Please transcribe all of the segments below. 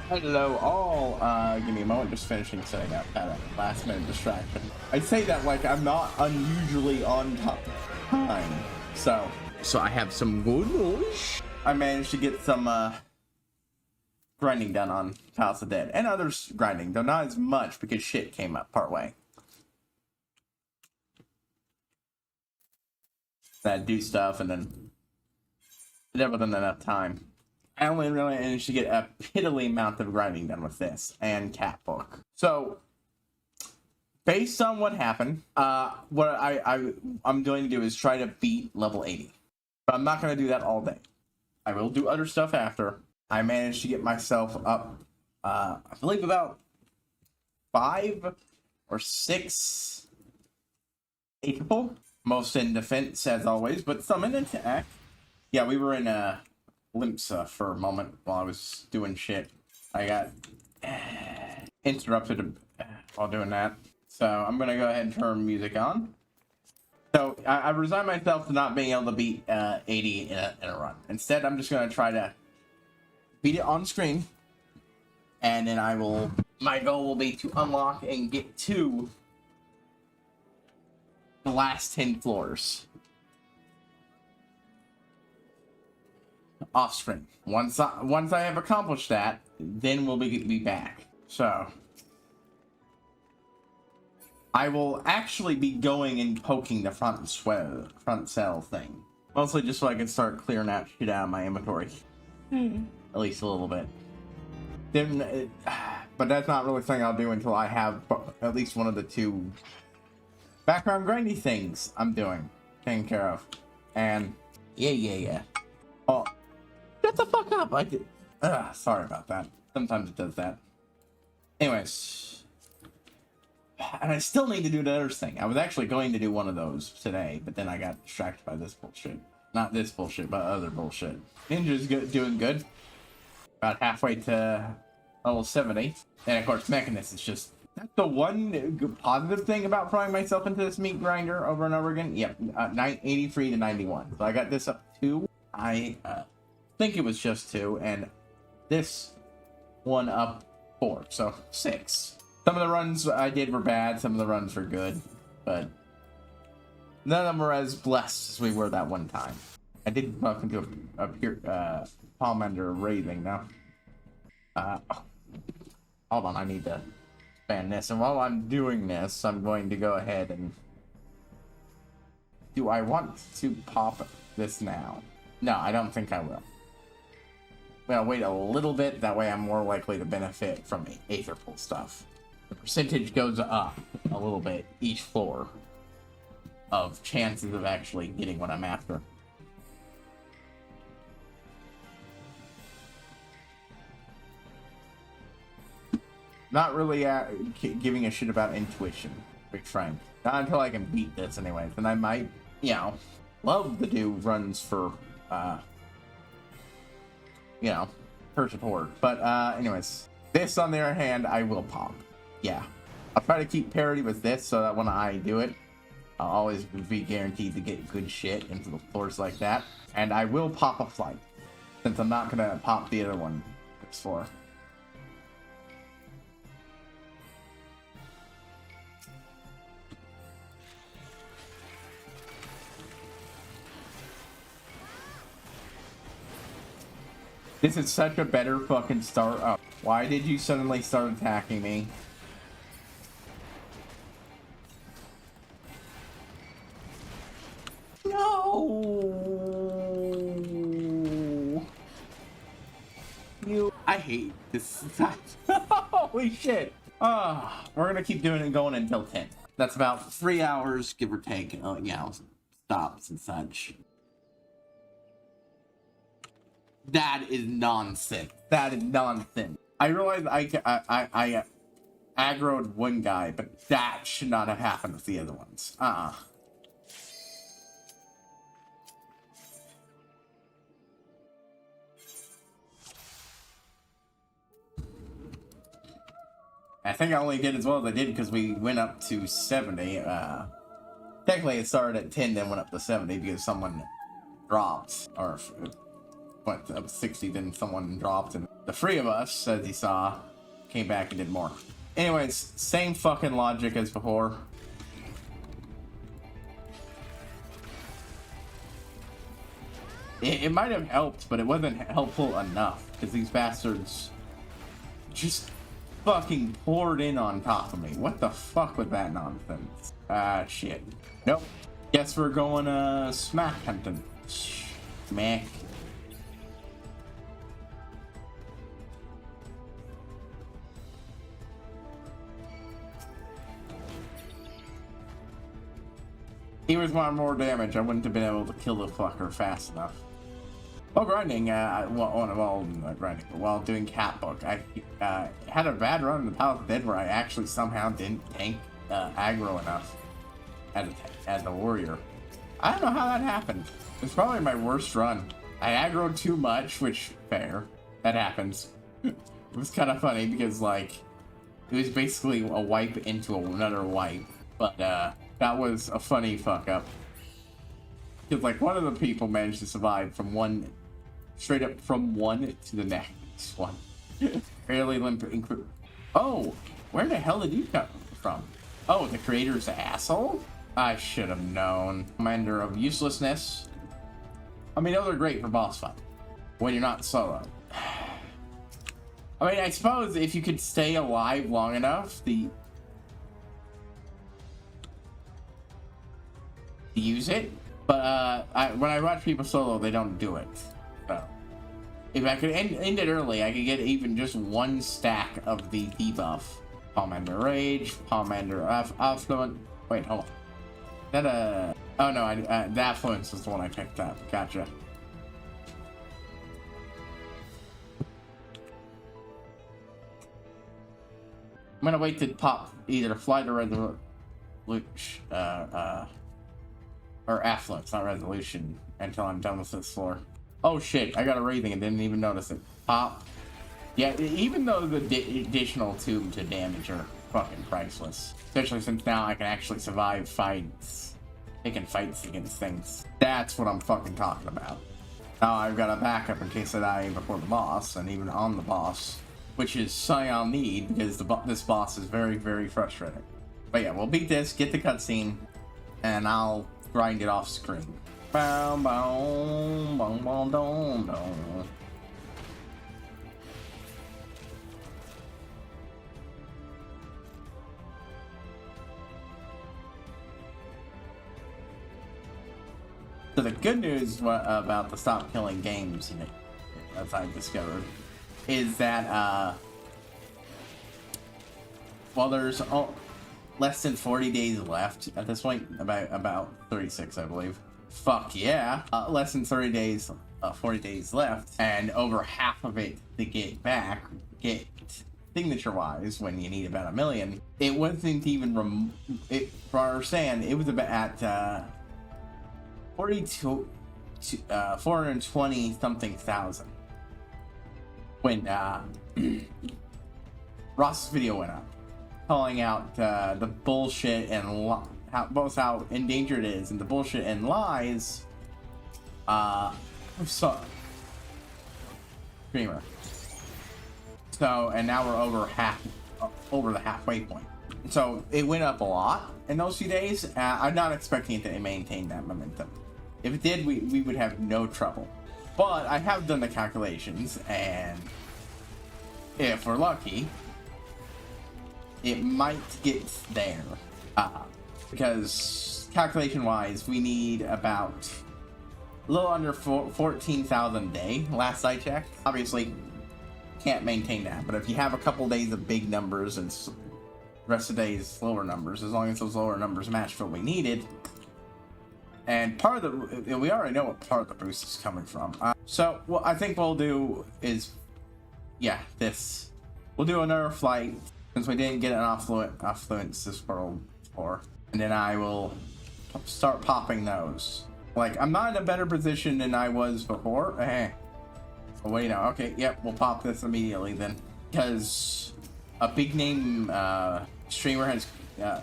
Hello all, give me a moment, just finishing setting up, had a last minute distraction. I say that like I'm not unusually on time, so I have some good news. I managed to get some grinding done on House of Dead, and others grinding, though not as much because shit came up partway. That do stuff and then never done enough time. I only really managed to get a piddly amount of grinding done with this and cat book. So, based on what happened, what I'm going to do is try to beat level 80. But I'm not going to do that all day. I will do other stuff after. I managed to get myself up, I believe about 5 or 6 people. Most in defense, as always, but some in attack. Yeah, we were in Limsa for a moment while I was doing shit. I got interrupted while doing that. So I'm going to go ahead and turn music on. So I resigned myself to not being able to beat 80 in a run. Instead, I'm just going to try to beat it on screen. And then my goal will be to unlock and get to the last 10 floors. Off screen. Once I have accomplished that, then we'll be back. So I will actually be going and poking the front cell thing, mostly just so I can start clearing that shit out of my inventory. At least a little bit. Then, but that's not really something I'll do until I have at least one of the 2 background grindy things I'm taking care of. And yeah. Oh. Shut the fuck up! I did. Sorry about that. Sometimes it does that. Anyways. And I still need to do the other thing. I was actually going to do one of those today, but then I got distracted by this bullshit. Not this bullshit, but other bullshit. Ninja's doing good. About halfway to level 70. And of course, Mechanist is just... That's the one positive thing about throwing myself into this meat grinder over and over again. Yep, 83 to 91. So I got this up 2. I think it was just 2, and this one up 4, so 6. Some of the runs I did were bad, some of the runs were good, but none of them were as blessed as we were that one time. I did bump into a palm under raising now. Hold on, I need to ban this, and while I'm doing this, I'm going to go ahead and... Do I want to pop this now? No, I don't think I will. I'm gonna wait a little bit, that way I'm more likely to benefit from Aether Pool stuff. The percentage goes up a little bit each floor of chances of actually getting what I'm after. Not really giving a shit about intuition, to be frank. Not until I can beat this anyways, and I might, you know, love to do runs for you know, per support. But anyways, this on the other hand, I will pop. Yeah, I'll try to keep parity with this so that when I do it, I'll always be guaranteed to get good shit into the floors like that. And I will pop a flight, since I'm not gonna pop the other one this floor. This is such a better fucking start up. Why did you suddenly start attacking me? No! I hate this. Holy shit! We're gonna keep doing it going until 10. That's about 3 hours, give or take, you know, stops and such. That is nonsense. That is nonsense. I realize I aggroed one guy, but that should not have happened with the other ones. I think I only did as well as I did because we went up to 70. Technically it started at 10, then went up to 70 because someone dropped, or went up 60, then someone dropped, and The three of us, as you saw, came back and did more. Anyways, same fucking logic as before. It might have helped, but it wasn't helpful enough, because these bastards just fucking poured in on top of me. What the fuck was that nonsense? Shit. Nope. Guess we're going, smack hunting. Smack. He was one more damage. I wouldn't have been able to kill the fucker fast enough. While grinding, while doing Cat Book, I had a bad run in the Palace of Dead where I actually somehow didn't tank aggro enough as a warrior. I don't know how that happened. It's probably my worst run. I aggroed too much, which, fair. That happens. It was kind of funny because, like, it was basically a wipe into another wipe. But, that was a funny fuck up. Because, like, one of the people managed to survive from one, straight up from one to the next one. Fairly limp. Oh, where the hell did you come from? Oh, the creator's asshole? I should have known. Commander of Uselessness. I mean, those are great for boss fight when you're not solo. I mean, I suppose if you could stay alive long enough, use it, but when I watch people solo, they don't do it. So if I could end it early, I could get even just one stack of the debuff. Pomander Rage, Pomander Affluent. Wait, hold on. That oh no, the Affluence is the one I picked up. Gotcha. I'm gonna wait to pop either Flight or Resolution, or Affluence, not Resolution, until I'm done with this floor. Oh shit, I got a Wraithing and didn't even notice it. Pop. Yeah, even though the additional 2 to damage are fucking priceless. Especially since now I can actually survive fights. Taking fights against things. That's what I'm fucking talking about. Now I've got a backup in case I die before the boss, and even on the boss. Which is something I'll need, because this boss is very, very frustrating. But yeah, we'll beat this, get the cutscene, and I'll grind it off screen. Bow, bow, bow, bow, bow, bow. So the good news about the stop killing games, as I discovered, is that while there's less than 40 days left at this point, about 36, I believe. Fuck yeah, less than 30 days, 40 days left, and over half of it to get signature-wise when you need about 1 million. It wasn't even for our understand, it was about at 420 something thousand when Ross's video went up, calling out the bullshit and both how endangered it is and the bullshit and lies. Streamer. So, and now we're over the halfway point. So it went up a lot in those few days. I'm not expecting it to maintain that momentum. If it did, we would have no trouble. But I have done the calculations, and if we're lucky, it might get there. Because calculation-wise, we need about a little under 14,000 a day, last I checked. Obviously, can't maintain that, but if you have a couple days of big numbers and the rest of the days lower numbers, as long as those lower numbers match what we needed. And part of we already know what part of the boost is coming from. So what I think we'll do is, yeah, this. We'll do another flight since we didn't get an affluence this world before, and then I will start popping those. Like, I'm not in a better position than I was before. Oh, wait, no. Okay, yep, we'll pop this immediately then, because a big name streamer has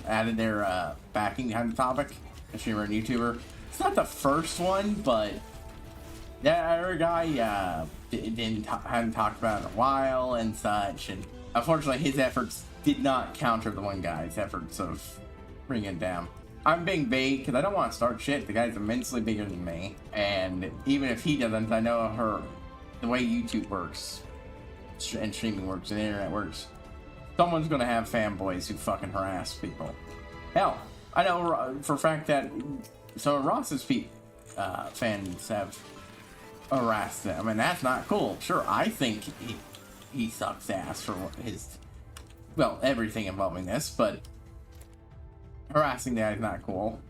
added their backing behind the topic. A streamer and YouTuber. It's not the first one, but that other guy hadn't talked about it in a while and such, and unfortunately his efforts did not counter the one guy's efforts of bringing it down. I'm being vague because I don't want to start shit. The guy's immensely bigger than me, and even if he doesn't, I know the way YouTube works and streaming works and the internet works. Someone's gonna have fanboys who fucking harass people. Hell, I know for a fact that some of Ross's fans have harassed them, and that's not cool. Sure, I think he sucks ass for everything involving this, but harassing that is not cool.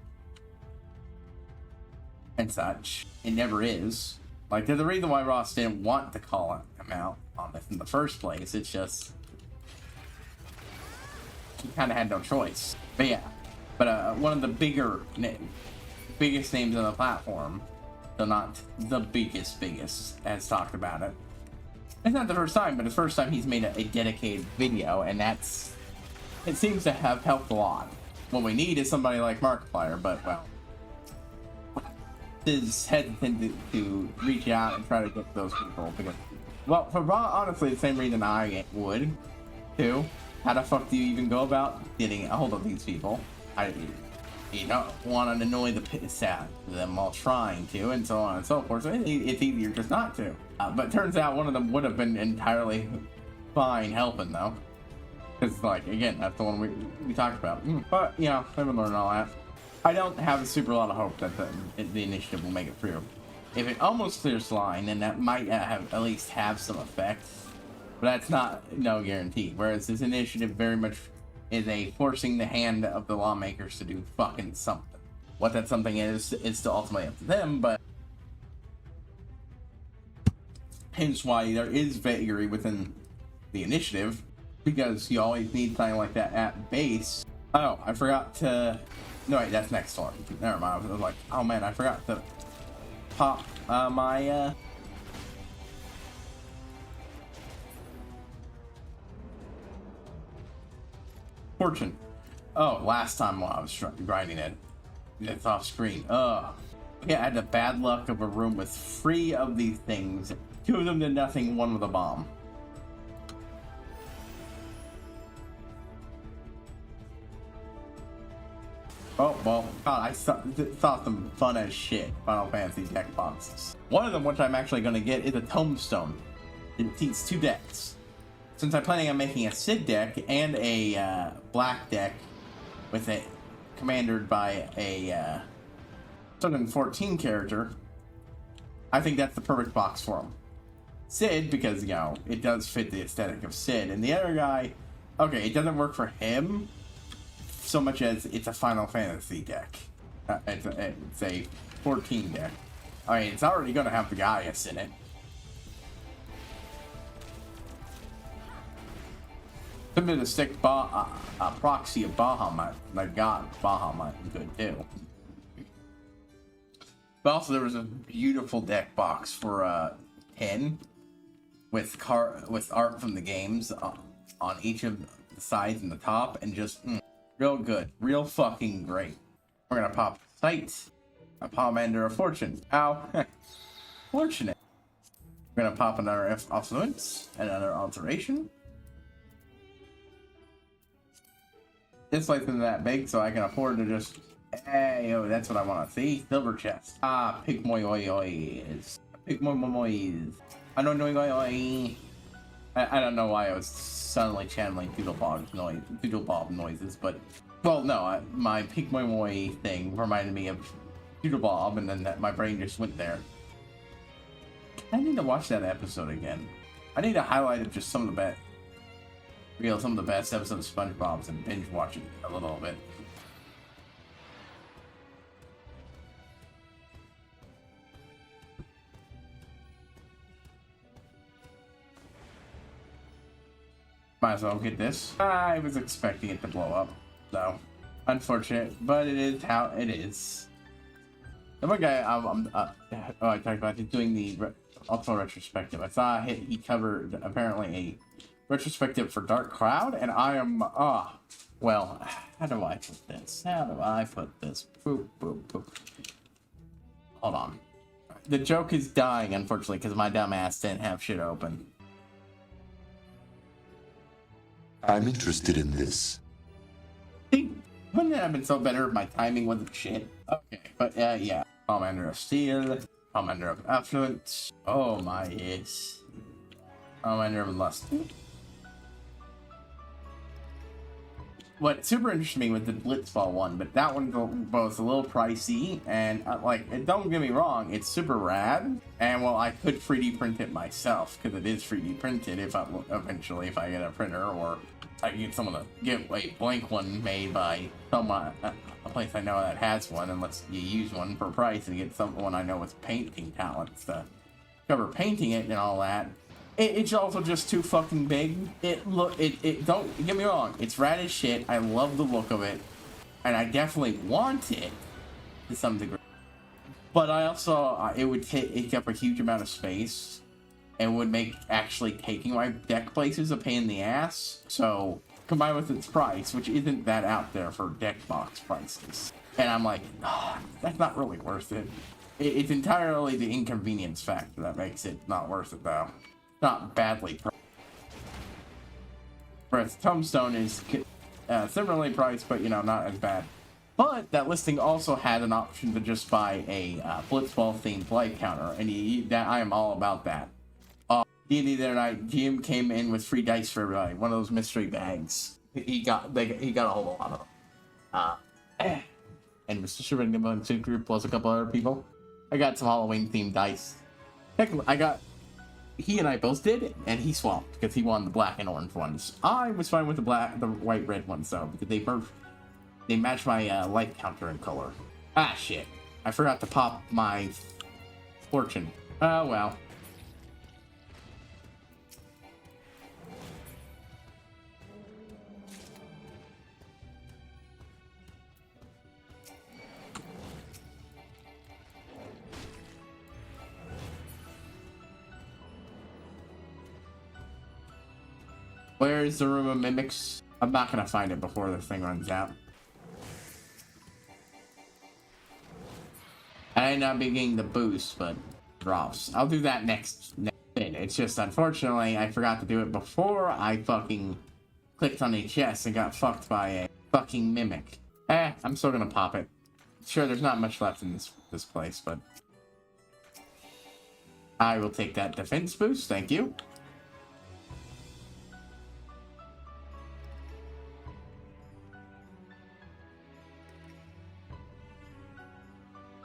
And such. It never is. Like, there's a reason why Ross didn't want to call him out on this in the first place. It's just he kind of had no choice. But yeah. But one of the biggest names on the platform, though not the biggest, has talked about it. It's not the first time, but the first time he's made a dedicated video, and it seems to have helped a lot. What we need is somebody like Markiplier, but, well, is hesitant to reach out and try to get those people, because, well, for honestly the same reason I would, too. How the fuck do you even go about getting a hold of these people? You don't want to annoy the piss out of them while trying to, and so on and so forth. So it's easier just not to. But turns out one of them would have been entirely fine helping, though. Because, like, again, that's the one we talked about. But, you know, I've been learning all that. I don't have a super lot of hope that the initiative will make it through. If it almost clears the line, then that might at least have some effect. But that's no guarantee. Whereas this initiative very much is a forcing the hand of the lawmakers to do fucking something. What that something is still ultimately up to them, but hence why there is vagary within the initiative, because you always need something like that at base. Oh, I forgot to... No, wait, that's next storm. Never mind. I was like, oh man, I forgot to pop my... Fortune. Oh, last time while I was grinding it, it's off screen. Yeah, I had the bad luck of a room with 3 of these things. 2 of them did nothing, 1 with a bomb. Oh, well, God, I thought them fun as shit Final Fantasy deck boxes. One of them, which I'm actually going to get, is a Tombstone. It seats 2 decks. Since I'm planning on making a Sid deck and a black deck with it commanded by a FF14 character, I think that's the perfect box for him. Sid, because, you know, it does fit the aesthetic of Sid. And the other guy, okay, it doesn't work for him so much as it's a Final Fantasy deck. It's a 14 deck. I mean, it's already going to have the Gaius in it. Something to stick a proxy of Bahamut, like God Bahamut, good too. But also there was a beautiful deck box for 10 with art from the games on each of the sides and the top, and just real good, real fucking great. We're gonna pop Sight, a Pomander of Fortune. Ow, fortunate. We're gonna pop another Affluence, another Alteration. This place isn't that big, so I can afford to just... Hey, oh, that's what I want to see. Silver chest. Ah, Pigmoyoys. Pigmoyoys. I don't know. I don't know why I was suddenly channeling Doodlebob noises, but... Well, no, my Pigmoy thing reminded me of Doodlebob, and then my brain just went there. I need to watch that episode again. I need to highlight just some of the best episodes of SpongeBob's and binge watch it a little bit. Might as well get this. I was expecting it to blow up, so unfortunate, but it is how it is. The one guy I talked about is doing the also retrospective. I saw he covered apparently a retrospective for Dark Cloud, and I am well, how do I put this? Boop, boop, boop. Hold on. the joke is dying, unfortunately, because my dumb ass didn't have shit open. I'm interested in this. See, wouldn't it have been so better if my timing wasn't shit? Okay, but yeah. Commander of Steel, Commander of Affluence. Oh my, yes. Commander of Lust. What's super interesting to me with the Blitzball one, but that one both a little pricey, and like, don't get me wrong, it's super rad, and well, I could 3D print it myself, because it is 3D printed if I eventually, if I get a printer, or I can get someone to get a blank one made by someone, a place I know that has one, and lets you use one for price and get someone I know with painting talents to cover painting it and all that. It's also just too fucking big. It don't get me wrong, it's rad as shit. I love the look of it, and I definitely want it to some degree. But I also, it would take up a huge amount of space, and would make actually taking my deck places a pain in the ass. So, combined with its price, which isn't that out there for deck box prices, and I'm like, oh, that's not really worth it. It's entirely the inconvenience factor that makes it not worth it, though. Not badly priced. Whereas Tombstone is similarly priced, but not as bad. But that listing also had an option to just buy a Blitzball themed light counter, and that I am all about that. D&D the other night, GM came in with free dice for everybody, one of those mystery bags. He got a whole lot of them. And Mr. Sherman group plus a couple other people. I got some Halloween themed dice. Technically, he and I both did, and he swapped because he won the black and orange ones. I was fine with the white red ones though, because they match my light counter in color. Ah shit! I forgot to pop my fortune. Oh well. Where is the room of mimics? I'm not gonna find it before the thing runs out. I end up getting the boost, but drops. I'll do that next bit. It's just unfortunately I forgot to do it before I fucking clicked on a chest and got fucked by a fucking mimic. I'm still gonna pop it. Sure, there's not much left in this place, but I will take that defense boost. Thank you.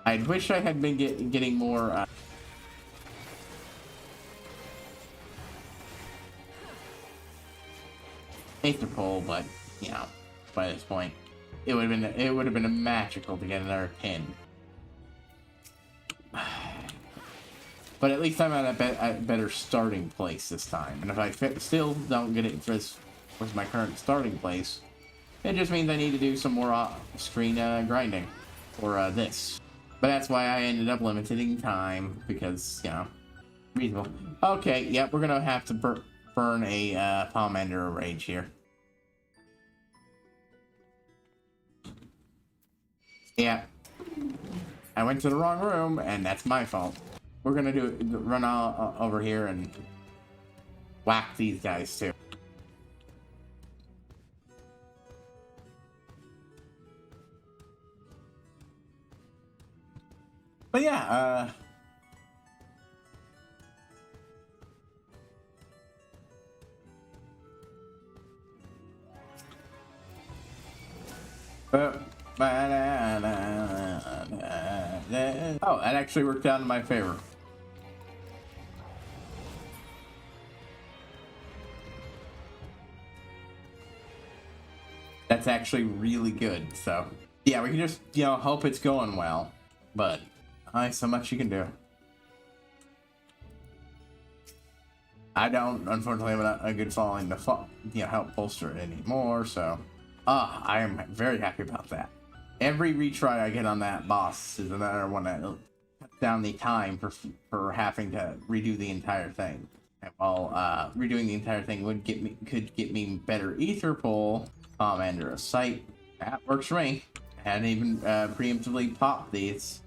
I wish I had been getting more Interpol, but by this point, it would have been magical to get another pin. But at least I'm at a better starting place this time. And if I still don't get it for my current starting place, it just means I need to do some more screen grinding for this. But that's why I ended up limiting time, because, reasonable. Okay, yep, we're gonna have to burn a Pomander of Rage here. Yeah. I went to the wrong room, and that's my fault. We're gonna run over here and whack these guys, too. But yeah, oh, that actually worked out in my favor. That's actually really good, so yeah, we can just, hope it's going well, but so much you can do. I don't, unfortunately, have a good following to help bolster it anymore, so I am very happy about that. Every retry I get on that boss is another one that cuts down the time for having to redo the entire thing. And while redoing the entire thing could get me better ether pull, Commander of Sight. That works for me. hadn't even preemptively popped these.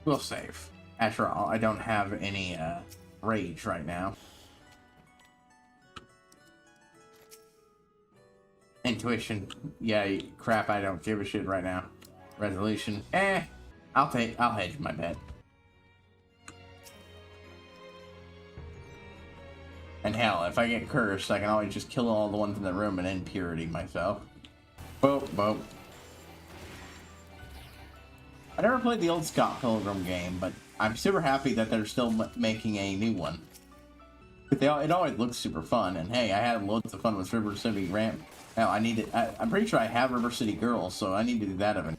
We'll save. After all, I don't have any rage right now. Intuition, yeah, crap, I don't give a shit right now. Resolution, I'll hedge my bet. And hell, if I get cursed, I can always just kill all the ones in the room and end purity myself. Boop, boop. I never played the old Scott Pilgrim game, but I'm super happy that they're still making a new one. It always looks super fun, and hey, I had loads of fun with River City Ramp. Now I need to. I'm pretty sure I have River City Girls, so I need to do that eventually.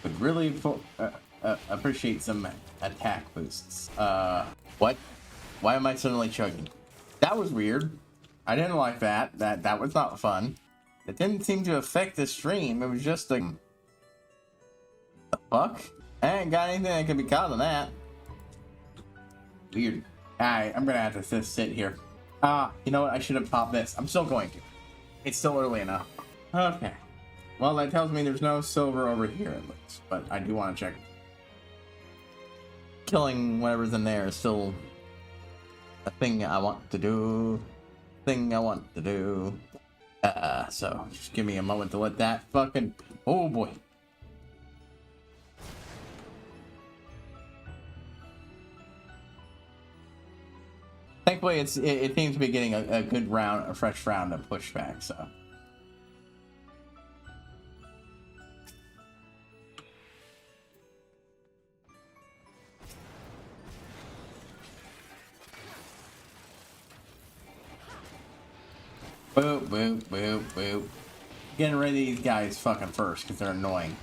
Would really appreciate some attack boosts. What? Why am I suddenly chugging? That was weird. I didn't like that. That was not fun. It didn't seem to affect the stream. It was just like, the fuck? I ain't got anything that could be causing that. Weird. Alright, I'm gonna have to just sit here. You know what? I should have popped this. I'm still going to. It's still early enough. Okay. Well, that tells me there's no silver over here at least, but I do want to check. Killing whatever's in there is still a thing I want to do. So just give me a moment to let that fucking... Oh boy. Thankfully, it seems to be getting a good round, a fresh round of pushback, so. Boop, boop, boop, boop. Getting rid of these guys fucking first, because they're annoying.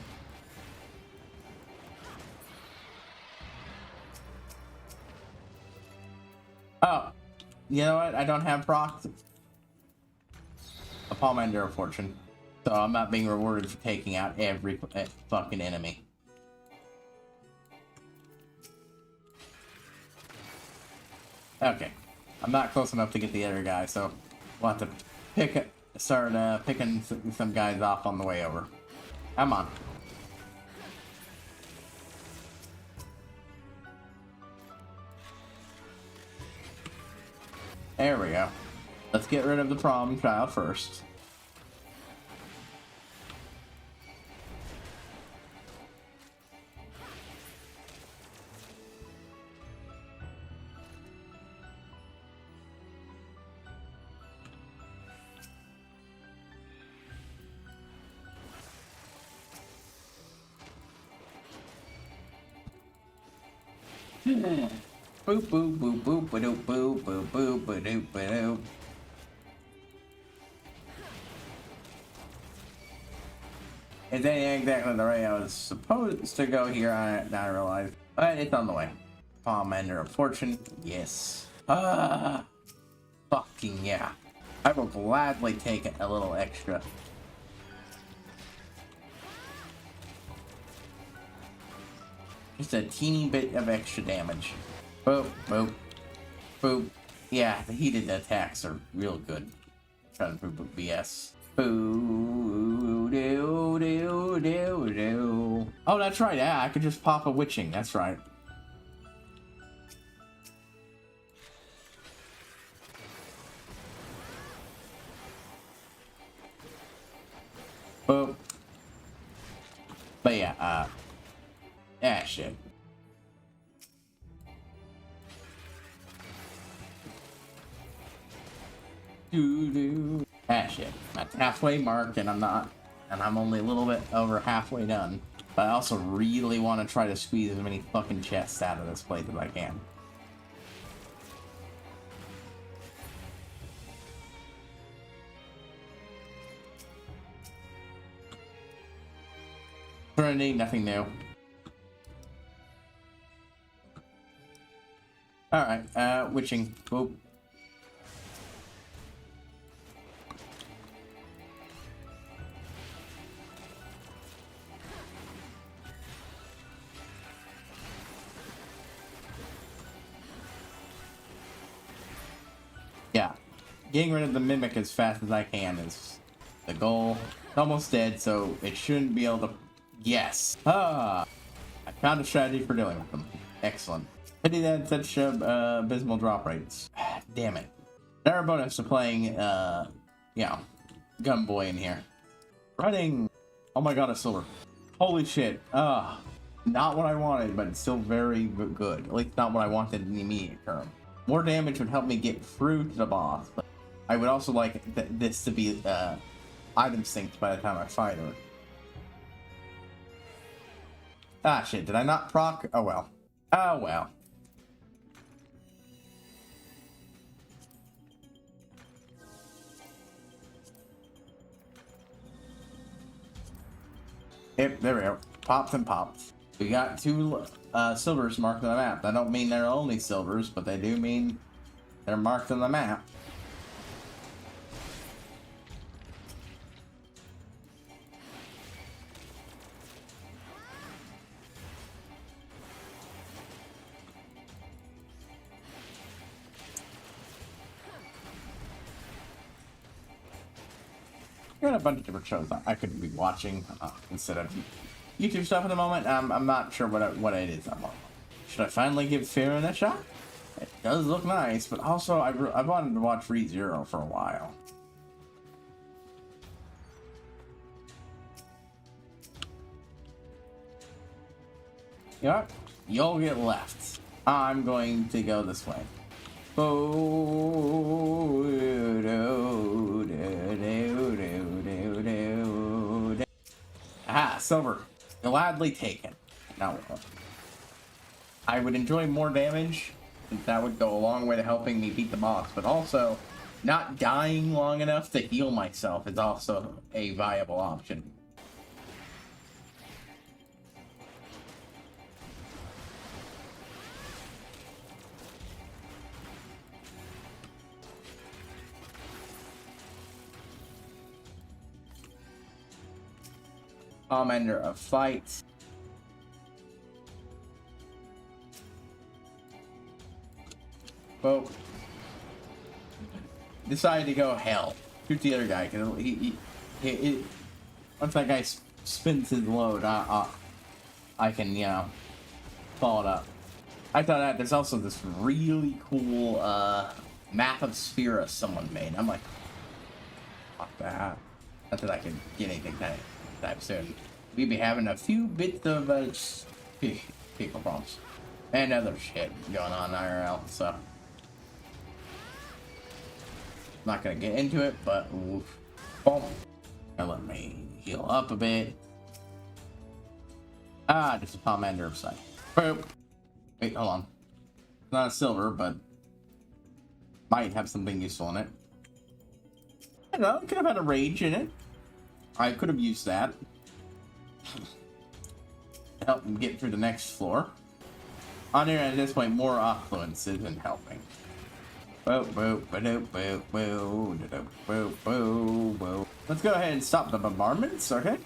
Oh, you know what? I don't have procs. A Palmander of Fortune. So I'm not being rewarded for taking out every fucking enemy. Okay. I'm not close enough to get the other guy, so we'll have to start picking some guys off on the way over. Come on. There we go. Let's get rid of the problem child first. Boop boop boop boop ba doop boop boop boop ba doop ba doop. It ain't exactly the way I was supposed to go here. I realize, but it's on the way. Palmander of Fortune, yes. Fucking yeah. I will gladly take a little extra. Just a teeny bit of extra damage. Boop, boop, boop. Yeah, the heated attacks are real good. Trying to prove BS. Boo, doo, doo, doo, doo. Oh, that's right. Yeah, I could just pop a witching. That's right. Boop. But yeah, shit. Doo-doo. Shit. That's halfway mark, and I'm only a little bit over halfway done. But I also really want to try to squeeze as many fucking chests out of this place as I can. Trinity, nothing new. Alright, witching. Boop. getting rid of the mimic as fast as I can is the goal. It's almost dead, so it shouldn't be able to... Yes! Ah! I found a strategy for dealing with them. Excellent. Pity they had such abysmal drop rates. Damn it. There are bonus to playing, Gunboy in here. Running! Oh my god, a silver. Holy shit. Not what I wanted, but it's still very good. At least not what I wanted in the immediate term. More damage would help me get through to the boss, but I would also like this to be item synced by the time I fight her. Ah shit, did I not proc? Oh well. Oh well. Yep, there we go. Pops and pops. We got 2 silvers marked on the map. I don't mean they're only silvers, but they do mean they're marked on the map. Got a bunch of different shows I could be watching instead of YouTube stuff at the moment. I'm not sure what it is I'm on. Should I finally give Fear a shot? It does look nice, but also I wanted to watch ReZero for a while. You know what? You'll get left. I'm going to go this way. Ah, silver. Gladly taken. Now, I would enjoy more damage, since that would go a long way to helping me beat the boss, but also, not dying long enough to heal myself is also a viable option. Commander of fight. Well, decided to go hell. Shoot the other guy, because once that guy spins his load, I can, follow it up. I thought that there's also this really cool map of Sphera someone made. I'm like, fuck that. Not that I can get anything time soon. We be having a few bits of people problems and other shit going on IRL, so not gonna get into it, but oof. Boom. Now let me heal up a bit. Just a Commander of sight. Boop. Wait, hold on. It's not a silver, but might have something useful in it. I don't know, it could have had a rage in it. I could have used that to help him get through the next floor. On here at this point, more affluence isn't helping. Let's go ahead and stop the bombardments, okay?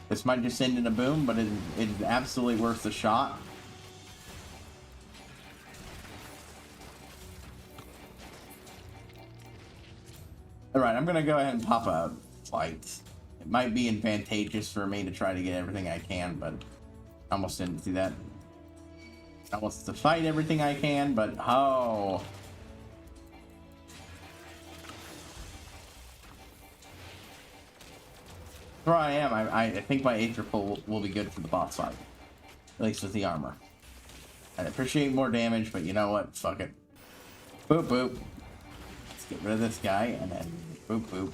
This might just end in a boom, but it is absolutely worth the shot. Alright, I'm gonna go ahead and pop a fight. It might be advantageous for me to try to get everything I can, but I almost didn't do that. I want to fight everything I can, but oh. Where I am, I think my Aether will be good for the boss fight. At least with the armor. I'd appreciate more damage, but you know what? Fuck it. Boop, boop. Let's get rid of this guy, and then boop, boop.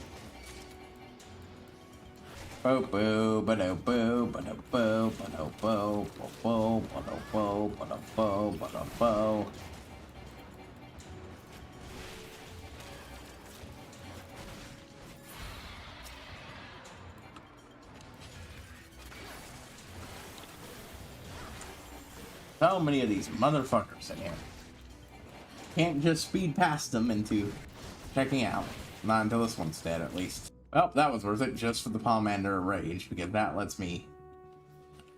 Boop, boop, ba-do, boop, ba-do, boop, ba-do, boop, boop, ba-do, boop, ba-do, boop, ba-do, boop. So many of these motherfuckers in here. can't just speed past them into checking out. Not until this one's dead, at least. Well, that was worth it just for the Pomander Rage, because that lets me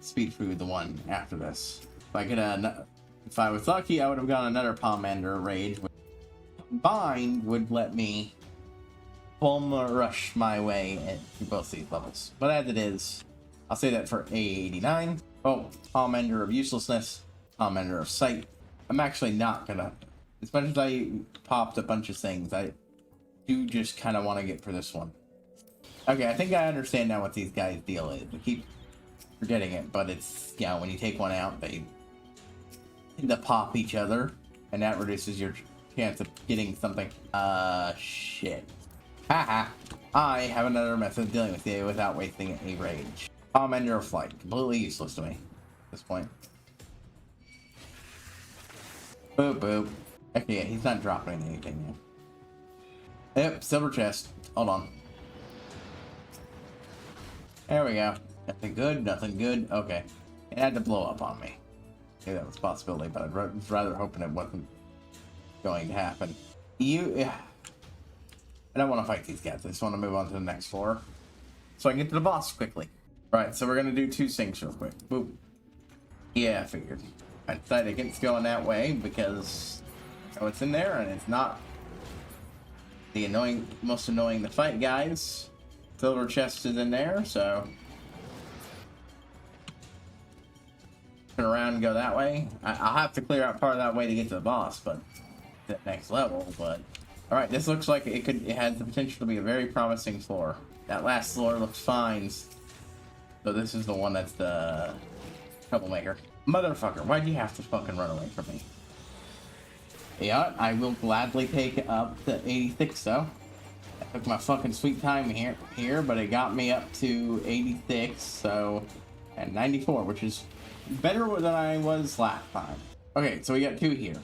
speed through the one after this. If I was lucky, I would have gotten another Pomander Rage, which combined would let me bum rush my way into both these levels. But as it is, I'll say that for A89. Oh, Pomander of Uselessness, Pomander of Sight. I'm actually not gonna, as much as I popped a bunch of things, I do just kind of want to get for this one. Okay, I think I understand now what these guys' deal is. I keep forgetting it, but it's, you know, when you take one out, they tend to pop each other, and that reduces your chance of getting something. Shit. Haha. I have another method of dealing with you without wasting a rage. Pomander of Flight. Completely useless to me at this point. Boop, boop. Okay, yeah, he's not dropping anything yet. Yep, silver chest. Hold on. There we go. Nothing good, nothing good. Okay. It had to blow up on me. Okay, that was a possibility, but I was rather hoping it wasn't going to happen. I don't want to fight these guys. I just want to move on to the next floor so I can get to the boss quickly. Alright, so we're going to do two things real quick. Boop. Yeah, I figured. I decided against going that way because it's in there and it's not the most annoying to fight guys. Silver chest is in there, so turn around and go that way. I'll have to clear out part of that way to get to the boss, but that next level. But all right, this looks like it has the potential to be a very promising floor. That last floor looks fine, so this is the one that's the troublemaker. Motherfucker, why'd you have to fucking run away from me? Yeah, I will gladly take up the 86 though. I took my fucking sweet time here, but it got me up to 86, so, and 94, which is better than I was last time. Okay, so we got two here.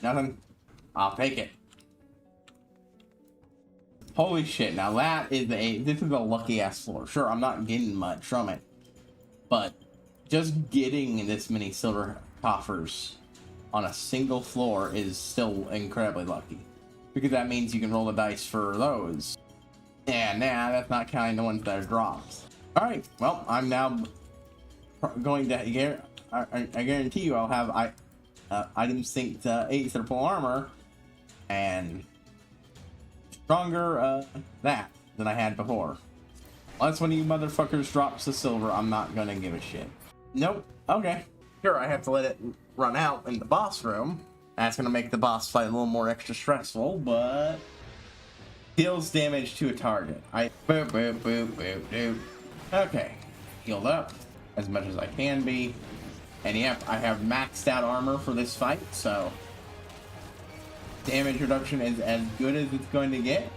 Nothing. I'll take it. Holy shit, now that is this is a lucky ass floor. Sure, I'm not getting much from it, but just getting this many silver coffers on a single floor is still incredibly lucky. Because that means you can roll the dice for those. And nah, that's not counting the ones that are drops. Alright, well, I'm now going to, I guarantee you I'll have item synced 8 to full armor and stronger that than I had before. Unless one of you motherfuckers drops the silver, I'm not gonna give a shit. Nope, okay. Sure, I have to let it run out in the boss room. That's gonna make the boss fight a little more extra stressful, but deals damage to a target. Boop, boop, boop, boop, boop. Okay, healed up as much as I can be. And yep, I have maxed out armor for this fight, so damage reduction is as good as it's going to get.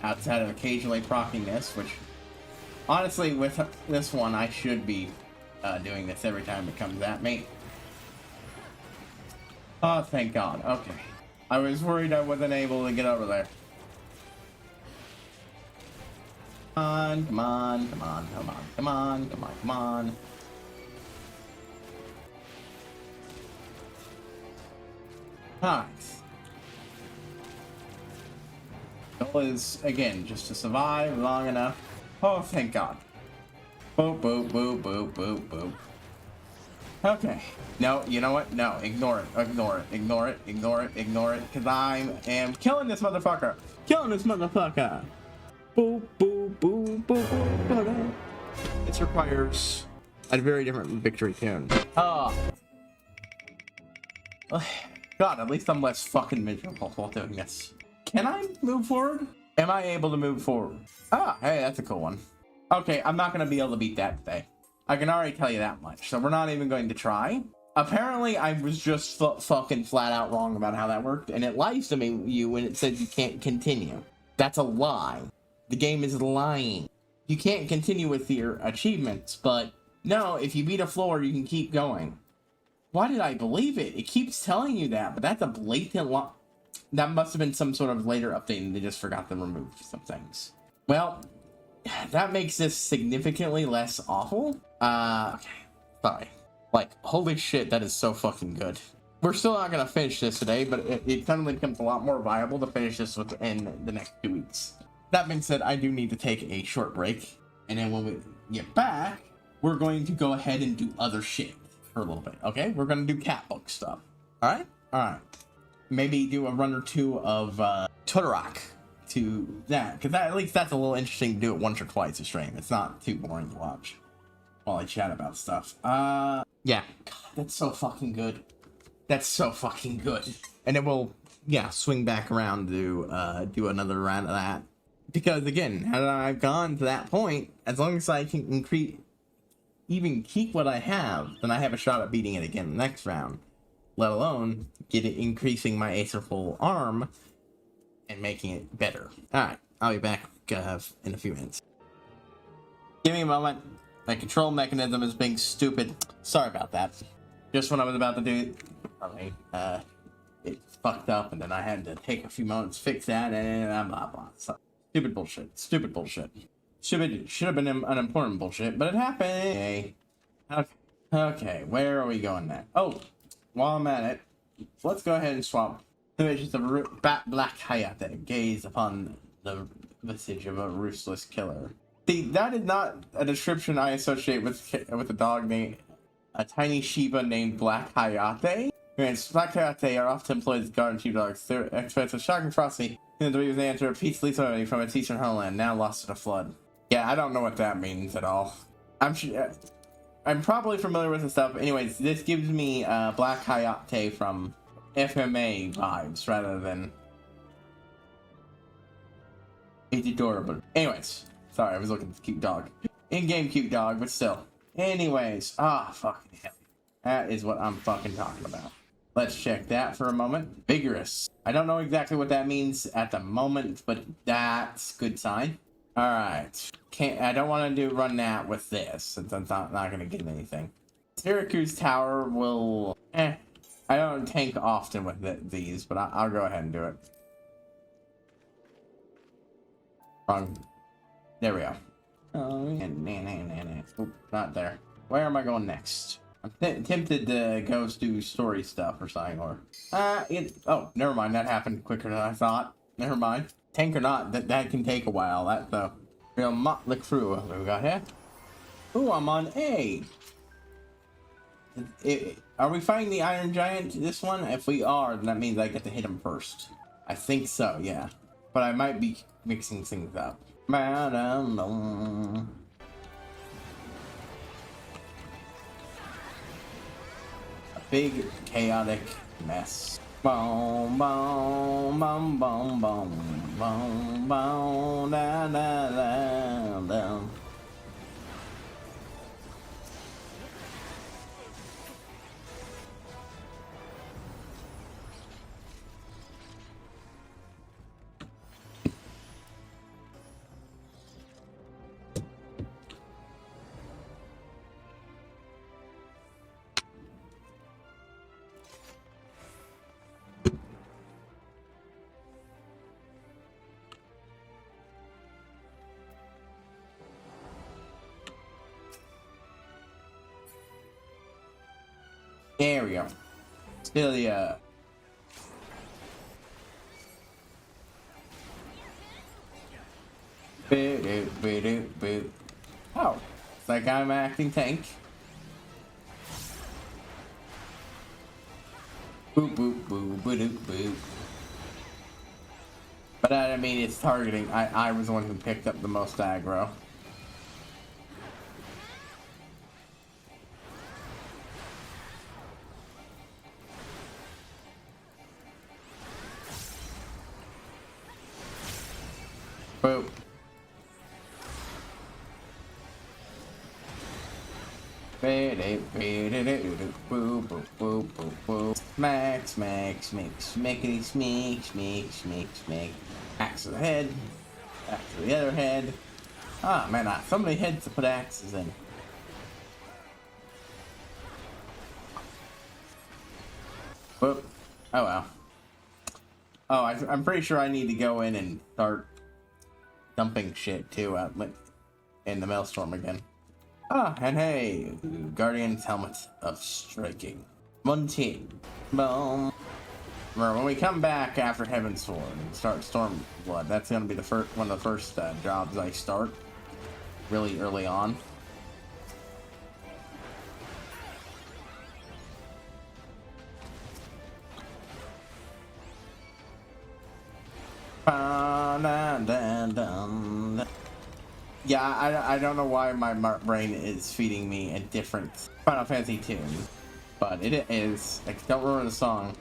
Outside of occasionally proccing this, which honestly with this one I should be doing this every time it comes at me. Oh, thank God. Okay. I was worried I wasn't able to get over there. Come on, come on, come on, come on, come on, come on, come on. Nice. Goal is, again, just to survive long enough. Oh, thank God. Boop, boop, boop, boop, boop, boop. Okay. No, you know what? No, ignore it, ignore it, ignore it, ignore it, ignore it, because I am killing this motherfucker. Killing this motherfucker. Boop, boop, boop, boop, boop, boop. This requires a very different victory tune. Oh. God, at least I'm less fucking miserable while doing this. Can I move forward? Am I able to move forward? Ah, hey, that's a cool one. Okay, I'm not going to be able to beat that today. I can already tell you that much, so we're not even going to try. Apparently, I was just fucking flat out wrong about how that worked, and it lies to you when it says you can't continue. That's a lie. The game is lying. You can't continue with your achievements, but no, if you beat a floor, you can keep going. Why did I believe it? It keeps telling you that, but that's a blatant lie. That must have been some sort of later update and they just forgot to remove some things. Well, that makes this significantly less awful. Okay, sorry. Like, holy shit, that is so fucking good. We're still not gonna finish this today, but it suddenly becomes a lot more viable to finish this within the next 2 weeks. That being said, I do need to take a short break, and then when we get back, we're going to go ahead and do other shit for a little bit, okay? We're gonna do cat book stuff, alright? Alright. Maybe do a run or two of Totorock to that, because at least that's a little interesting to do it once or twice a stream. It's not too boring to watch while I chat about stuff. Yeah. God, that's so fucking good. That's so fucking good. And then we'll, yeah, swing back around to do another round of that. Because again, had I gone to that point, as long as I can even keep what I have, then I have a shot at beating it again the next round. Let alone increasing my Acerful arm and making it better. Alright, I'll be back in a few minutes. Give me a moment. My control mechanism is being stupid. Sorry about that. Just when I was about to do it, it fucked up, and then I had to take a few moments to fix that, and blah blah. So, stupid bullshit. Stupid bullshit. Should have been unimportant bullshit, but it happened. Okay, where are we going now? Oh, while I'm at it, let's go ahead and swap images of Black Hayate. Gaze upon the visage of a ruthless killer. See, that is not a description I associate with a dog named a tiny Shiba named Black Hayate. Black Hayate are often employed as guard and sheepdogs. Their experts of shocking ferocity, and the reason they enter peacefully swimming from its eastern homeland, now lost in a flood. Yeah, I don't know what that means at all. I'm probably familiar with the stuff. Anyways, this gives me Black Hayate from FMA vibes rather than. It's adorable. Anyways, sorry, I was looking at the cute dog. In-game cute dog, but still. Anyways, fucking hell. That is what I'm fucking talking about. Let's check that for a moment. Vigorous. I don't know exactly what that means at the moment, but that's a good sign. Alright. I don't want to run that with this, since I'm not going to get anything. Syracuse Tower will... I don't tank often with these, but I'll go ahead and do it. Wrong. There we go. Oh, Oop, not there. Where am I going next? I'm tempted to go do story stuff or something, or... oh, never mind, that happened quicker than I thought. Never mind. Tank or not, that can take a while. That's the real motley crew. What we got here? Ooh, I'm on A. Are we fighting the Iron Giant this one? If we are, then that means I get to hit him first. I think so, yeah. But I might be mixing things up. A big chaotic mess. Boom, boom, boom, boom, boom, boom, boom, da, da, da, da. There we go. Still, yeah. Oh, it's like I'm acting tank. Boop, boop, boop, boop, boop. But I mean, it's targeting. I was the one who picked up the most aggro. Boop. Smack, smack, smack, smackety, smack, smack, smack, smack. Axe to the head. Axe to the other head. Ah, man, so many heads to put axes in. Whoop. Oh well. Oh, I'm pretty sure I need to go in and start dumping shit too in the maelstrom again. Ah, and hey, Guardian's Helmet of Striking. Monty. Boom. When we come back after Heaven's Sword and start Stormblood, that's gonna be the one of the first jobs I start really early on. Yeah, I don't know why my brain is feeding me a different Final Fantasy tune, but it is. I don't remember the song.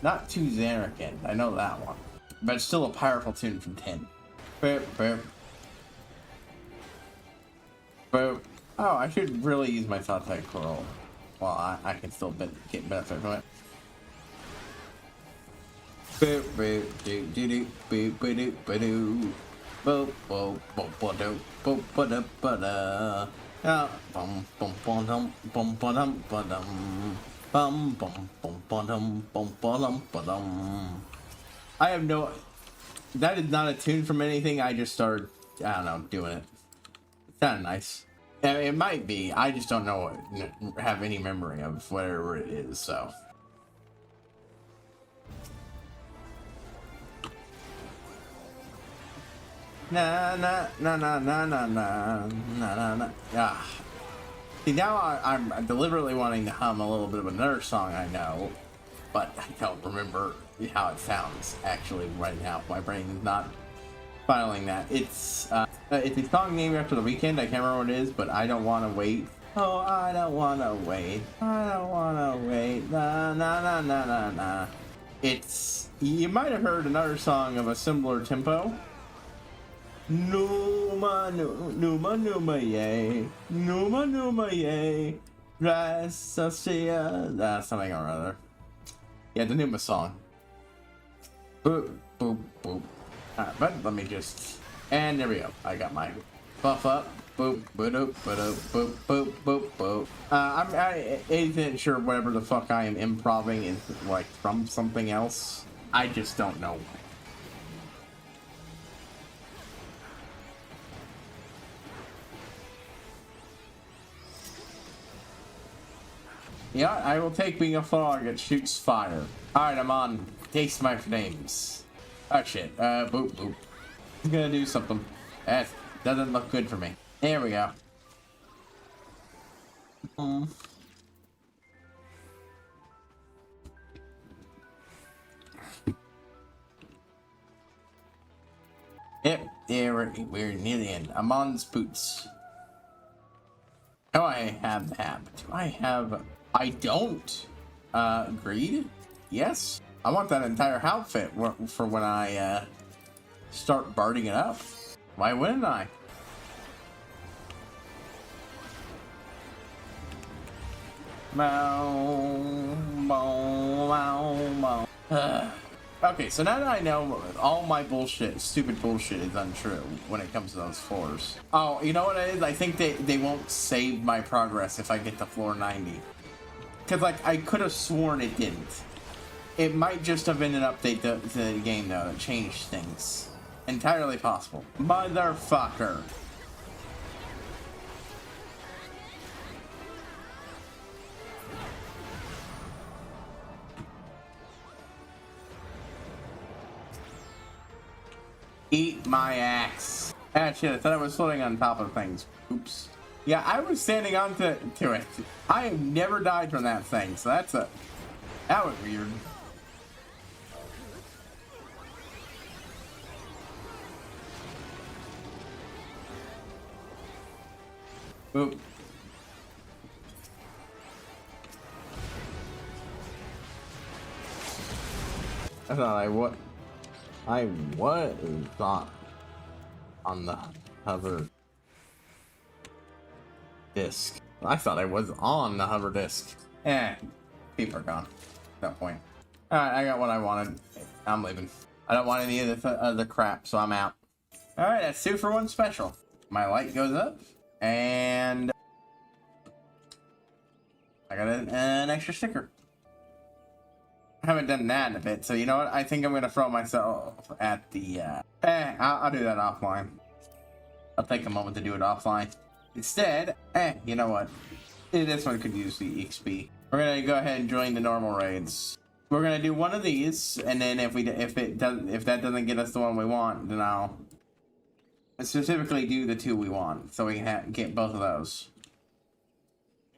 Not too Xanarkand, I know that one, but it's still a powerful tune from 10. Boop, boop. Boop. Oh, I should really use my thought type roll. Well, I can still get benefit from it. Boop, boop, doo doo doo, boop, boop, boop, doo. Boop, boop, boop, boop, boop, boop, boop, boop. Bum, bum, bum, dum, bum, bum, bum, dum. Bum, bum, bum, bum, bum, bum, bum. I have no. That is not a tune from anything. I just started, I don't know, doing it. It's kind of nice. It might be. I just don't know have any memory of whatever it is, so. Na na na na na na na na na. Yeah. See, now I'm deliberately wanting to hum a little bit of another song I know, but I don't remember how it sounds actually right now. My brain is not filing that. It's a song named after the weekend. I can't remember what it is, but I don't want to wait. Oh, I don't want to wait. I don't want to wait. Na na na na na na. It's, you might have heard another song of a similar tempo. Numa numa numa yay, numa numa yay, Rasasia. Something or other. Yeah, the Numa song. Boop boop boop. Alright, but let me just, and there we go. I got my buff up. Boop boop boop boop boop boop boop. I isn't sure whatever the fuck I am improving is like from something else. I just don't know. Yeah, I will take being a frog that shoots fire. Alright, I'm on. Taste my flames. Oh shit. Boop boop. I'm gonna do something. That doesn't look good for me. There we go. Yep, we're near the end. I'm on boots. Do I have that? Do I have... I don't. Greed? Yes. I want that entire outfit for when I start barding it up. Why wouldn't I? Okay, so now that I know all my bullshit, stupid bullshit is untrue when it comes to those floors. Oh, you know what it is? I think they won't save my progress if I get to floor 90. Because, like, I could have sworn it didn't. It might just have been an update to the game, though, that changed things. Entirely possible. Motherfucker. Eat my axe. Ah, shit, I thought I was floating on top of things. Oops. Yeah, I was standing on to it. I have never died from that thing, so that was weird. Oop. I thought I was not on the hover disc. I thought I was on the hover disc. People are gone. No point. Alright, I got what I wanted. I'm leaving. I don't want any of the other crap, so I'm out. Alright, that's 2 for 1 special. My light goes up, and I got an extra sticker. I haven't done that in a bit, so you know what? I think I'm gonna throw myself at the. I'll do that offline. I'll take a moment to do it offline. Instead, you know what? This one could use the XP. We're gonna go ahead and join the normal raids. We're gonna do one of these, and then if that doesn't get us the one we want, then I'll specifically do the 2 we want, so we can get both of those.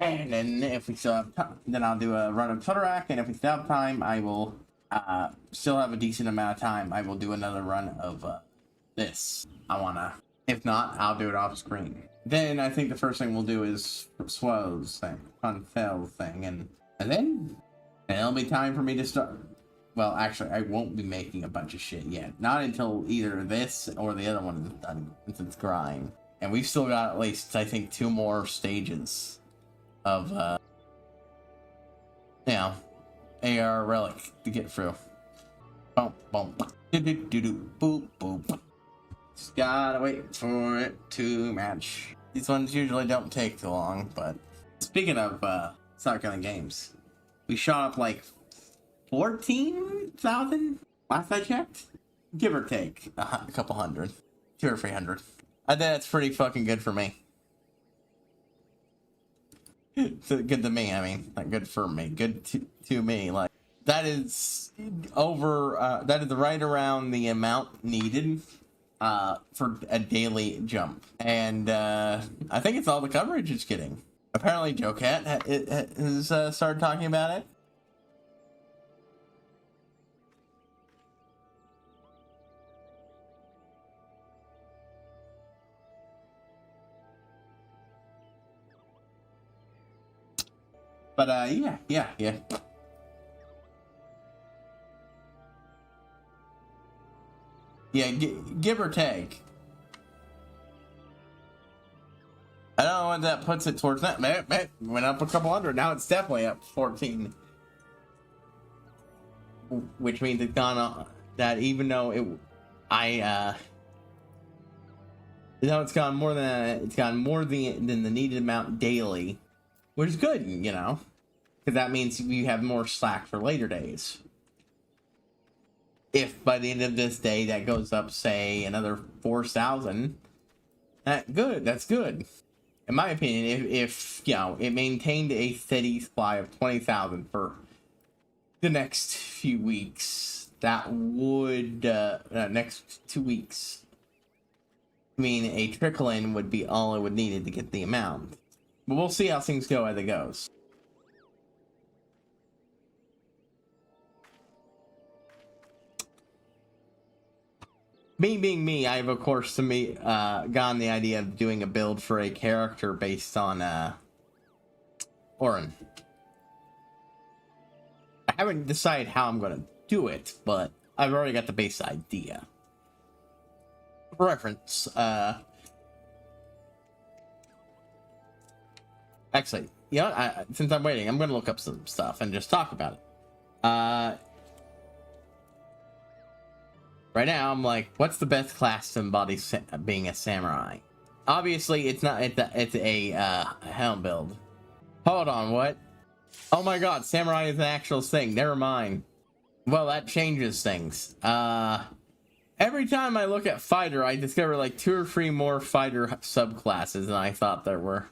And then if we still have time, then I'll do a run of Tutterack, and if we still have time, I will still have a decent amount of time. I will do another run of this. If not, I'll do it off screen. Then I think the first thing we'll do is Swell's thing, Francel thing, and then it'll be time for me to start. Well, actually, I won't be making a bunch of shit yet. Not until either this or the other one is done, since it's grind. And we've still got at least, I think, 2 more stages of AR relic to get through. Boom, boom, do do do do, boop, boop. Just gotta wait for it to match. These ones usually don't take too long, but speaking of Start Killing Games, we shot up like 14,000 last I checked, give or take a couple hundred, 200 or 300. I think that's pretty fucking good for me. Good to me, I mean, not good for me, good to me. Like, that is that is right around the amount needed for a daily jump. And I think it's all the coverage it's getting. Apparently Joe Cat has started talking about it. But yeah. Yeah, give or take. I don't know what that puts it towards. That went up a couple hundred. Now it's definitely up 14, which means it's gone up. That even though it's gone more than than the needed amount daily, which is good, you know, because that means you have more slack for later days. If by the end of this day that goes up, say, another 4,000, that's good. In my opinion, if you know, it maintained a steady supply of 20,000 for the next few weeks, that would, next 2 weeks, I mean, a trickle in would be all it would need to get the amount. But we'll see how things go as it goes. Me being me, I've of course gotten the idea of doing a build for a character based on Orin. I haven't decided how I'm gonna do it, but I've already got the base idea. For reference, actually, you know, since I'm waiting, I'm gonna look up some stuff and just talk about it. Right now, I'm like, what's the best class to embody being a samurai? Obviously, it's not. It's a helm build. Hold on, what? Oh my god, samurai is an actual thing. Never mind. Well, that changes things. Every time I look at fighter, I discover like 2 or 3 more fighter subclasses than I thought there were.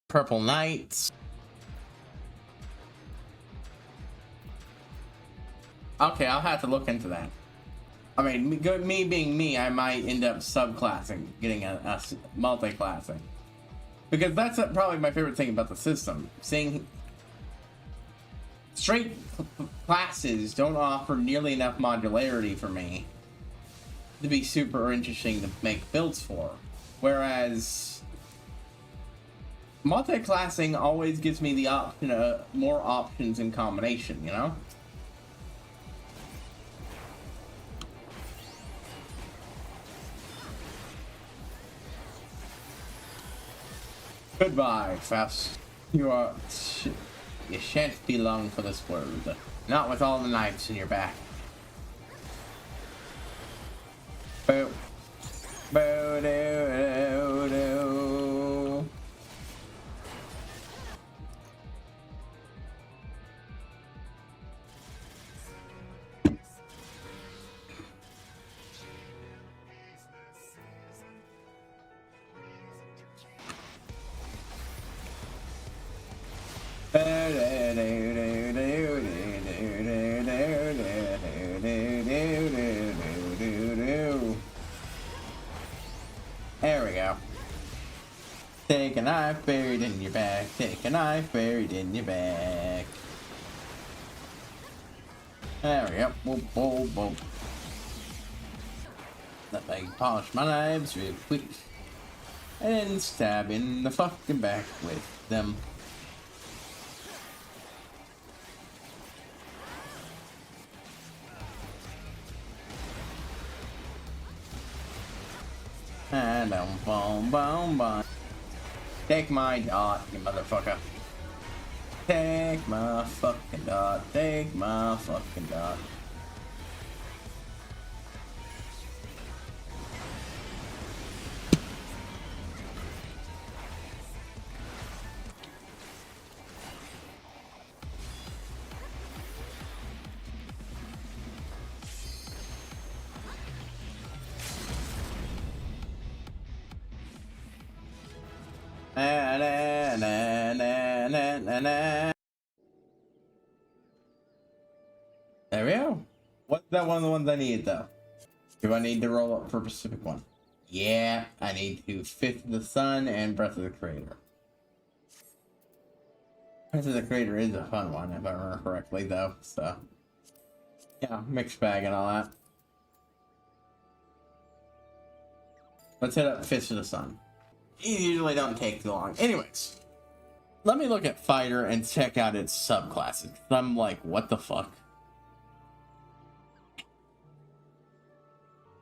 Purple Knights. Okay, I'll have to look into that. I mean, me being me, I might end up subclassing, getting a multi-classing. Because that's probably my favorite thing about the system. Seeing straight classes don't offer nearly enough modularity for me to be super interesting to make builds for. Whereas multi-classing always gives me the option of more options in combination, you know? Goodbye, Faust. You shan't be long for this world. Not with all the knights in your back. Boo. Boo doo doo doo. There we go. Take a knife buried in your back. Take a knife buried in your back. There we go. Boom, boom, boom. Let me polish my knives real quick. And stab in the fucking back with them. And boom, boom, boom. Take my dot, you motherfucker. Take my fucking dot. Take my fucking dot. Na, na, na, na, na, na, na. There we go. What's that one of the ones I need though? Do I need to roll up for Pacific one? Yeah, I need to Fifth of the Sun and Breath of the Creator. Breath of the Creator is a fun one if I remember correctly though, so yeah, mixed bag and all that. Let's hit up Fist of the Sun. These usually don't take too long. Anyways, let me look at Fighter and check out its subclasses. I'm like, what the fuck?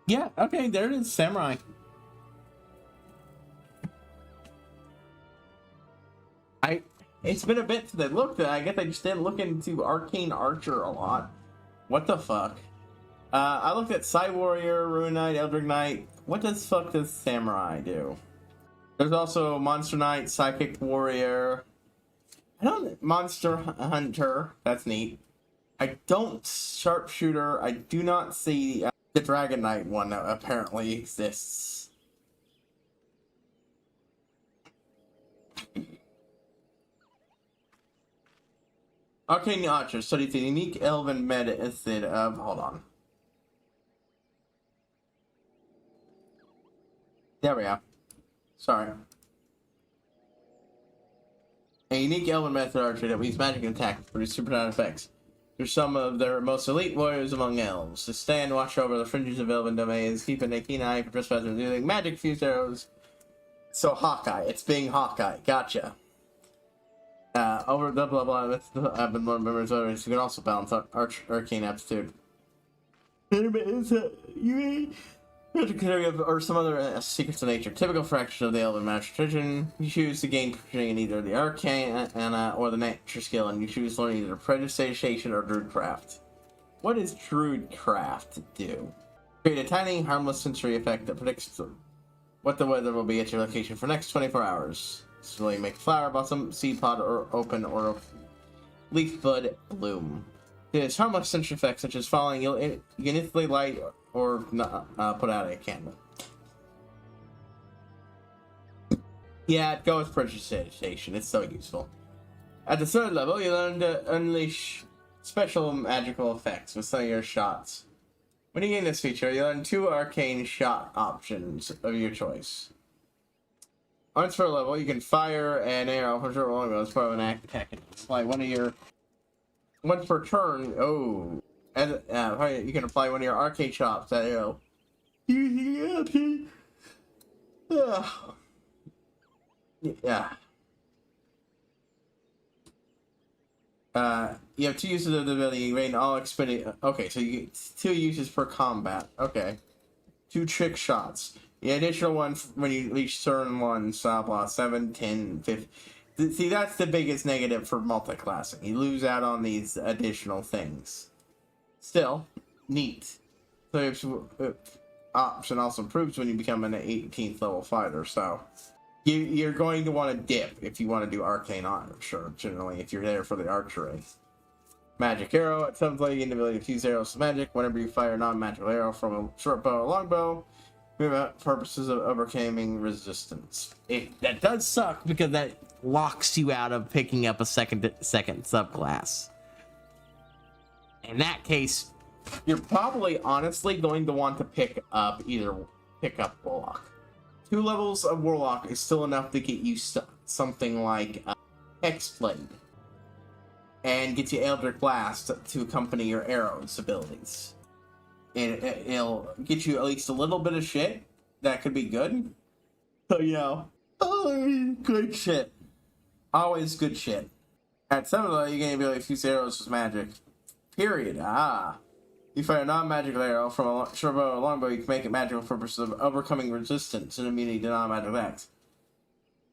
Yeah, okay, there it is, Samurai. It's been a bit since I looked at it. I guess I just didn't look into Arcane Archer a lot. What the fuck? I looked at Psy Warrior, Ruin Knight, Eldritch Knight. What the fuck does Samurai do? There's also Monster Knight, Psychic Warrior. Monster Hunter. That's neat. I don't Sharpshooter. I do not see the Dragon Knight one that apparently exists. Arcane Archer studies the unique elven method of. Hold on. There we go. Sorry. A unique elven method archer that uses magic and attack to produce supernatural effects. Through some of their most elite warriors among elves. To stand watch over the fringes of elven domains, keeping a keen eye for trespassers using magic fused arrows. So Hawkeye. It's being Hawkeye. Gotcha. Over the blah blah blah. I've been more members of it. You can also balance arcane aptitude. Or some other secrets of nature. Typical fraction of the elven master tradition. You choose to gain proficiency in either the arcane or the nature skill, and you choose to learn either prestidigitation or druidcraft. What does druidcraft do? Create a tiny, harmless sensory effect that predicts what the weather will be at your location for the next 24 hours. So you make a flower blossom, seed pod or open, or leaf bud bloom. There's harmless sensory effects such as falling. You can instantly light or put out a candle. Yeah, go with prestidigitation. It's so useful. At the third level, you learn to unleash special magical effects with some of your shots. When you gain this feature, you learn 2 arcane shot options of your choice. Once per level, you can fire an arrow from short long as part of an attack. Apply one of your. Once per turn, and you can apply one of your arcane shots that arrow. Using yeah. You have 2 uses of the ability. You gain all expended. Okay, so you get 2 uses per combat. Okay, 2 trick shots. The additional one when you reach turn 1, stop loss 7, 10, 15. See, that's the biggest negative for multi-classing. You lose out on these additional things. Still, neat. So option also improves when you become an 18th level fighter. So you're going to want to dip if you want to do arcane archer. Generally, if you're there for the archery. Magic arrow. At some point, you get the ability to fuse arrows to magic. Whenever you fire a non-magical arrow from a short bow or long bow. Purposes of overcoming resistance. That does suck because that locks you out of picking up a second subclass. In that case, you're probably honestly going to want to pick up Warlock. 2 levels of Warlock is still enough to get you something like Hexblade. And get you Eldritch Blast to accompany your arrows abilities. And it'll get you at least a little bit of shit. That could be good. So, you know, good shit. Always good shit. At some of them, you can ability to fuse arrows with magic. Period. You fire a non-magical arrow from a short bow or longbow, you can make it magical for purposes of overcoming resistance and immunity to non-magical attacks.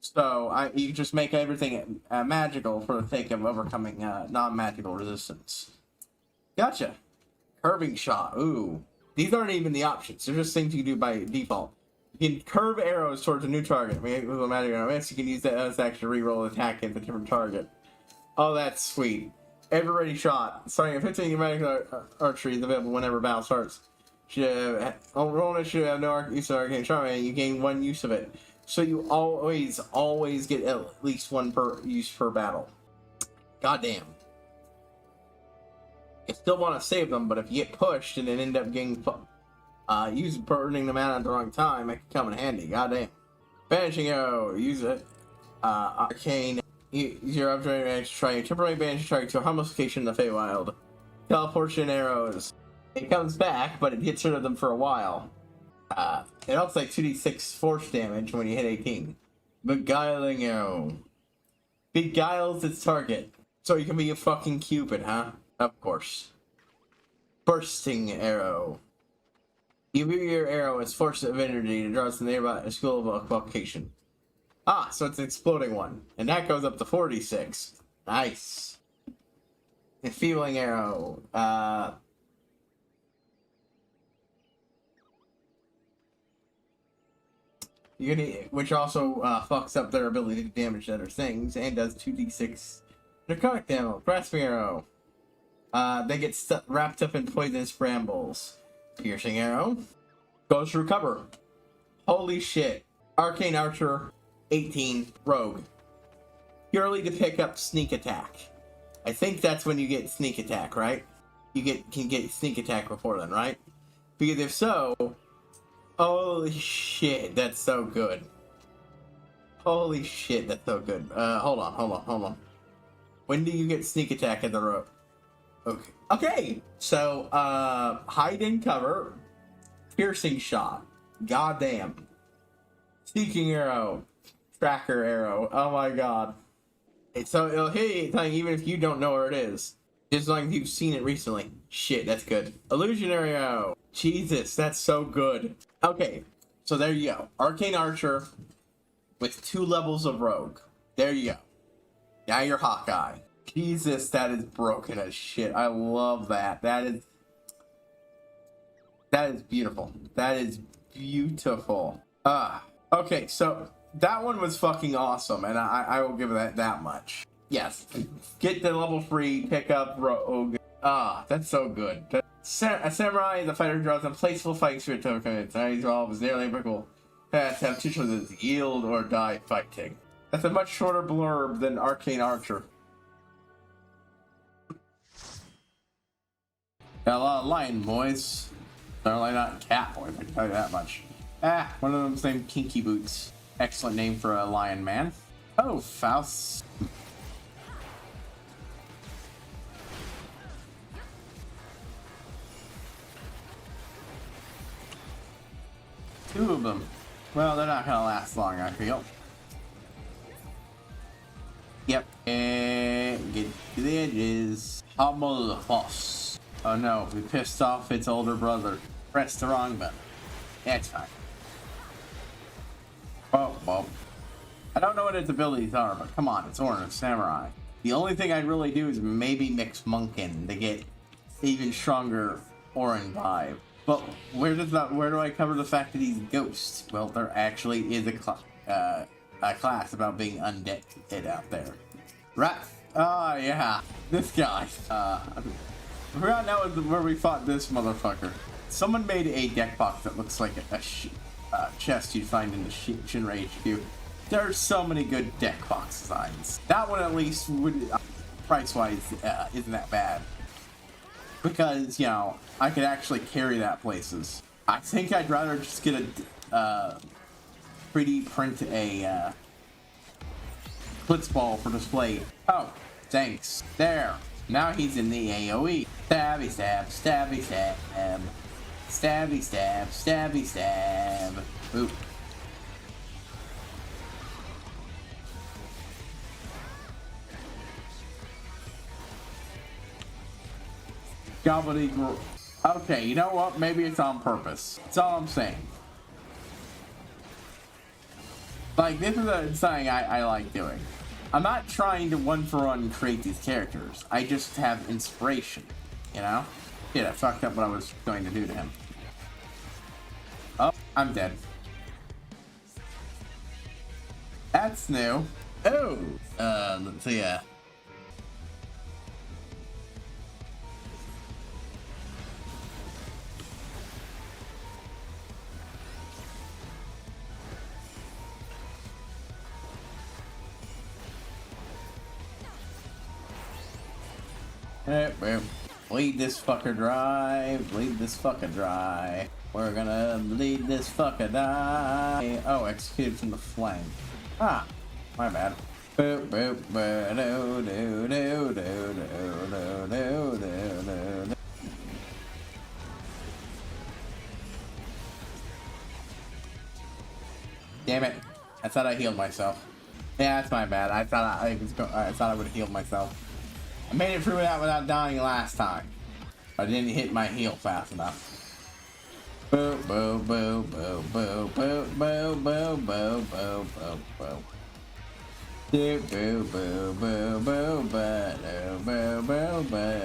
So, you just make everything magical for the sake of overcoming non-magical resistance. Gotcha. Curving shot. Ooh. These aren't even the options. They're just things you can do by default. You can curve arrows towards a new target. With a magic arrow, you can use that as action to reroll an attack against a different target. Oh, that's sweet. Every ready shot. Starting at 15, your magic archery is available whenever battle starts. Rolling should have no use of arcane charm, and you gain 1 use of it. So you always get at least 1 use per battle. Goddamn. You still want to save them, but if you get pushed and then end up getting burning them out at the wrong time, it can come in handy. Goddamn. Banishing arrow. Use it. Arcane. Use your object to try your temporary banish target to a harmless location in the Feywild. Teleportation arrows. It comes back, but it gets rid of them for a while. It also like 2d6 force damage when you hit 18. Beguiling arrow. Beguiles its target. So you can be a fucking Cupid, huh? Of course. Bursting arrow. You view your arrow as force of energy to draw to the nearby school of vocation. So it's an exploding one. And that goes up to 46. Nice. Enfeebling arrow. Which also fucks up their ability to damage other things and does 2d6 necrotic damage. Grasping arrow. They get wrapped up in poisonous brambles. Piercing arrow. Goes through cover. Holy shit. Arcane Archer 18 Rogue. Purely to pick up sneak attack. I think that's when you get sneak attack, right? You can get sneak attack before then, right? Because if so, holy shit, that's so good. Holy shit, that's so good. Hold on. When do you get sneak attack at the rope? Okay. So, hide and cover, piercing shot, goddamn, sneaking arrow, tracker arrow. Oh my god. So it'll hit you even if you don't know where it is, just as long as you've seen it recently. Shit, that's good. Illusionary arrow. Jesus, that's so good. Okay, so there you go. Arcane Archer with 2 levels of Rogue. There you go. Now you're Hawkeye. Jesus, that is broken as shit. I love that. That is beautiful. That is beautiful. Okay, so that one was fucking awesome, and I will give that much. Yes. Get the level 3, pick up Rogue. That's so good. A samurai, the fighter draws a playful fighting spirit to overcome it. His resolve is nearly impeccable. Has have 2 choices: yield or die fighting. That's a much shorter blurb than Arcane Archer. Got a lot of lion boys. Certainly not cat boys, I can tell you that much. One of them's named Kinky Boots. Excellent name for a lion man. Oh, Faust. Two of them. Well, they're not gonna last long, I feel. Yep. And get to the edges. Hummel the boss. Oh no, we pissed off its older brother. Pressed the wrong button. That's fine. Oh, well. I don't know what its abilities are, but come on, it's Orin, Samurai. The only thing I'd really do is maybe mix Monkin to get even stronger Orin vibe. But where do I cover the fact that he's Ghost? Well, there actually is a class about being undead out there. Right? Oh, yeah. This guy. I forgot now where we fought this motherfucker. Someone made a deck box that looks like a chest you'd find in the Shinra HQ. There are so many good deck box designs. That one at least would, price-wise, isn't that bad. Because, you know, I could actually carry that places. I think I'd rather just get 3D print a blitzball for display. Oh, thanks. There. Now he's in the AoE. Stabby stab, stabby stab. Stabby stab, stabby stab. Oop. Gobbledygook. Okay, you know what? Maybe it's on purpose. That's all I'm saying. Like, this is something I like doing. I'm not trying to one-for-one create these characters. I just have inspiration, you know? Yeah, I fucked up what I was going to do to him. Oh, I'm dead. That's new. Oh! So yeah. Bleed this fucker dry. Bleed this fucker dry. We're gonna bleed this fucker dry. Oh, executed from the flank. Ah, my bad. Boop boop boop do do do do do do do. Damn it! I thought I healed myself. Yeah, that's my bad. I thought I would have healed myself. I made it through that without dying last time. I didn't hit my heal fast enough. Boo boo boo boo boo boo boo boo boo boo boo boo. Do boo boo boo boo boo boo boo boo boo.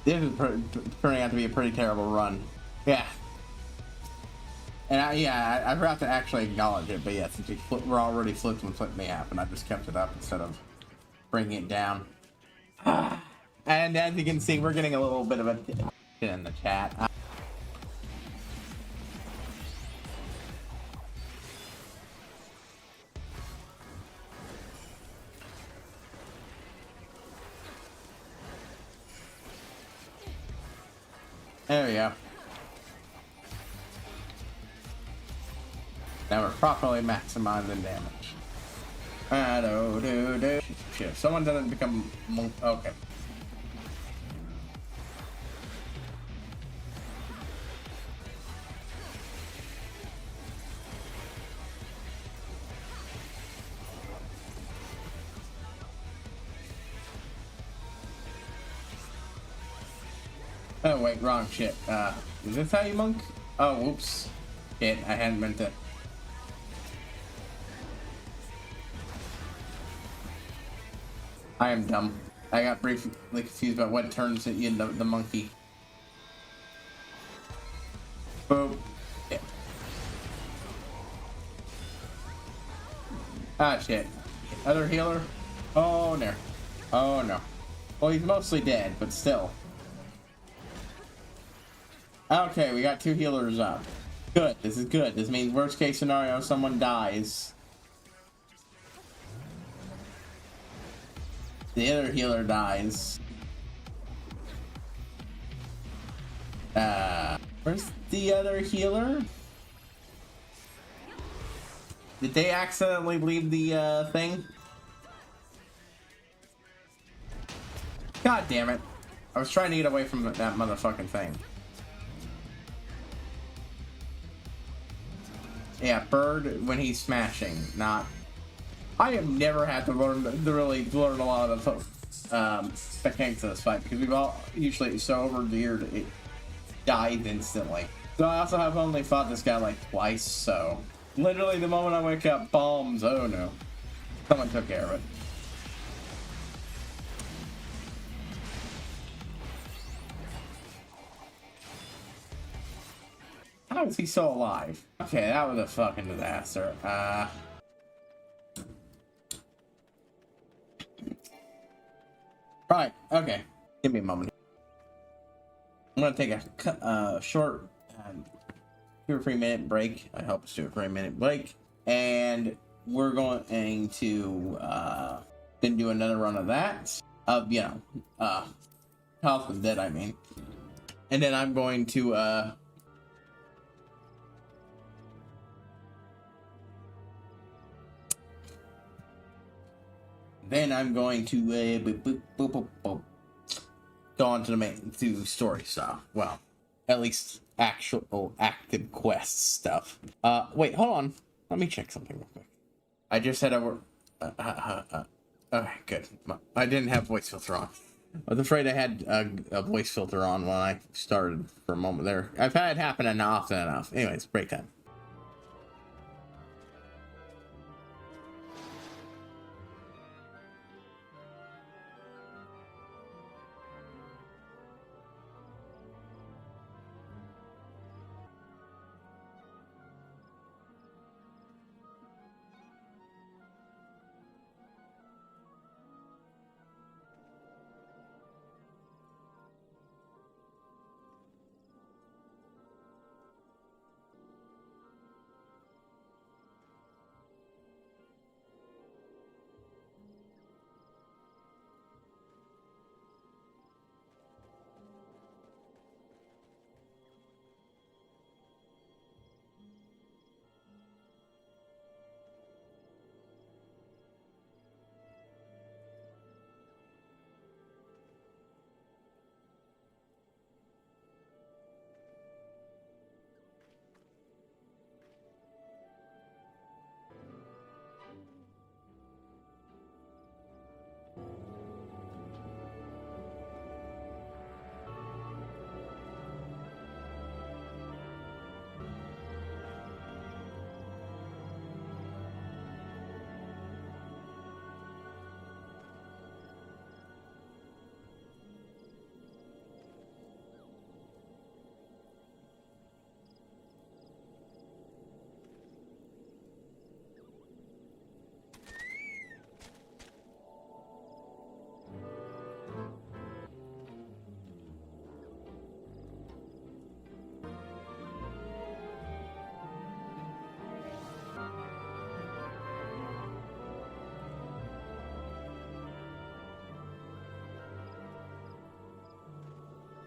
This is turning out to be a pretty terrible run. Yeah. And I forgot to actually acknowledge it, but yeah, since we're already flipped when flip may happen, I just kept it up instead of bringing it down. And as you can see, we're getting a little bit of a in the chat. There we go. Now we're properly maximizing damage. Shit, someone doesn't become monk. Okay. Oh wait, wrong shit. Is this how you monk? Oh, whoops. Shit, I hadn't meant to. I am dumb. I got briefly confused about what turns it into the monkey. Boop. Yeah. Ah, shit. Other healer? Oh, no. Oh, no. Well, he's mostly dead, but still. Okay, we got 2 healers up. Good. This is good. This means worst case scenario, someone dies. The other healer dies. Where's the other healer? Did they accidentally leave the thing? God damn it. I was trying to get away from that motherfucking thing. Yeah, bird when he's smashing, not. I have never had to really learn a lot of the mechanics of this fight because we've all usually so overgeared it died instantly. So I also have only fought this guy like twice, so literally the moment I wake up, bombs. Oh no, someone took care of it. How is he still alive? Okay, that was a fucking disaster. Right, okay. Give me a moment. I'm gonna take a short do a 3-minute break. I hope it's do a 3-minute break. And we're going to then do another run of that. House of the Dead, I mean. And then I'm going to go on to the main story stuff. Well, at least actual active quest stuff. Wait, hold on. Let me check something real quick. I just had a okay, good. I didn't have voice filter on. I was afraid I had a voice filter on when I started for a moment there. I've had it happen often enough. Anyways, break time.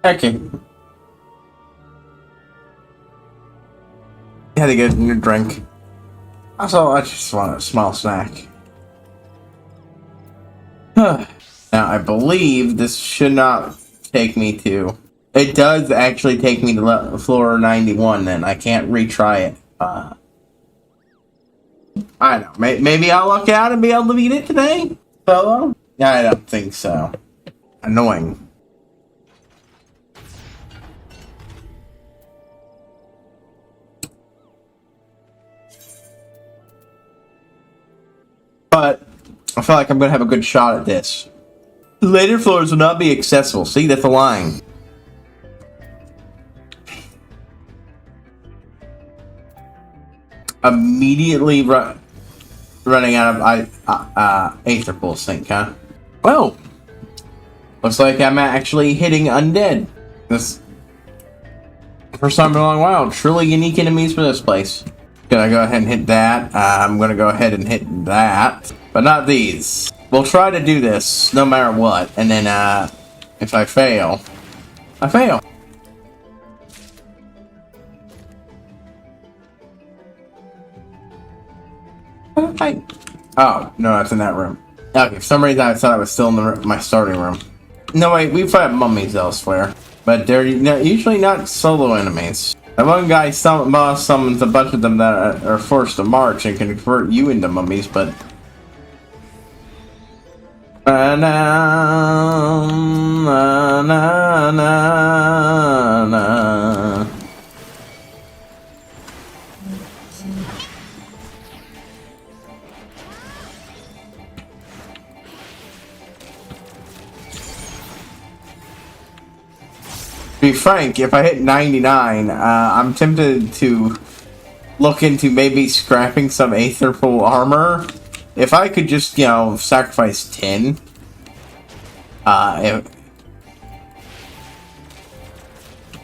Okay. Had to get a new drink. Also, I just want a small snack. Now, I believe this should not take me to... It does actually take me to floor 91, then. I can't retry it. I don't know. Maybe I'll luck out and be able to beat it today? Solo? I don't think so. Annoying. But I feel like I'm going to have a good shot at this. Later floors will not be accessible. See, that's a line. Immediately running out of Aether Pulse Sync, huh? Well, looks like I'm actually hitting undead. This first time in a long while. Truly unique enemies for this place. Gonna go ahead and hit that. I'm gonna go ahead and hit that, but not these. We'll try to do this no matter what, and then if I fail, I fail. Oh no, that's in that room. Okay, for some reason I thought I was still in my starting room. No wait, we fight mummies elsewhere, but they're usually not solo enemies. That one guy boss summons a bunch of them that are forced to march and can convert you into mummies, but... To be frank, if I hit 99, I'm tempted to look into maybe scrapping some Aetherful armor. If I could just, you know, sacrifice 10. At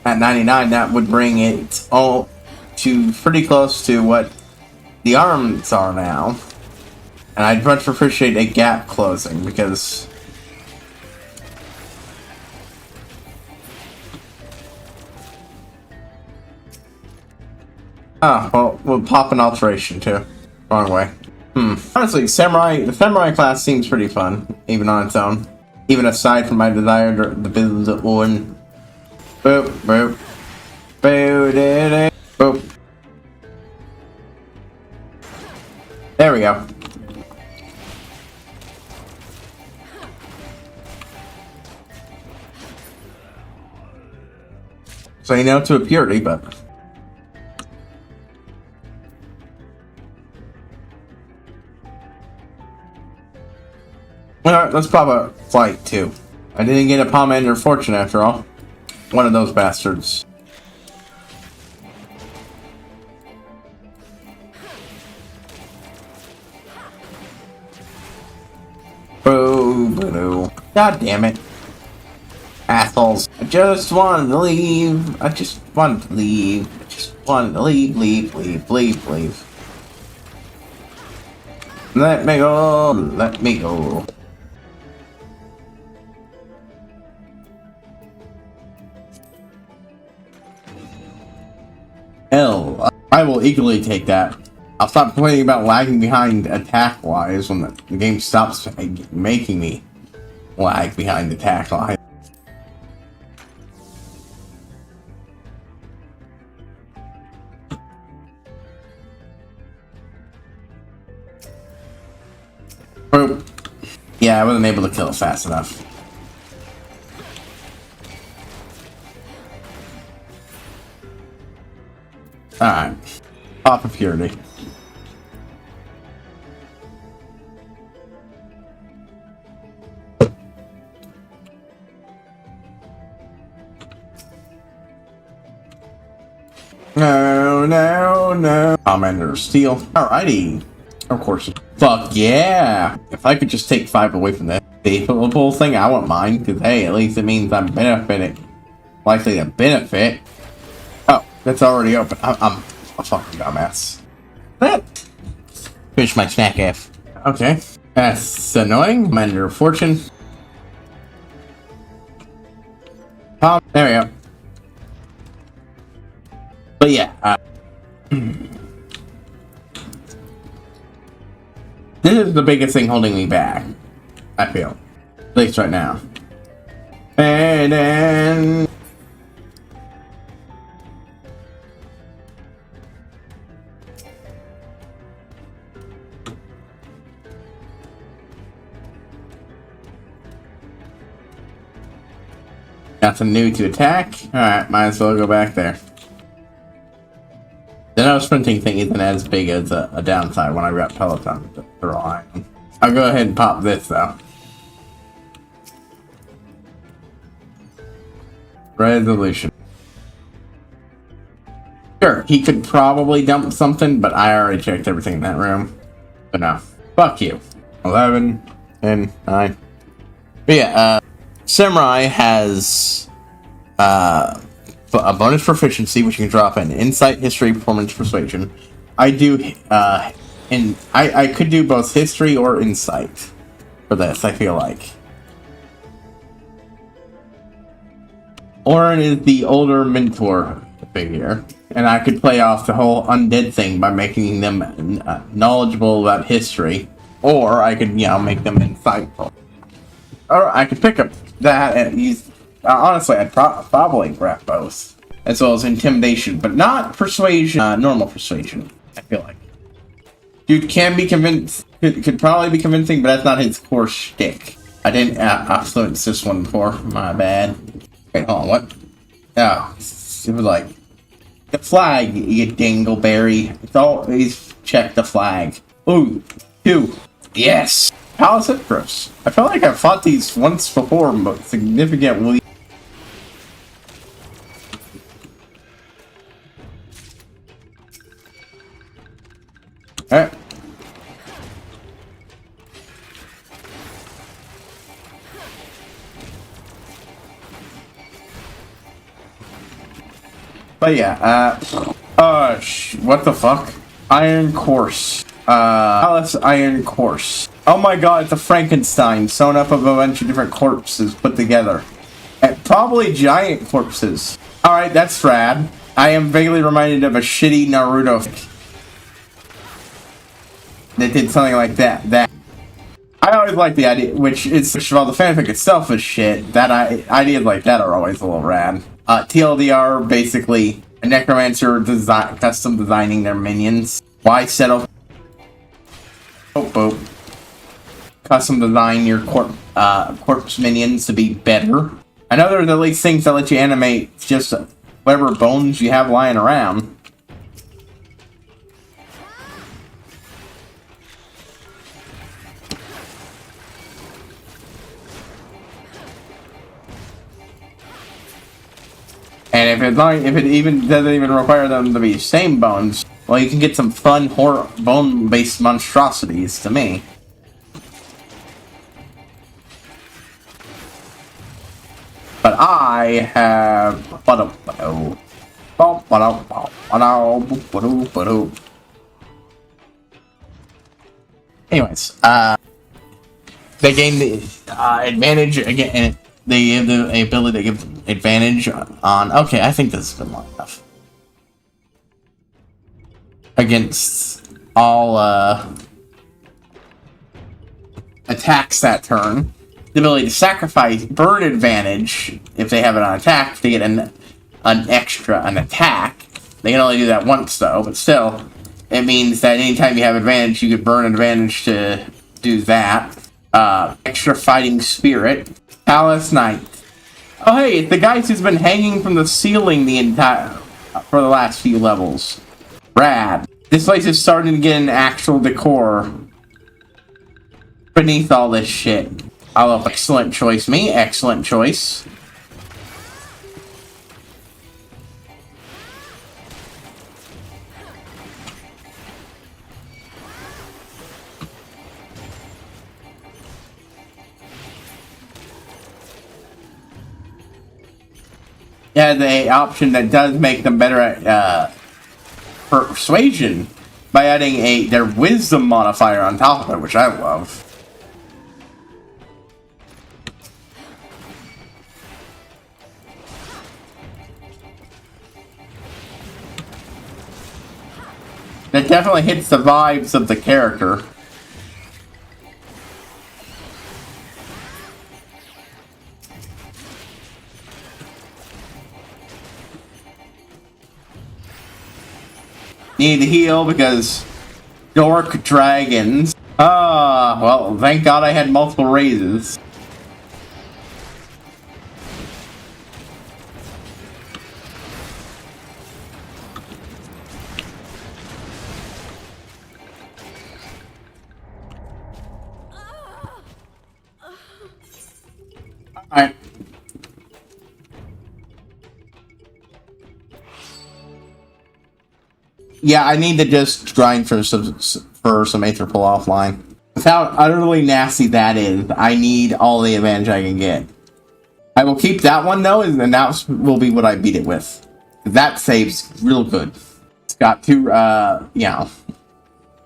99, that would bring it all to pretty close to what the arms are now. And I'd much appreciate a gap closing, because... Ah, well, we'll pop an alteration too. Wrong way. Honestly, the samurai class seems pretty fun, even on its own. Even aside from my desire to build one. Boop, boop. Boop, boop. There we go. So you know to a purity, but... Alright, let's pop a flight too. I didn't get a Pomander Fortune after all. One of those bastards. Boo, boo. God damn it. Assholes. I just wanted to leave. I just wanted to leave. I just wanted to leave, leave, leave, leave, leave. Let me go. Let me go. Hell, I will eagerly take that. I'll stop complaining about lagging behind attack-wise when the game stops making me lag behind attack-wise. Yeah, I wasn't able to kill it fast enough. Alright. Pop of Purity. No, no, no. Commander Steel. Alrighty. Of course. Fuck yeah! If I could just take 5 away from that faithful thing, I wouldn't mind, because hey, at least it means I'm benefiting. Likely to benefit. Oh, that's already open. I'm a fucking dumbass. Finish my snack F. Okay. That's annoying. Commander of Fortune. There we go. But yeah, this is the biggest thing holding me back, I feel. At least right now. And then... nothing new to attack. Alright, might as well go back there. The no sprinting thing isn't as big as a downside when I got Peloton to throw on. I'll go ahead and pop this though. Resolution. Sure, he could probably dump something, but I already checked everything in that room. But no. Fuck you. 11, 10, 9. But yeah, Samurai has a bonus proficiency, which you can drop in Insight, History, Performance, Persuasion. I do, and I could do both History or Insight for this, I feel like. Orin is the older mentor figure, and I could play off the whole undead thing by making them knowledgeable about history, or I could, you know, make them insightful. Or I could pick up that and use... honestly, I'd probably grab both, as well as intimidation, but not persuasion. Normal persuasion, I feel like. Dude can be convinced, could probably be convincing, but that's not his core shtick. I didn't influence this one before. My bad. Wait, hold on. What? Oh, it was like the flag. You dingleberry. It's always check the flag. Ooh, 2. Yes. Palace Attribution. I feel like I've fought these once before, but significantly. Alright. But yeah, what the fuck? Iron Course. Alice Iron Course. Oh my god, it's a Frankenstein sewn up of a bunch of different corpses put together. And probably giant corpses. Alright, that's rad. I am vaguely reminded of a shitty Naruto that did something like that. I always like the idea, which of all the fanfic itself is shit, that ideas like that are always a little rad. TLDR, basically, a necromancer custom designing their minions. Why settle? Oh, custom design your corpse minions to be better. I know there's at least things that let you animate just whatever bones you have lying around. And if it even doesn't even require them to be same bones, well, you can get some fun horror bone-based monstrosities to me. But I have anyways, they gain the advantage again, and they have the ability to give advantage on. Okay, I think this has been long enough. Against all attacks that turn. The ability to sacrifice burn advantage if they have it on attack to get an attack. They can only do that once though, but still, it means that anytime you have advantage, you could burn advantage to do that. Extra fighting spirit. Palace Knight. Oh hey, it's the guy who's been hanging from the ceiling for the last few levels. Rad. This place is starting to get an actual decor beneath all this shit. I love excellent choice. Me, excellent choice. Yeah, the option that does make them better at persuasion by adding their wisdom modifier on top of it, which I love. That definitely hits the vibes of the character. Need to heal because dork dragons. Well, thank God I had multiple raises. Alright. Yeah, I need to just grind for some Aether pull offline. With how utterly nasty that is, I need all the advantage I can get. I will keep that one though, and that will be what I beat it with. That saves real good. It's got two,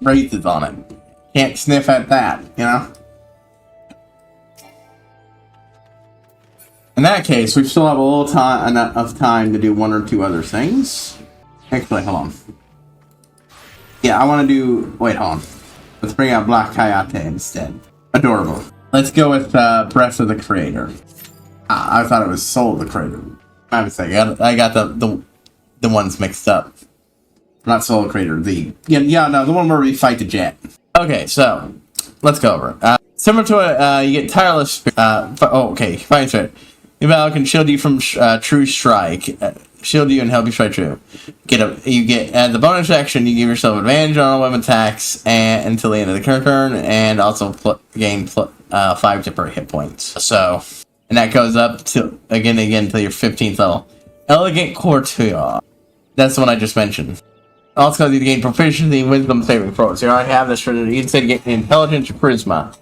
raises on it. Can't sniff at that, you know? In that case, we still have a little enough time to do one or two other things. Actually, hold on. Yeah, I want to do... Wait, hold on. Let's bring out Black Coyote instead. Adorable. Let's go with Breath of the Creator. I thought it was Soul of the Creator. My mistake. I got the ones mixed up. Not Soul of the Creator. The one where we fight the jet. Okay, so let's go over it. Similar to it, you get Tireless. Fine straight. Your battle can shield you from True Strike. Shield you and help you strike true. You get the bonus action. You give yourself advantage on all weapon attacks until the end of the current turn, and also gain 5 temporary hit points. So, and that goes up to again until your 15th level. Elegant Courtier. That's the one I just mentioned. Also, you gain proficiency in Wisdom saving throws. So you already have this for you instead get Intelligence or Charisma.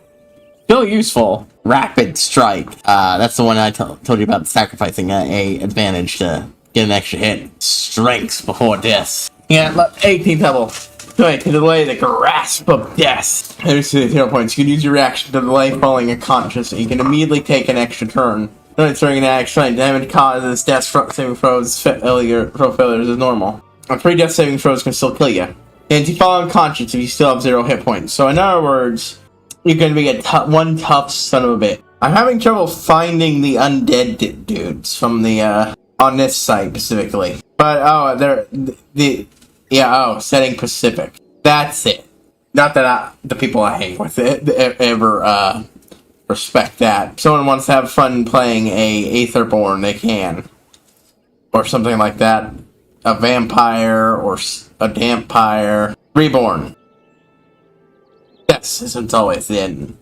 Still useful. Rapid Strike. That's the one I told you about, sacrificing a advantage to get an extra hit. Strength before death. Yeah, 18th level. Wait, to delay the grasp of death. There's 0 points. You can use your reaction to delay falling unconscious, and you can immediately take an extra turn. During an action, damage causes death saving throws failures is normal. And 3 death saving throws can still kill you. And you fall unconscious if you still have 0 hit points. So in other words, you're going to be one tough son of a bitch. I'm having trouble finding the undead dudes from the on this site specifically. But setting Pacific. That's it. Not that the people I hang with ever respect that. If someone wants to have fun playing a Aetherborn, they can, or something like that. A vampire or a dampire. Reborn. Yes, isn't always the end.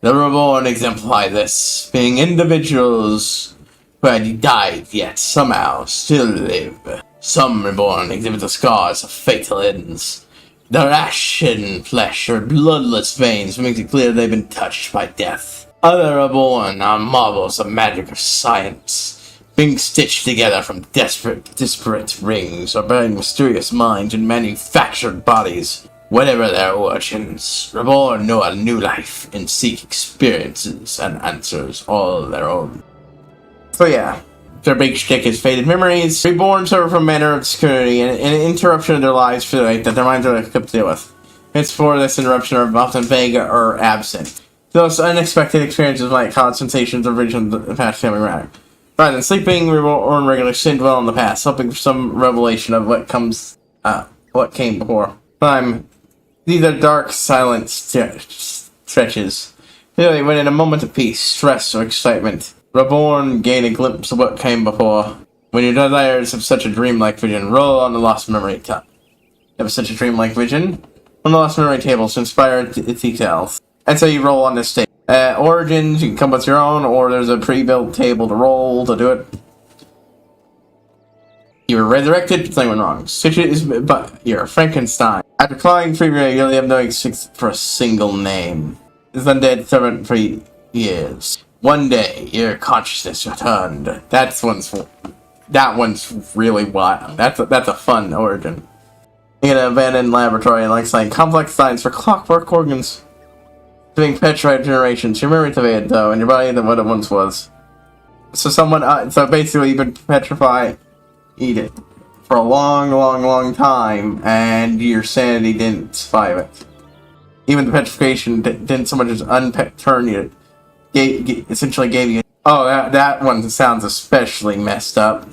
The Reborn exemplify this, being individuals who had died yet somehow still live. Some Reborn exhibit the scars of fatal ends. Their ashen flesh or bloodless veins makes it clear they've been touched by death. Other Reborn are marvels of magic or science, being stitched together from disparate rings or bearing mysterious minds and manufactured bodies. Whatever their origins, Reborn know a new life and seek experiences and answers all their own. So yeah, their big shtick is faded memories. Reborn suffer from manner of obscurity and an interruption of their lives feel like that their minds are equipped to deal with. Hence, for this interruption are often vague or absent. Those unexpected experiences might cause sensations or visions of the past family matter. Rather than sleeping, Reborn regularly sin dwell in the past, hoping for some revelation of what came before. These are dark, silent stretches. Clearly, when in a moment of peace, stress, or excitement, Reborn gain a glimpse of what came before. When your desires have such a dreamlike vision, roll on the lost memory table. Have such a dreamlike vision on the lost memory table to inspire details. And so you roll on this table. Origins, you can come with your own, or there's a pre-built table to roll to do it. You were resurrected, something went wrong. But you're Frankenstein. After clawing free, you really have no excuse for a single name. This undead servant for years. One day, your consciousness returned. That one's really wild. That's a fun origin. In an abandoned laboratory, like saying complex science for clockwork organs. Doing petrified generations. Your memory evaded though, and your body than what it once was. So so basically, you've been petrified. Eat it for a long time, and your sanity didn't survive it. Even the petrification didn't so much as turn you. Essentially gave you. Oh, that one sounds especially messed up.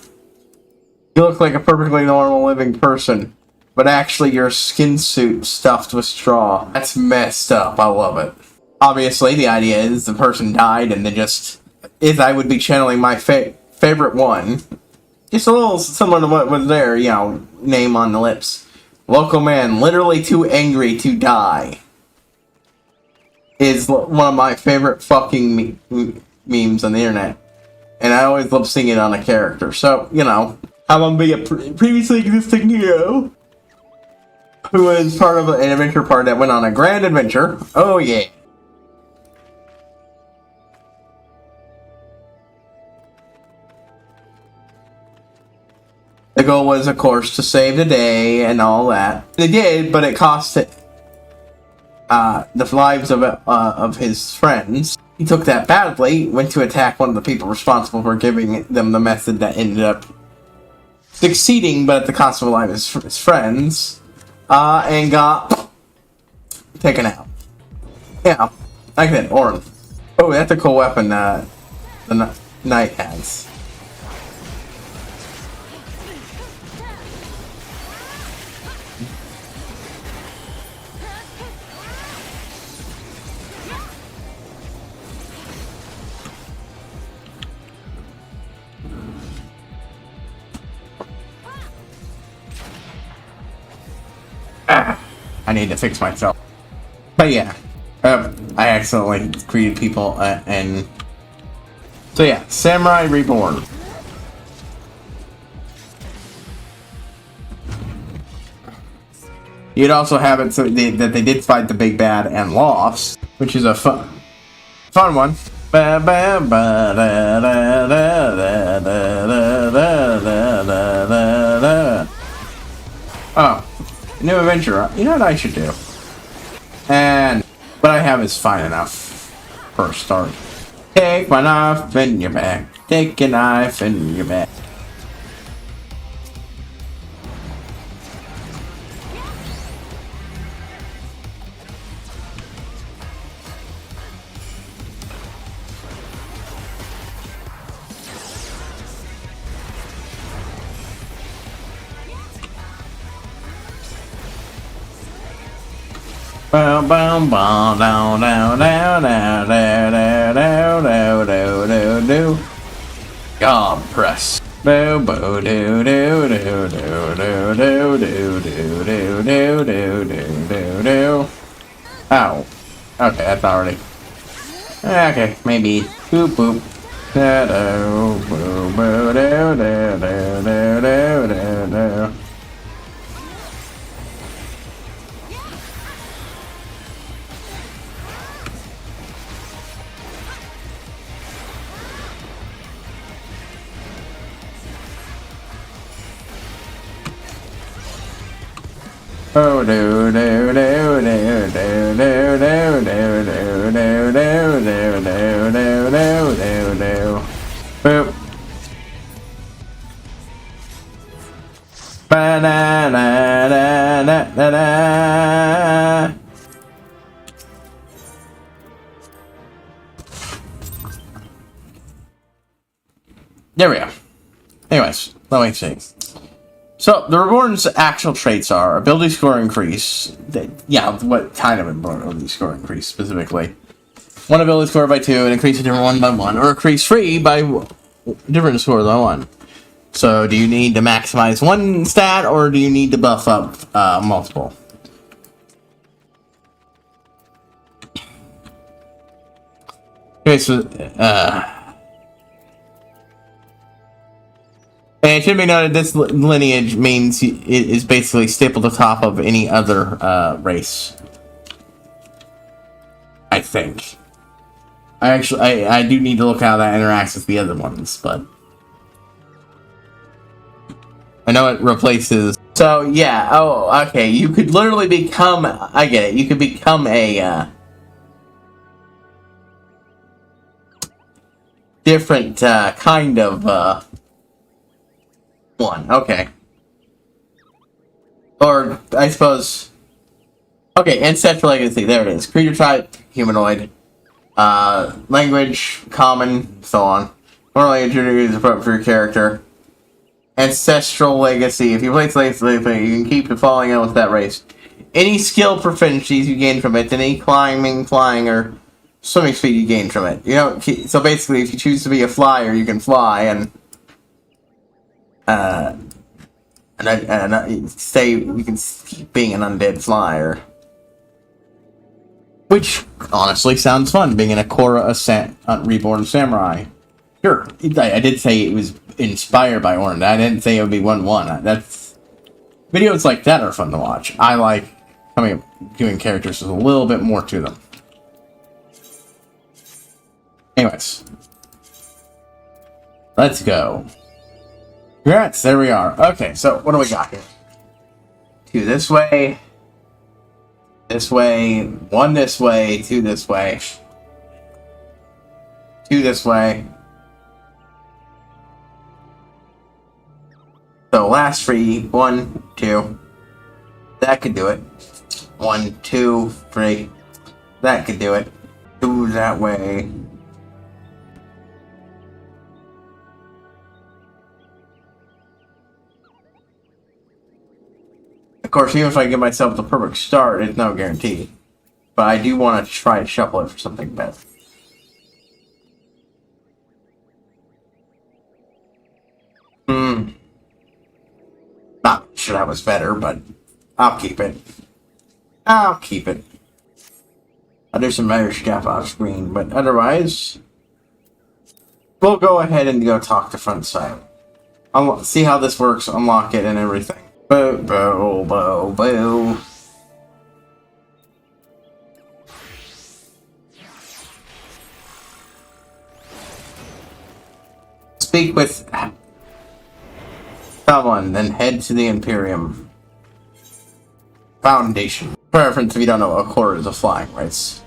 You look like a perfectly normal living person, but actually your skin suit stuffed with straw. That's messed up. I love it. Obviously, the idea is the person died, and I would be channeling my favorite one. Just a little similar to what was there, name on the lips. Local man, literally too angry to die. Is one of my favorite fucking memes on the internet. And I always love seeing it on a character. So, I'm gonna be a previously existing hero who was part of an adventure party that went on a grand adventure. Oh yeah. The goal was, of course, to save the day and all that. They did, but it cost the lives of his friends. He took that badly, went to attack one of the people responsible for giving them the method that ended up succeeding, but at the cost of the life of his friends, and got taken out. Yeah, like that, Orin. Oh, that's a cool weapon the knight has. I need to fix myself. But yeah, I accidentally greeted people and so yeah, Samurai Reborn. You'd also have it so that they did fight the big bad and lost, which is a fun one. Oh, new adventure. You know what I should do? And what I have is fine enough for a start. Take my knife in your back. Take your knife in your back. Boom, boom, boom, down, down, down, down, down, down, down, down, down, down. God press. Boo, boo, do, do, do, do, do, do, do, do, do, do, do, do, do, do. Ow. Okay, that's already. Okay, maybe. Boop, boop. Da, do, boo, boo, do, do, do, do, do, do, do. Oh do do do do do do do do do do do do do do do do. Boop. Ba da da da da da da. There we go. Anyways, let me see. So, the Reborn's actual traits are ability score increase. Yeah, what kind of ability score increase specifically? One ability score by 2 and increase a different one by 1, or increase 3 by different score by 1. So, do you need to maximize one stat, or do you need to buff up multiple? Okay, so, and it should be noted, this lineage means it is basically stapled to the top of any other race. I think. I do need to look how that interacts with the other ones, but I know it replaces. So yeah. Oh, okay. You could literally become. I get it. You could become a different kind of one. Okay. Or I suppose. Okay, ancestral legacy. There it is. Creature type humanoid. Language common, so on. Normally introduced is appropriate for your character. Ancestral legacy. If you play Slave Sleeping, you can keep falling in with that race. Any skill proficiencies you gain from it, any climbing, flying, or swimming speed you gain from it. You know, so basically, if you choose to be a flyer, you can fly and say you can keep being an undead flyer. Which, honestly, sounds fun, being an Akora Reborn Samurai. Sure, I did say it was inspired by Orin. I didn't say it would be 1-1. That's... Videos like that are fun to watch. I like doing characters with a little bit more to them. Anyways. Let's go. Congrats, there we are. Okay, so what do we got here? 2 this way. This way, 1 this way, 2 this way, 2 this way. So last 3, 1, 2. That could do it. 1, 2, 3. That could do it. 2 that way. Of course, even if I give myself the perfect start, it's no guarantee. But I do want to try to shuffle it for something better. Not sure that was better, but I'll keep it. I'll keep it. I'll do some better stuff off screen, but otherwise, we'll go ahead and go talk to front side. I'll see how this works, unlock it, and everything. Boo, boo, boo, boo. Speak with someone, then head to the Imperium. Foundation. For reference, if you don't know, a core is a flying race.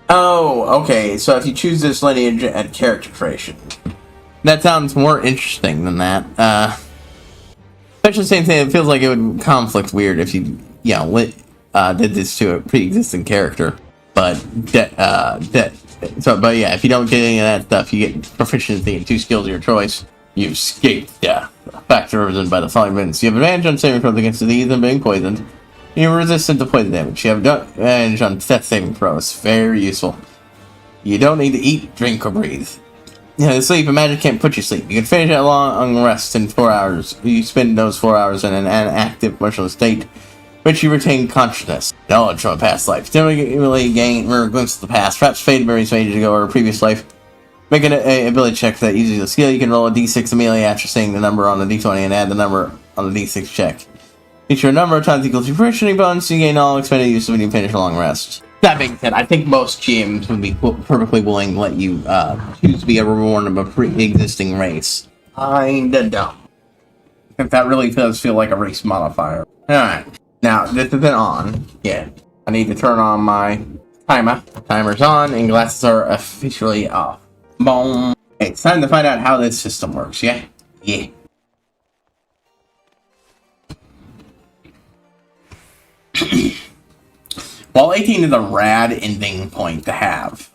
Oh, okay, so if you choose this lineage at character creation. That sounds more interesting than that. Especially the same thing, it feels like it would conflict weird if you, did this to a pre-existing character. But, but yeah, if you don't get any of that stuff, you get proficiency in 2 skills of your choice. You escape death. Factor risen by the following events. You have advantage on saving throws against disease and being poisoned. You're resistant to poison damage. You have advantage on death saving throws. Very useful. You don't need to eat, drink, or breathe. Sleep and magic can't put you to sleep. You can finish a long rest in 4 hours. You spend those 4 hours in an active emotional state, but you retain consciousness. Knowledge from a past life. Stimulating gain a glimpse of the past, perhaps faded memories from ages ago or a previous life. Make an ability check that uses the skill. You can roll a d6 immediately after seeing the number on the d20 and add the number on the d6 check. Feature a number of times equals your proficiency bonus. You gain all expended use when you finish a long rest. That being said, I think most GMs would be perfectly willing to let you choose to be a reborn of a pre-existing race. Kinda dumb. If that really does feel like a race modifier. Alright. Now, this isn't on yet. I need to turn on my timer. Timer's on and glasses are officially off. Boom. Okay, it's time to find out how this system works, yeah? Yeah. While 18 is a rad ending point to have,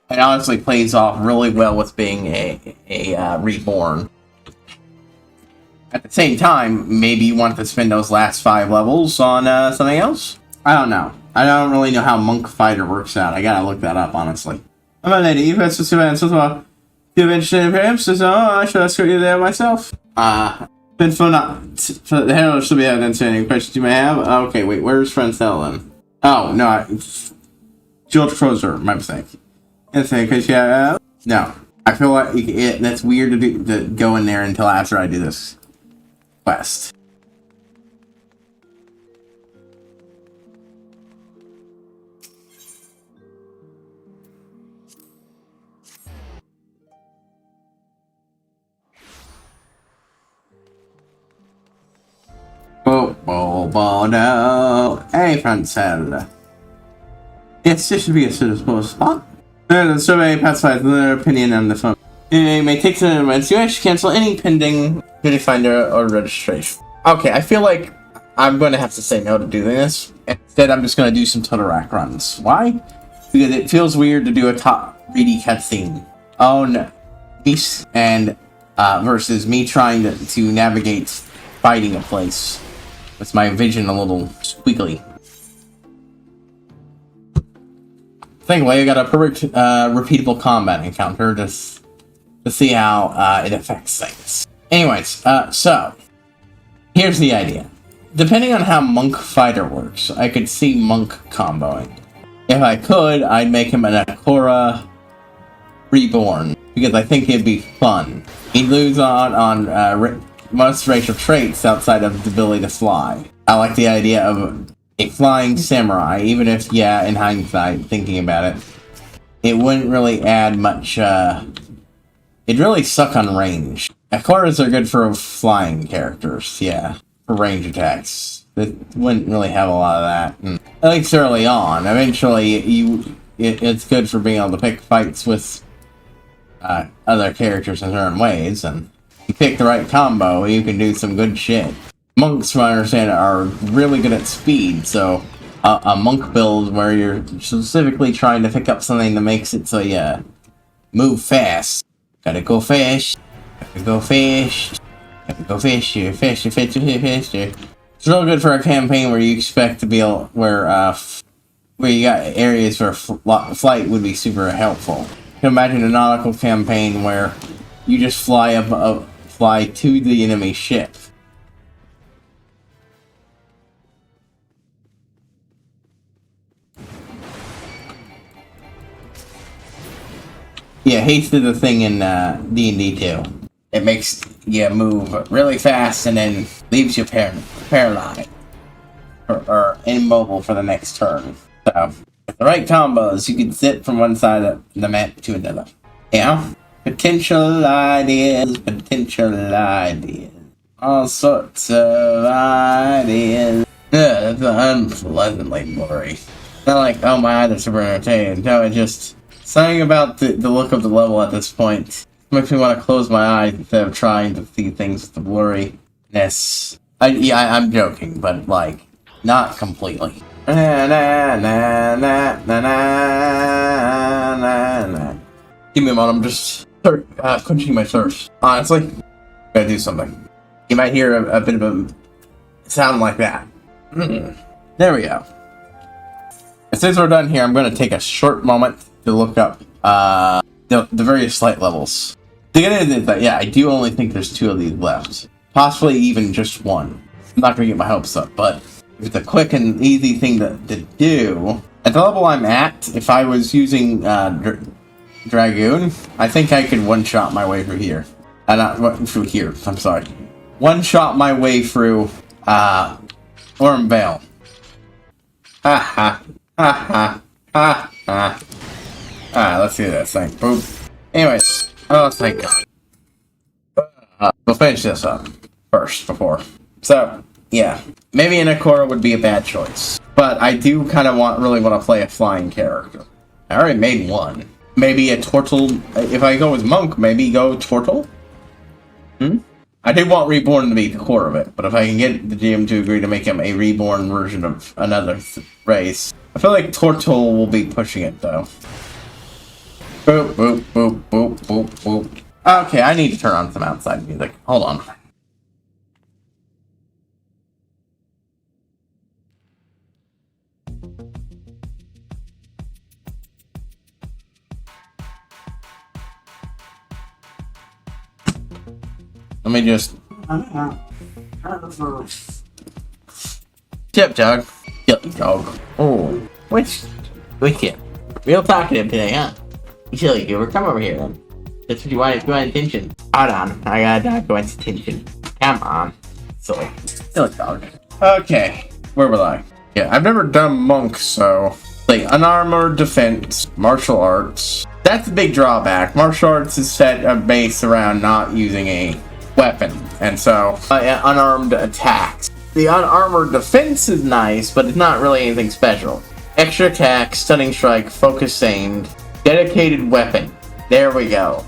it honestly plays off really well with being a reborn. At the same time, maybe you want to spend those last 5 levels on something else? I don't know. I don't really know how Monk Fighter works out. I gotta look that up, honestly. I'm a lady. You've had such events as well. You've been interested in perhaps, so I should escort you there myself. Been for the hell should be answer any questions you may have. Okay, wait, where's Francel then? Oh, no, George Frozer, my mistake. Because, no. I feel like that's weird to go in there until after I do this quest. Oh, no. Hey, Francel. Yes, this should be a suitable spot. The survey pacifies their opinion on the phone. You may take some moments. You actually cancel any pending duty finder or registration. Okay, I feel like I'm going to have to say no to doing this. Instead, I'm just going to do some Totarac runs. Why? Because it feels weird to do a top 3D cutscene. Oh, no. And versus me trying to navigate fighting a place. With my vision a little squiggly. Thankfully, I got a perfect repeatable combat encounter to see how it affects things. Anyways, so here's the idea. Depending on how Monk Fighter works, I could see Monk comboing. If I could, I'd make him an Akora Reborn, because I think it'd be fun. He'd lose on most racial traits outside of the ability to fly. I like the idea of a flying samurai, even if, yeah, in hindsight, thinking about it, it wouldn't really add much, it'd really suck on range. Akoras are good for flying characters, yeah, for range attacks. It wouldn't really have a lot of that, at least early on. Eventually, it's good for being able to pick fights with other characters in certain ways, and if you pick the right combo, you can do some good shit. Monks, from what I understand, are really good at speed, so a monk build where you're specifically trying to pick up something that makes it so you move fast. Gotta go fast. Gotta go fast. Gotta go faster. Faster, faster, faster. It's real good for a campaign where you expect to be able, where you got areas where flight would be super helpful. You can imagine a nautical campaign where you just fly to the enemy ship. Yeah, haste is a thing in D&D too. It makes you move really fast and then leaves you paralyzed or immobile for the next turn. So So, with the right combos, you can zip from one side of the map to another. Yeah? Potential ideas, all sorts of ideas. It's unpleasantly blurry. Not like, oh my eyes are super entertained. No, it just, something about the look of the level at this point makes me want to close my eyes instead of trying to see things with the blurriness. I'm joking, but like, not completely. Give me a moment, I'm just quenching my thirst. Honestly, gotta do something. You might hear a bit of a sound like that. There we go. As soon as we're done here, I'm going to take a short moment to look up the various light levels. The good news is that, yeah, I do only think there's 2 of these left. Possibly even just 1. I'm not going to get my hopes up, but if it's a quick and easy thing to do, at the level I'm at, if I was using Dragoon, I think I could one-shot my way through here. Not through here, I'm sorry. One-shot my way through Orm Vale. Ha ha. Ha ha. Ha ha. Alright, let's do this thing. Boop. Anyways, oh thank God. We'll finish this up first before. So, yeah. Maybe an Akora would be a bad choice. But I do kind of really want to play a flying character. I already made one. Maybe a Tortle. If I go with Monk, maybe go Tortle? I did want Reborn to be the core of it, but if I can get the GM to agree to make him a reborn version of another race, I feel like Tortle will be pushing it, though. Boop, boop, boop, boop, boop, boop. Okay, I need to turn on some outside music. Hold on. Let me just... Chip Dog. Chip Dog. Oh. Which Chip? Real talkative today, huh? You silly goober. Come over here, then. That's what you want. You want attention. Hold on. I got a dog who wants attention. Come on. Silly dog. Okay. Where were I? Yeah, I've never done Monk, so... Like, unarmored defense, martial arts. That's the big drawback. Martial arts is set based around not using a weapon, and so unarmed attacks. The unarmored defense is nice, but it's not really anything special. Extra attack, stunning strike, focus aimed, dedicated weapon. There we go.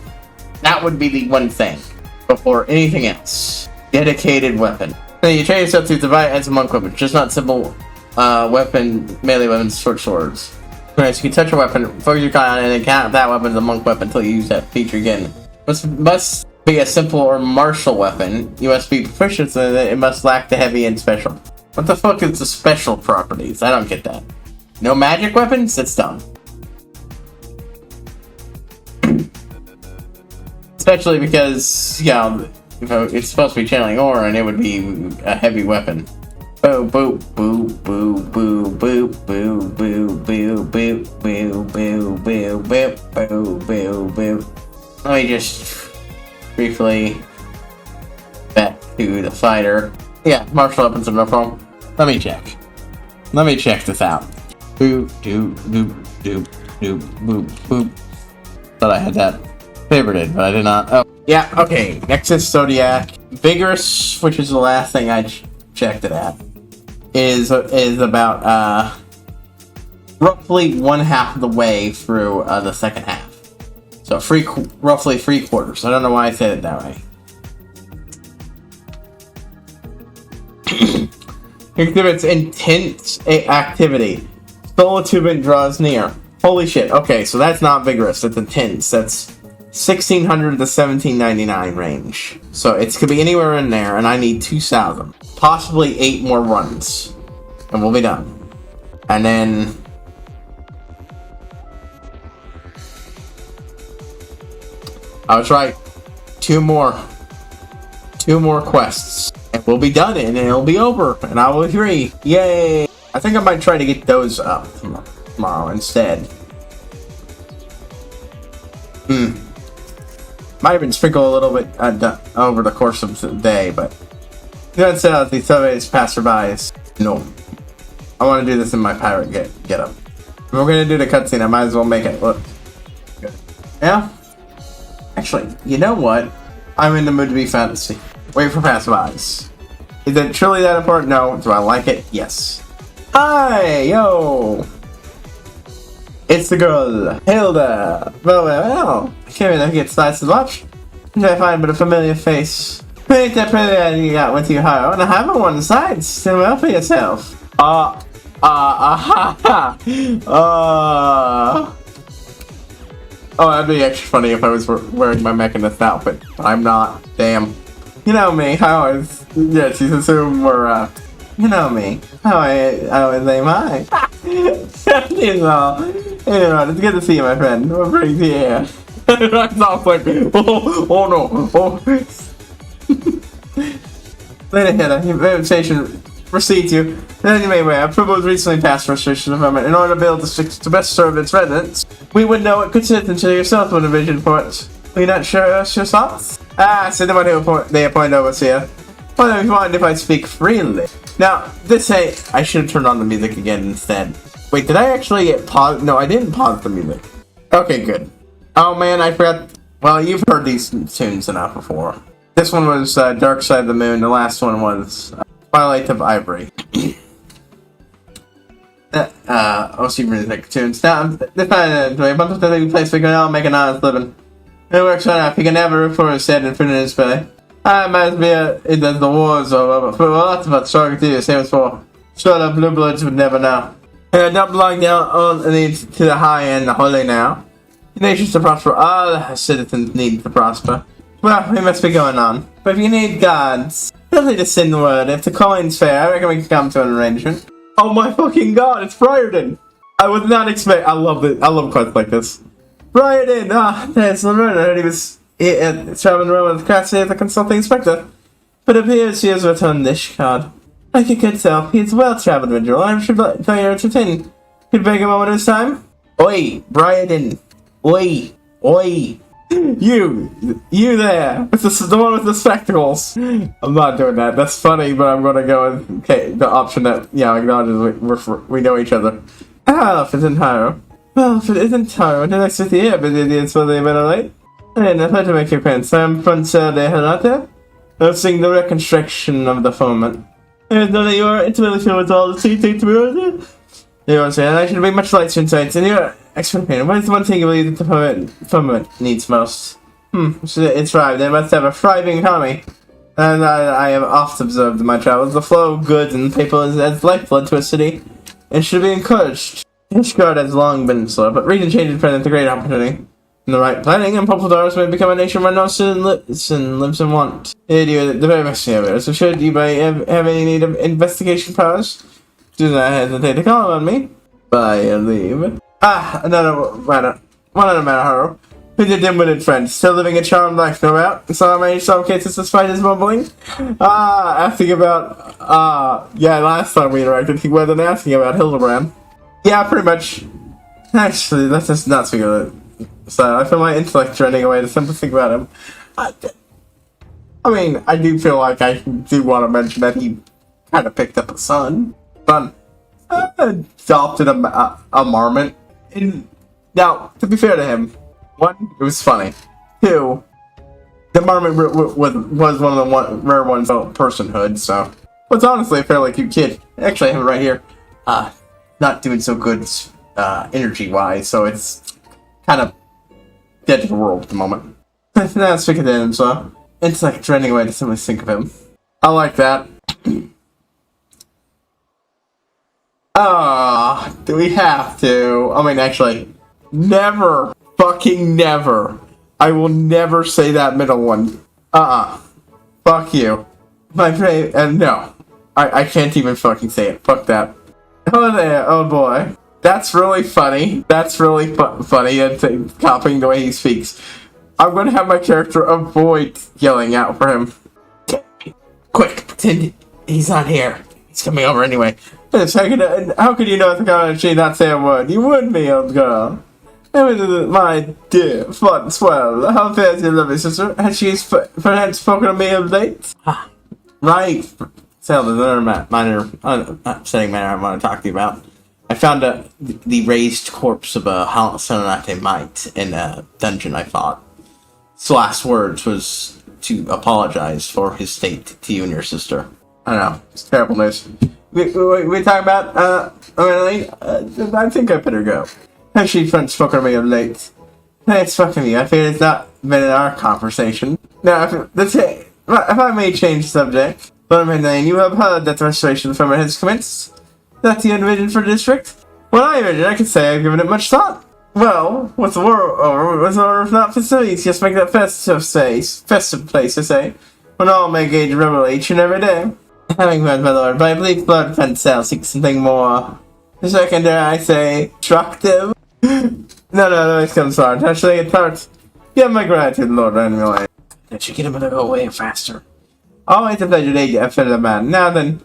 That would be the one thing before anything else. Dedicated weapon. Now you train yourself to divide as a monk weapon, just not simple melee weapons, short swords. Nice, you can touch a weapon, focus your eye on it, and count that weapon as a monk weapon until you use that feature again. Must be a simple or martial weapon. You must be proficient in it. It must lack the heavy and special. What the fuck is the special properties? I don't get that. No magic weapons? That's dumb. Especially because, you know, it's supposed to be channeling aura and it would be a heavy weapon. Boo boo boo boo boo boo boo boo boo boo boo boo boo boo boo boo. Let me just briefly back to the fighter. Yeah, martial weapons are no problem. Let me check. Let me check this out. Boop, doop, doop, doop, doop, boop, boop. Thought I had that favorited, but I did not. Oh, yeah, okay. Nexus Zodiac. Vigorous, which is the last thing I checked it at, is about, roughly 1/2 of the way through, the second half. So roughly 3/4. I don't know why I said it that way. Exhibits intense activity. Soul attunement draws near. Holy shit. Okay, so that's not vigorous. It's intense. That's 1600 to 1799 range. So it could be anywhere in there, and I need 2,000. Possibly 8 more runs. And we'll be done. And then... I was right. 2 more quests. And we'll be done, and it'll be over. And I will agree. Yay! I think I might try to get those up tomorrow instead. Might even sprinkle a little bit over the course of the day, but... That said, the surveys passerbys. No. I want to do this in my pirate get up. If we're gonna do the cutscene, I might as well make it look good. Yeah? Actually, you know what? I'm in the mood to be fantasy. Wait for passive eyes. Is it truly that important? No. Do I like it? Yes. Hi! Yo! It's the girl, Hilda. Well. I can't really think it's nice to watch. I find but a familiar face. Ain't that pretty that you got with you, Haro? And I have on one side. Still well for yourself. Oh, that'd be extra funny if I was wearing my Mechanist outfit. I'm not. Damn. You know me. I always, yes, you assume we're, you know me. I always aim high. You know, it's good to see you, my friend. What brings you here? I sound like, oh no, oh. Later, Hilda, your invitation precedes you. In any way, approval was recently passed restriction development. In order to build districts to best serve its residents, we would know what good citizens yourself would envision for it. Will you not share us your thoughts? So the one who they appoint overseer. Well, then, mind if I speak freely. Now, I should have turned on the music again instead. Wait, did I actually pause? No, I didn't pause the music. Okay, good. Oh man, I forgot. Well, you've heard these tunes enough before. This one was Dark Side of the Moon. The last one was Twilight of Ivory. OC music tunes. Now, defining a bunch of the living place we can all make an honest living. It works on up. He can never refer his head in front of his belly. I might be it does the wars over, but for lots of us strong to same as for. Sure, the blue bloods would never know. And not belong down on the needs to the high end, the holy now. The nations to prosper, all citizens need to prosper. Well, we must be going on. But if you need gods, feel free to send the word. If the coin's fair, I reckon we can come to an arrangement. Oh my fucking god, it's Briarden! I would not expect. I love quests like this. Briarden! There's Lorena. I heard he was traveling around with Crassy as a consulting inspector. But it appears he has returned this card. Like your good self, he is a well-traveled individual. I should play your entertain. Could beg a moment of his time? Oi, Briarden. Oi. You there. It's the one with the spectacles. I'm not doing that. That's funny, but I'm gonna go with the option that, acknowledges we know each other. If it isn't Haro. Well, if it isn't Haro, what the next 50 years, but it's for the better late. And I'd like to make your acquaintance. I'm Francel de Helate. I'll sing the reconstruction of the firmament. I know that you are intimately filled with all the sea to be honest. You are saying I should be much lighter insights, and you're expert opinion. What is the one thing you believe that the firmament needs most? It's right. They must have a thriving economy. And I have oft observed in my travels the flow of goods and people as lifeblood to a city, and should be encouraged. Ishgard has long been slow, but region changes present a great opportunity. In the right planning, and Populars may become a nation where no citizen lives in want. You the very best of it. So should you have any need of investigation powers, do not hesitate to call on me. Bye, leave. Another matter. One other matter, Haro. Who's your dim-witted friend? Still living a charmed life, no doubt? Saw many some cases despite his mumbling? Asking about, last time we interacted, he wasn't asking about Hildebrand. Yeah, pretty much. Actually, let's just not speak of it. So, I feel my intellect trending away to simply think about him. I mean, I do feel like I do want to mention that he kind of picked up a son. But adopted a marmot. Now, to be fair to him, one, it was funny. Two, the marmot was one of the rare ones of personhood, so. It's honestly a fairly cute kid. Actually, I have it right here. Not doing so good energy-wise, so it's kind of dead to the world at the moment. Now speaking to him, so it's like a trending way to simply think of him. I like that. Do we have to? I mean, actually, never, fucking never. I will never say that middle one. Fuck you. My friend, and no. I can't even fucking say it. Fuck that. Oh there, oh boy. That's really funny. That's really funny, and copying the way he speaks. I'm gonna have my character avoid yelling out for him. Quick, pretend he's not here. He's coming over anyway. How could you know the girl and she not say a word? You wouldn't be, old girl. My dear, fun, swell. How fares your lovely sister? Has she perhaps spoken to me of late? Right. Tell the other minor, upsetting matter I want to talk to you about. I found the raised corpse of a Sononate Might in a dungeon, I thought. His last words was to apologize for his state to you and your sister. I don't know. It's terrible news. We talk about, Emily? I think I better go. Actually, friends spoken to me of late. It's fucking me. I feel it's not been in our conversation. Now, if I may change the subject, Lord Mandain, you have heard that the restoration of the firmament has commenced? That's the end vision for the district? Well, I can say I've given it much thought. Well, what's the war if not festivities? Just make that festive place, I say. When all may engage in revel each and every day. Having read, my lord, but I believe Blood Francel seeks something more. The second, I say, destructive. No, it comes hard. Actually, it hurts. You have my gratitude, Lord, anyway. That should get him to go away faster. Always a pleasure to aid you, fellow man. Now then...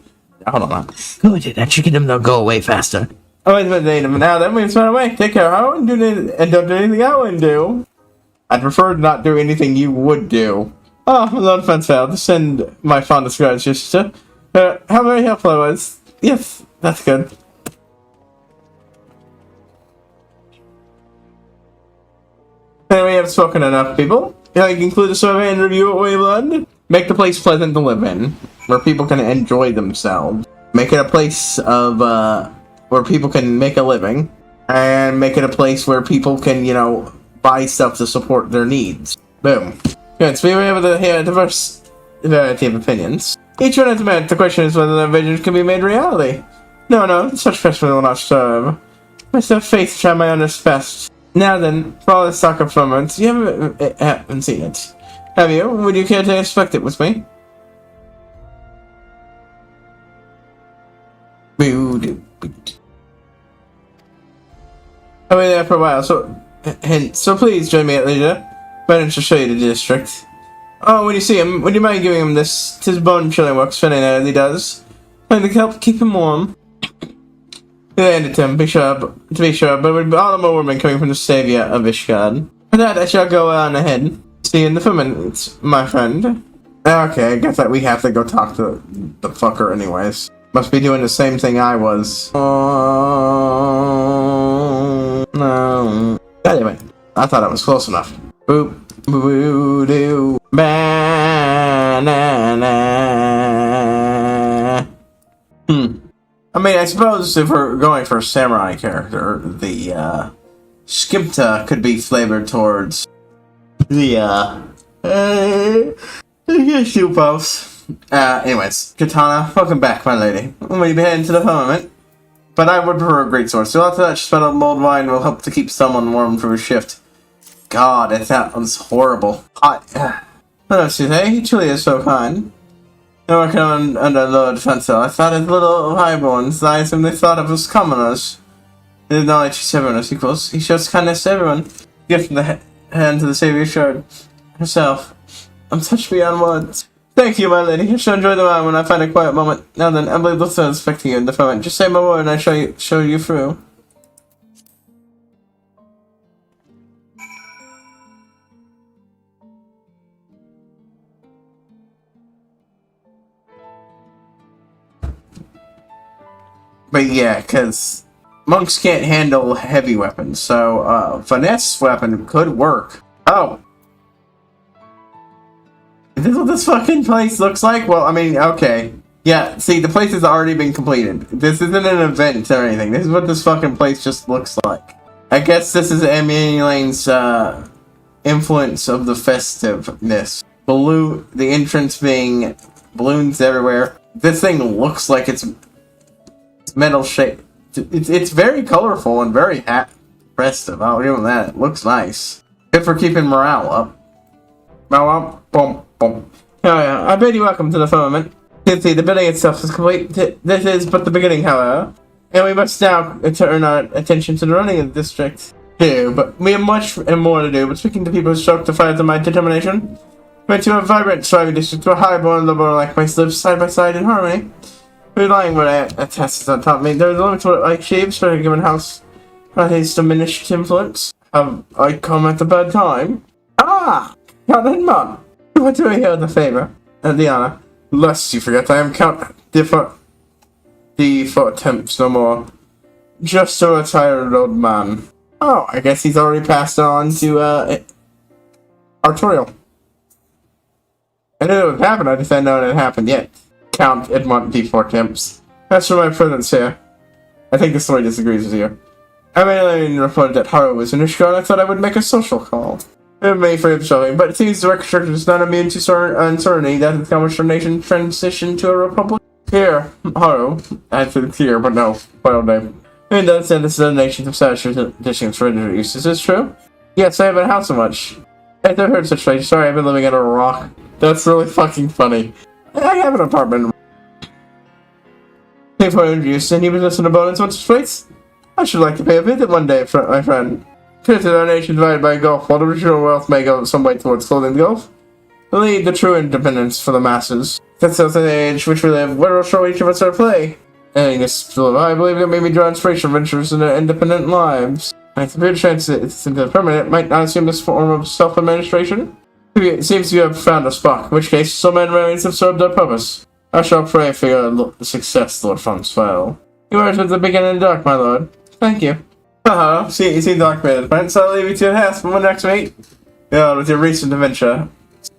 Hold on. Good, that should get him to go away faster. Always a pleasure to aid him. Now then, we've run away. Take care, How and don't do anything I wouldn't do. I'd prefer to not do anything you would do. Oh, Lord Francel, to send my fondest gratitude to how very helpful I was. Yes, that's good. And we have spoken enough, people. You can conclude the survey and review what we've learned. Make the place pleasant to live in, where people can enjoy themselves. Make it a place of, where people can make a living. And make it a place where people can, buy stuff to support their needs. Boom. Good, so we were able to hear a diverse variety of opinions. Each one has a merit. The question is whether their visions can be made reality. No, such festival will not serve. I still have faith to try my honest best. Now then, for all this talk of firmaments, you haven't seen it. Have you? Would you care to inspect it with me? I'll be there for a while, so please join me at leisure. Better to show you the district. Oh, when you see him, would you mind giving him this? 'Tis bone-chilling work Svenny he does. Trying to help keep him warm. Hand it to him, to be sure, but it would be all the more women coming from the savior of Ishgard. For that, I shall go on ahead. See you in the firmament, my friend. Okay, I guess that we have to go talk to the fucker anyways. Must be doing the same thing I was. Oh, no. Anyway, I thought I was close enough. Boop, boo, doo, banana. I mean, I suppose if we're going for a samurai character, the, Skipta could be flavored towards the, anyways, Katana, welcome back, my lady. We'll be heading to the firmament, but I would prefer a great sword. So lots of that spent mulled wine will help to keep someone warm for a shift. God, that sounds horrible. Hot. Hello, Suze. He truly is so kind. I'm working on under Lord Francel. I thought his little highborns, I assume they thought of us commoners. They did not treat everyone as equals. He shows kindness to everyone. Gift from the hand to the Savior showed herself. I'm touched beyond words. Thank you, my lady. I shall enjoy the wine when I find a quiet moment. Now then, I believe they'll expecting you in the firmament. Just say my word and I show you through. But yeah, because monks can't handle heavy weapons, so finesse weapon could work. Oh. Is this what this fucking place looks like? Well, I mean, okay. Yeah, see, the place has already been completed. This isn't an event or anything. This is what this fucking place just looks like. I guess this is emulating's influence of the festiveness. The entrance being balloons everywhere. This thing looks like it's metal shape. It's very colorful and very festive. I'll give them that. It looks nice. Good for keeping morale up. Oh yeah, I bid you welcome to the firmament. You can see the building itself is complete. This is but the beginning, however. And we must now turn our attention to the running of the district. But we have much and more to do. But speaking to people who struck the fire to my determination, we're to a vibrant, thriving district where high-born, low-born like place live side by side in harmony. Relying what I attest on top of me, there's a limit to what I achieve, for a given house. His diminished influence. I come at a bad time. Ah! Count Mum. What do I hear the favor? And the honor. Lest you forget, I am Count the for attempts no more. just a retired old man. Oh, I guess he's already passed on to, Artorial. I knew it would happen, I just hadn't known it happened yet. Count Edmont D4 Temps. As for my presence here, I think the story disagrees with you. I mainly reported that Haru was in Ishkan. I thought I would make a social call. It may for himself, but it seems the record structure is not immune to uncertainty that has come our nation transition to a republic. Here, Haru, I said here, but no, final name. And does send us the nations of such additions for use. Is this true? Yes, I haven't had so much. I've never heard such things. Sorry, I've been living under a rock. That's really fucking funny. I have an apartment. Pay for introduce, and you possess an abundance of space? I should like to pay a visit one day, my friend. Since our nation divided by Gulf, while the original wealth may go some way towards clothing the Gulf, lead the true independence for the masses. That's the age which we live, where will show each of us our play. And I believe it may be draw inspiration from ventures in their independent lives. I have a chance that it's permanent, might not assume this form of self-administration. It seems you have found a spot, in which case some men remains have served their purpose. I shall pray for your success, Lord Francel. You are at the beginning of the dark, my lord. Thank you. Haha, you seem dark man, friend, so I'll leave you to your task for next week. Yeah, with your recent adventure.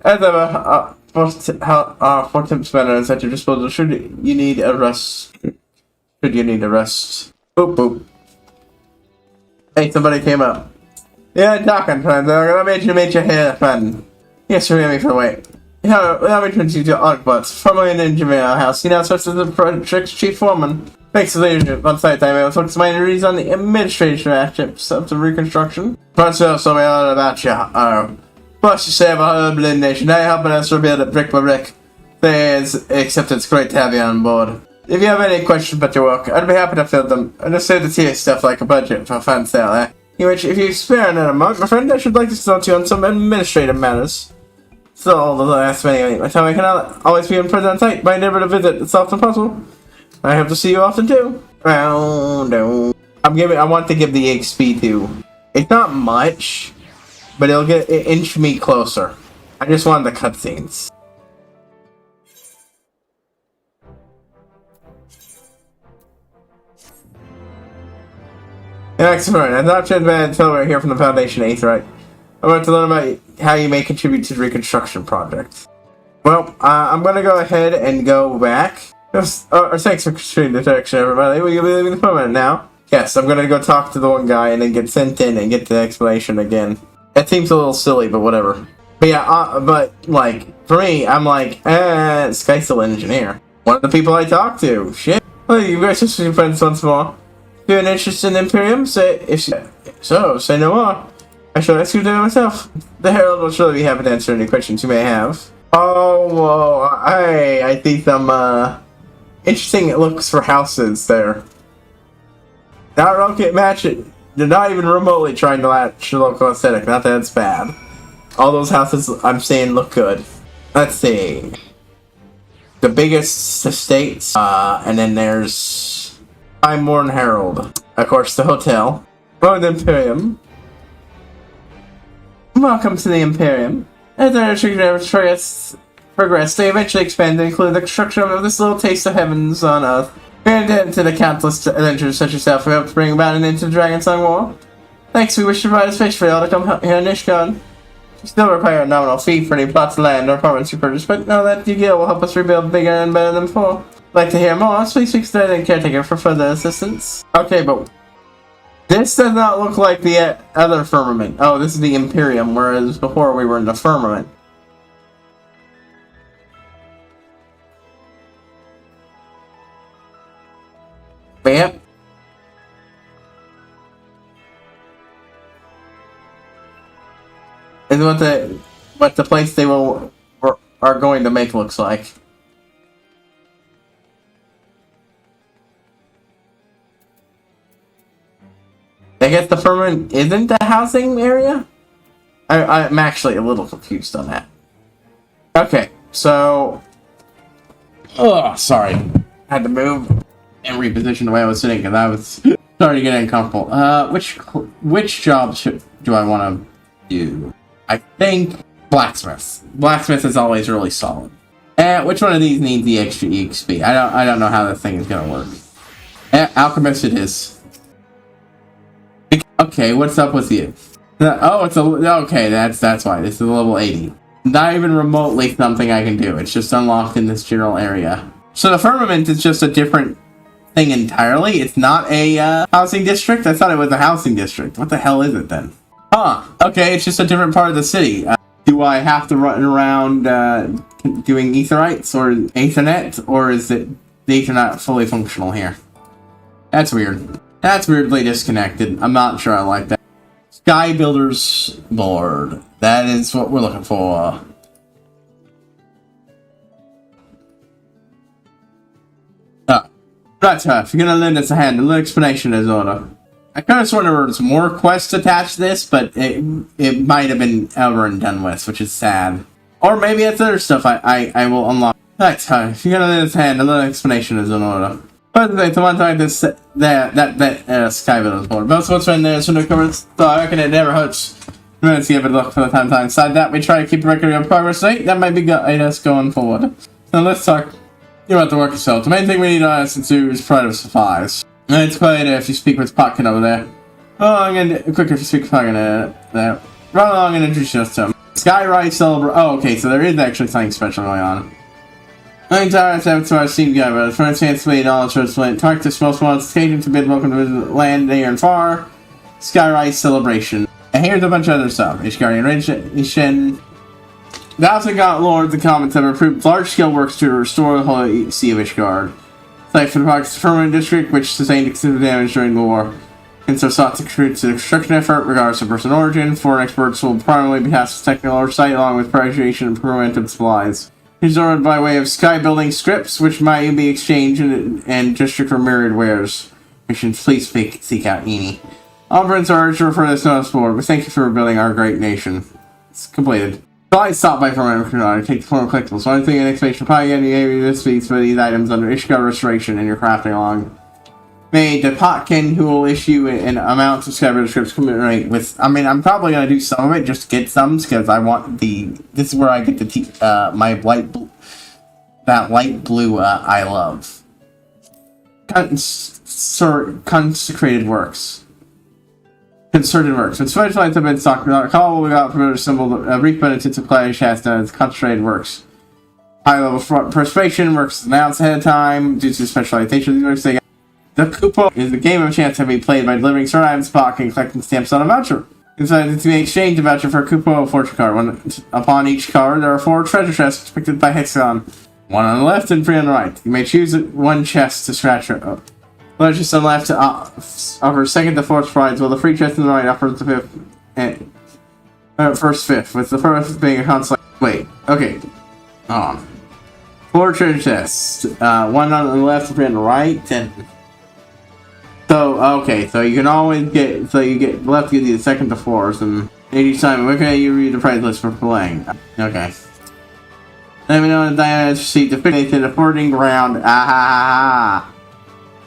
As ever, for tips manner is at your disposal should you need a rest. Boop boop. Hey, somebody came up. Yeah, talking, friend. I made you meet your hair, friend. Yes, forgive me for the wait. Yeah, allow me to introduce you to Arkbutts, formerly an engineer house. He now serves as the project's chief foreman. Thanks to the leadership on site, I'm able to focus my energies on the administration aspects of the reconstruction. Francel told me all about you. Plus, you say about our blend nation. Now you're helping us rebuild it brick by brick. Except it's great to have you on board. If you have any questions about your work, I'd be happy to fill them. I just say the tier stuff like a budget for Francel, eh? If you spare another month, my friend, I should like to consult you on some administrative matters. So, all the last many, my time I cannot always be in present on site, but I never to visit as often possible. I have to see you often too. I want to give the XP to. It's not much, but it'll inch me closer. I just want the cutscenes. Excellent. I'm not sure until we're here from the Foundation 8th, right? I want to learn about how you may contribute to the reconstruction project. Well, I'm going to go ahead and go back. Thanks for contributing the direction, everybody. Will you be leaving the permanent now? Yes, I'm going to go talk to the one guy and then get sent in and get the explanation again. That seems a little silly, but whatever. But yeah, but, like, for me, I'm like, Sky's still an engineer. One of the people I talk to. Shit. Well, you guys just your friends once more. If you're interested in Imperium, say no more. I shall ask you to do it myself. The Herald will surely be happy to answer any questions you may have. Oh, well, I think some, interesting looks for houses there. Not rocket match it. They're not even remotely trying to match the local aesthetic. Not that it's bad. All those houses I'm saying look good. Let's see. The biggest estates, and then there's Morn Herald. Of course, the hotel. Oh, the Imperium. Welcome to the Imperium. As our progress, they eventually expand to include the construction of this little taste of heavens on Earth. And to the countless adventurers such as yourself who helped bring about an end to the Dragonsong War. Thanks, we wish to provide a space for y'all to come here in Ishkan. You still require a nominal fee for any plots of land or apartments you purchase, but know that your guild will help us rebuild bigger and better than before. Like to hear more? Please speak to the caretaker for further assistance. Okay, but this does not look like the other firmament. Oh, this is the Imperium, whereas before we were in the firmament. But yep. Is what the place they are going to make looks like. I guess the firmament isn't the housing area? I'm actually a little confused on that. Okay, so... Oh, sorry. I had to move and reposition the way I was sitting because I was starting to get uncomfortable. Which job do I want to do? I think blacksmith. Blacksmith is always really solid. Which one of these needs the extra EXP? I don't know how this thing is gonna work. Alchemist it is. Okay, what's up with you? Oh, it's a... Okay, that's why. This is a level 80. Not even remotely something I can do. It's just unlocked in this general area. So the firmament is just a different thing entirely. It's not a housing district. I thought it was a housing district. What the hell is it then? Huh. Okay, it's just a different part of the city. Do I have to run around doing Etherites or Ethernet? Or is it the Ethernet fully functional here? That's weird. That's weirdly disconnected. I'm not sure I like that. Sky Builder's board. That is what we're looking for. Right, if you're gonna lend us a hand, a little explanation is order. I kind of sort of there's more quests attached to this, but it might have been over and done with, which is sad. Or maybe it's other stuff I will unlock. Right, if you're gonna lend us a hand, a little explanation is in order. By the way, the one time this that Sky Builder's board. Most what's in there is when it covers, so I reckon it never hurts. Let's give it a look for the time to inside that. We try to keep a record of progress rate. That might be good us going forward. So let's talk. You have to work yourself. The main thing we need to do is pride of supplies. And it's quite if you speak with Potkin over there. Oh, I'm gonna quicker if you speak with Potkin there. Run along and introduce us to him. Skyrise celebrate. Oh, okay, so there is actually something special going on. I'm tired of our steam guy, but the first chance to meet all church land. Talk to small occasion to bid welcome to visit land near and far. Skyrise celebration. And here's a bunch of other stuff. Ishgarian Radiation. The Thousand God Lords and Commons have approved large-scale works to restore the Holy Sea of Ishgard. Site for the park's permanent district, which sustained extensive damage during the war. And so sought to contribute to the construction effort, regardless of person origin. Foreign experts will primarily be tasked with technical oversight, along with preparation and preventive supplies. These are by way of sky building scripts, which might be exchanged and district for myriad wares. Missions, please seek out Eni. All friends are urged to refer to this notice board, but thank you for rebuilding our great nation. It's completed. So I stopped by for my take the form of collectibles. So I'm thinking an explanation probably getting you this piece for these items under Ishgard Restoration and you're crafting along. Made to Potkin, who will issue an amount of Skyrim scripts commemorate with. I mean, I'm probably gonna do some of it just to get some because I want the. This is where I get the my light blue, that light blue I love. Consecrated works. Concerted works. When special lights have been stocked, call what we got for a symbol brief benefits of Clash has done its concentrated works. High level persuasion works announced ahead of time due to specialization. These works they got. The coupon is a game of chance to be played by delivering certain items to Pock and collecting stamps on a voucher. Inside to be exchanged a voucher for a coupon fortune card. Upon each card, there are 4 treasure chests depicted by hexagon. 1 on the left and 3 on the right. You may choose one chest to scratch up. The chest on the left offers second to fourth prizes, while the free chest on the right offers the fifth and first fifth, with the first being a console. Wait, okay. 4 treasure chests. 1 on the left and 3 on the right, and so okay, so you can always get you get left gives you the second to fourth, and each time okay you read the prize list for playing. Okay. Let me know the Diana received the the forwarding ground.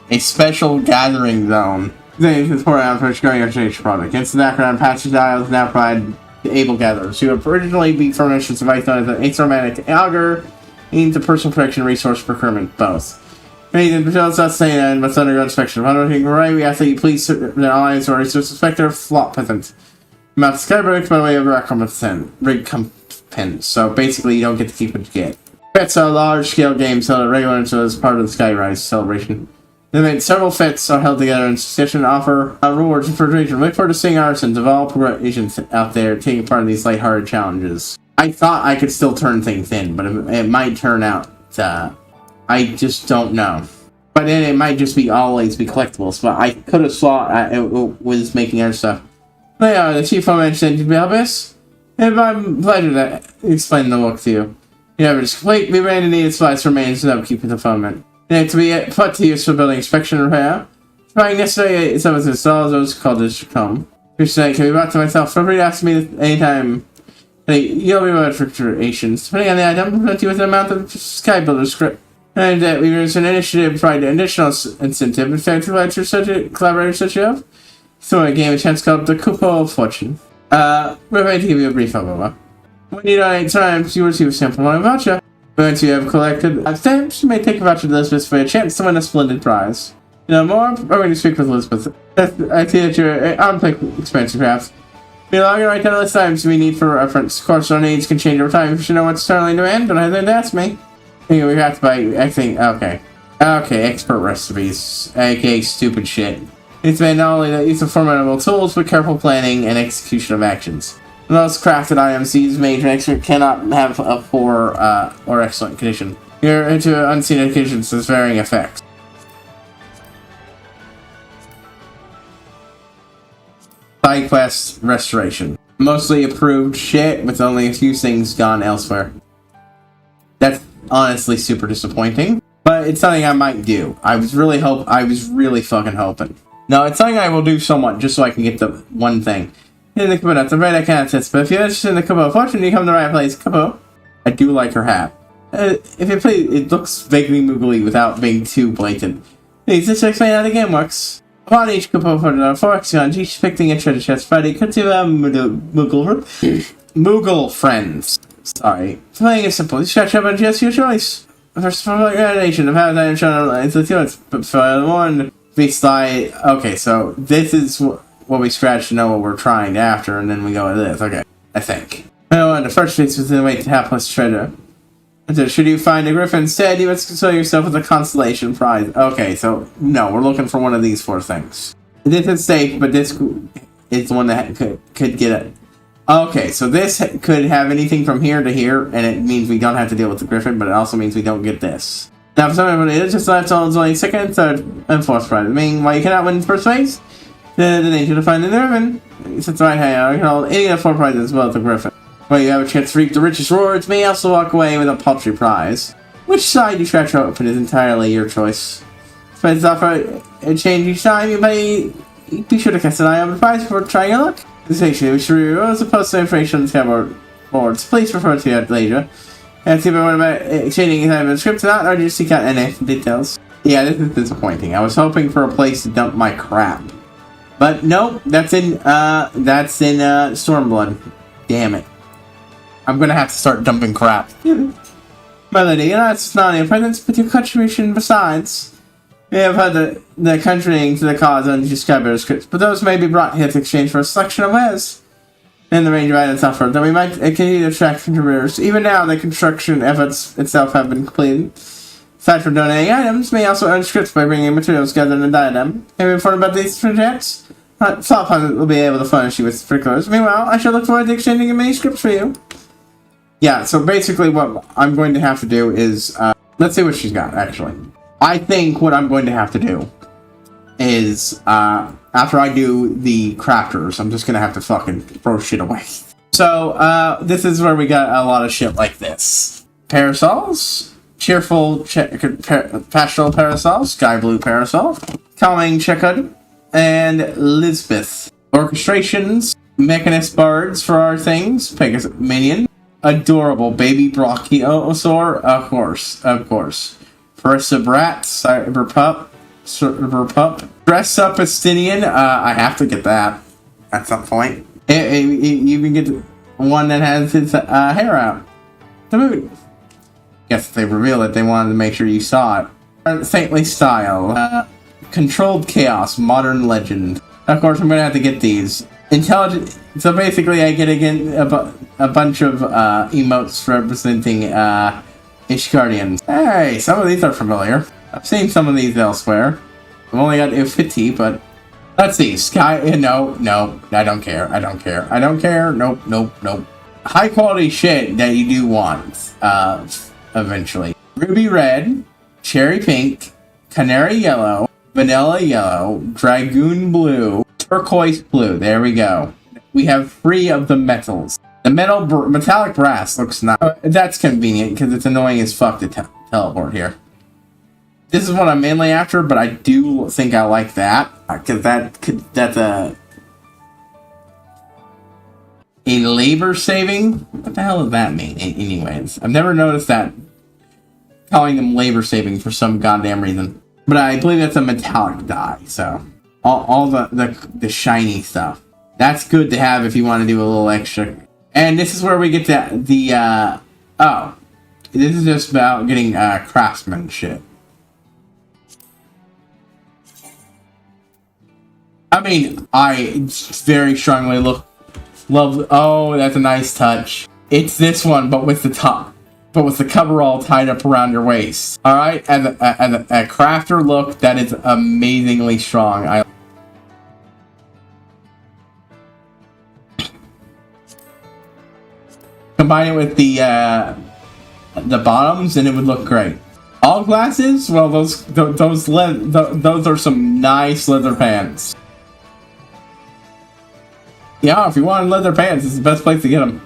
A special gathering zone. This is for going exchange product. Instant background patches dials now provide to able gatherers who have originally been furnished with device known as an astromatic auger means a personal protection resource procurement both. Many results not say that must undergo inspection. Upon right, we ask that you please the alliance or suspect their flop peasant. Mount Skybrook by way of recompense. So basically you don't get to keep what you get. Fets are large scale games held at regular intervals as part of the Skyrise celebration. They made several fets are held together in succession to offer rewards for duration. Look forward to seeing artisans of all agents out there taking part in these lighthearted challenges. I thought I could still turn things in, but it might turn out I just don't know. But then it might just be always be collectibles. But I could have thought it was making other stuff. They are the chief of mentioned to be Albus. It's my pleasure to explain the book to you. You never just complete. We ran to need supplies for maintenance and upkeep of the fulfillment. They to be put to use for building inspection and repair. Finding necessary some of the installs those called this to come. Your snake can be brought to myself. Feel free to ask me anytime. You'll be rewarded for creations. Depending on the item, we'll present you with an amount of Sky Builder script. And we use an initiative to provide additional incentive in fact to collaborators such as so a game of chance called the Couple of Fortune. We're going to give you a brief overview. When you donate times, you will receive a sample money voucher. Once you have collected stamps, you may take a voucher to this list for a chance to win a splendid prize. You know, more, I'm going to speak with Elizabeth. I see that you're on expensive crafts. Be logging right down the list of items we need for reference. Of course, our needs can change over time. If you know what's currently in demand, don't hesitate to ask me. Anyway, we have to buy, I think, okay. Okay, expert recipes, aka stupid shit. It's been not only the use of formidable tools, but careful planning and execution of actions. Most crafted items, these major expert cannot have a poor or excellent condition. You're into unseen conditions with varying effects. HighPriest restoration. Mostly approved shit with only a few things gone elsewhere. That's honestly super disappointing, but it's something I might do. I was really fucking hoping. No, it's something I will do somewhat just so I can get the one thing. In the Kapo, I'm afraid I can't assist, but if you're interested in the Kapo, fortunately you come to the right place. Kapo. I do like her hat. If you please, it looks vaguely moogly without being too blatant. Please, let's explain how the game works. Upon each Kapo for the Forex each picking a treasure chest Friday could to Moogle friends. Sorry. Playing is simple. You scratch up and just your choice. First of all, gradation of how that shown lines with yours. But for the one, we slide. Okay, so this is what we scratch to know what we're trying after, and then we go with this. Okay, I think. No, the first piece was the way to hapless treasure. So should you find a griffin instead, you must console yourself with a constellation prize. Okay, so no, we're looking for one of these four things. This is safe, but this is the one that could get it. Okay, so this could have anything from here to here, and it means we don't have to deal with the griffin, but it also means we don't get this. Now, for some everybody, it's just left on only second, third, and fourth prize. Meaning, while you cannot win first place, the danger to find the griffin. Since right here, you can hold any of the four prizes as well as the griffin. Well, you have a chance to reap the richest rewards, may also walk away with a paltry prize. Which side you scratch open is entirely your choice. Prices offer a change each time, you may be sure to cast an eye on the prize before trying your luck. This actually we should review as opposed to information on the tablet boards. Please refer to it later. And see if I want about exchanging time of script or not, or just seek out any details. Yeah, this is disappointing. I was hoping for a place to dump my crap. But nope, that's in Stormblood. Damn it. I'm gonna have to start dumping crap. Melody, you know, it's not your presence, but your contribution besides. We have had the contributing to the cause and subscriber scripts, but those may be brought here to exchange for a selection of wares. In the range of items offered, that we might continue to attract contributors. Even now, the construction efforts itself have been completed. Aside from donating items, may also earn scripts by bringing materials together in a diadem. Have you informed about these projects? Flophunt will be able to furnish you with sprinklers. Meanwhile, I shall look forward to exchanging many scripts for you. Yeah, so basically what I'm going to have to do is, let's see what she's got, actually. I think what I'm going to have to do is, after I do the crafters, I'm just going to have to fucking throw shit away. So, this is where we got a lot of shit like this. Parasols, cheerful pastoral parasol, sky blue parasol, calming checkered, and Lisbeth. Orchestrations, mechanist bards for our things, Pegasus minion. Adorable baby brachiosaur, of course. Farissa Brat, Cyber Pup. Dress Up Estinian, I have to get that at some point. You can get one that has his hair out. The movie. Guess if they reveal it, they wanted to make sure you saw it. Saintly Style. Controlled Chaos, Modern Legend. Of course, I'm gonna have to get these. Intelligent. So basically, I get again a bunch of emotes representing Ishgardians. Hey, some of these are familiar. I've seen some of these elsewhere. I've only got 50, but let's see. Sky. No, I don't care. Nope. High quality shit that you do want. Eventually. Ruby red, cherry pink, canary yellow, vanilla yellow, dragoon blue. Turquoise blue. There we go. We have 3 of the metals. The metallic brass looks nice. That's convenient because it's annoying as fuck to teleport here. This is what I'm mainly after, but I do think I like that because that's a labor saving. What the hell does that mean? Anyways, I've never noticed that calling them labor saving for some goddamn reason. But I believe that's a metallic dye. So. All the shiny stuff. That's good to have if you want to do a little extra. And this is where we get to this is just about getting craftsmanship. I mean, I very strongly love. Oh, that's a nice touch. It's this one, but with the top, but with the coverall tied up around your waist. All right, and a crafter look that is amazingly strong. Combine it with the bottoms, and it would look great. All glasses? Well, those are some nice leather pants. Yeah, if you want leather pants, it's the best place to get them,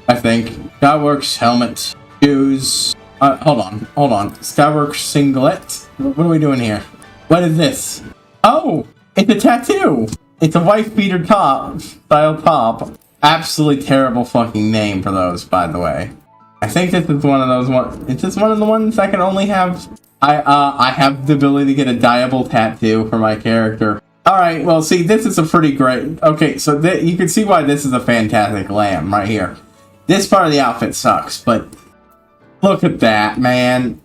I think. Skyworks helmet, shoes. Hold on. Skyworks singlet. What are we doing here? What is this? Oh, it's a tattoo. It's a wife beater top, style top. Absolutely terrible fucking name for those, by the way. I think this is one of those ones. Is this one of the ones I can only have? I have the ability to get a dyeable tattoo for my character. Alright, well, see, this is a pretty great... Okay, so you can see why this is a fantastic lamb right here. This part of the outfit sucks, but... Look at that, man.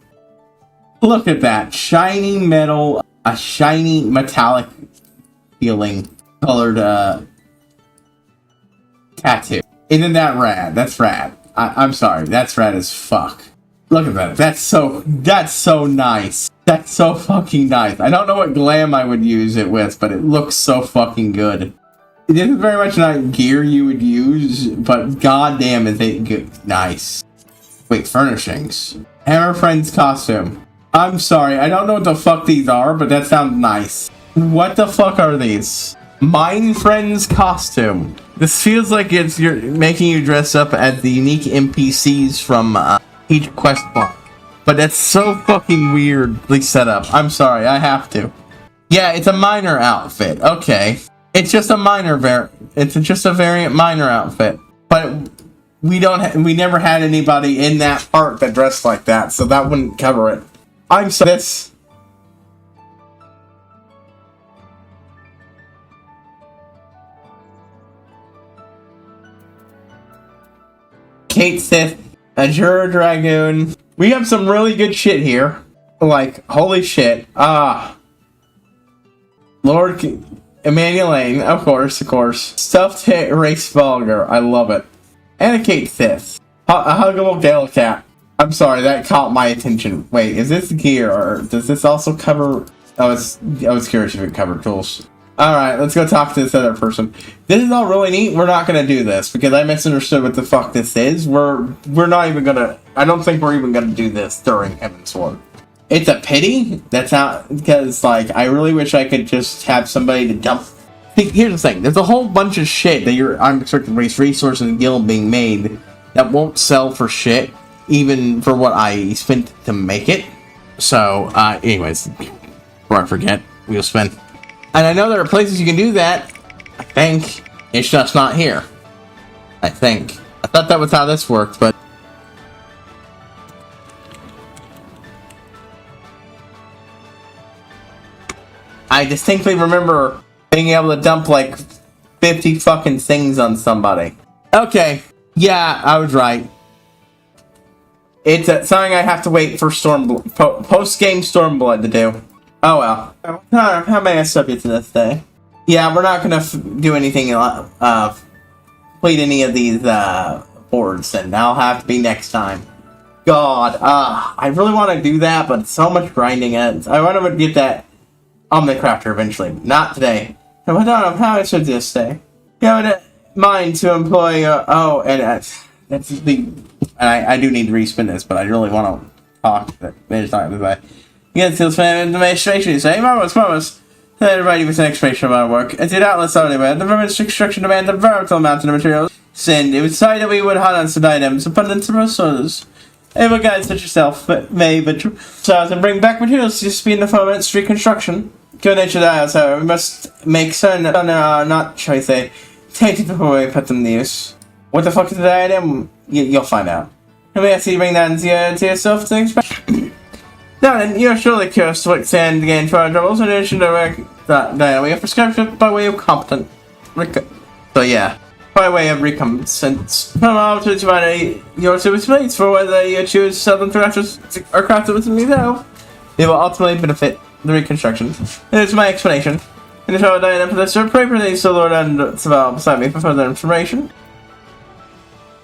Look at that. Shiny metal, a shiny metallic feeling colored, tattoo. Isn't that rad? That's rad. I'm sorry, that's rad as fuck. Look at that. That's so nice. That's so fucking nice. I don't know what glam I would use it with, but it looks so fucking good. This is very much not gear you would use, but goddamn is it good. Nice. Wait, furnishings. Hammer Friend's costume. I'm sorry, I don't know what the fuck these are, but that sounds nice. What the fuck are these? Mine Friend's costume. This feels like you're making you dress up as the unique NPCs from each quest block. But that's so fucking weirdly set up. I'm sorry, I have to. Yeah, it's a miner outfit. Okay. It's just a variant miner outfit. But we never had anybody in that part that dressed like that, so that wouldn't cover it. I'm sorry. This. Kate Sith, Azure Dragoon. We have some really good shit here. Like, holy shit. Lord Emmanuel, of course. Stuffed Race Vulgar. I love it. And a Kate Sith. A huggable Gale Cat. I'm sorry, that caught my attention. Wait, is this gear, or does this also cover... I was curious if it covered tools. Alright, let's go talk to this other person. This is all really neat. We're not gonna do this, because I misunderstood what the fuck this is. We're not even gonna... I don't think we're even gonna do this during Heavensward. It's a pity. That's not... Because, like, I really wish I could just have somebody to dump... See, here's the thing. There's a whole bunch of shit that your unrestricted race resources and guild being made that won't sell for shit, even for what I spent to make it. So, anyways, before I forget, we'll spend... And I know there are places you can do that. I think. It's just not here. I think. I thought that was how this worked, but... I distinctly remember being able to dump like 50 fucking things on somebody. Okay. Yeah, I was right. It's something I have to wait for post-game Stormblood to do. Oh well. How may I sub you to this day? Yeah, we're not gonna do anything, complete any of these, boards, and that'll have to be next time. God, I really want to do that, but it's so much grinding it. I want to get that Omnicrafter eventually. Not today. I don't know how I should this day. You have in mind to employ, that's the... I do need to respin this, but I really want to talk to it. Against this administration, you say, Promise. Everybody with an explanation of our work. And did outlets only where the government's extraction demand a veritable amount of materials. Send. It was decided that we would hunt on some items, abundance of resources. Able guides such yourself, but and bring back materials to speed in the format street construction. Good natured eyes, however, we must make certain that not, shall we say, tainted before we put them to use. What the fuck is the item? You'll find out. Let me ask you to bring that into yourself to expect. Now then, you're surely curious to withstand again for our troubles, in addition to we have prescription by way of competent. So yeah, by way of recompense. From our to divide your service rates for whether you choose to sell them to crafted or crafted with yourself. They will ultimately benefit the reconstruction. There's my explanation. And show Diana for this pray for these to Lord and Saval beside me for further information.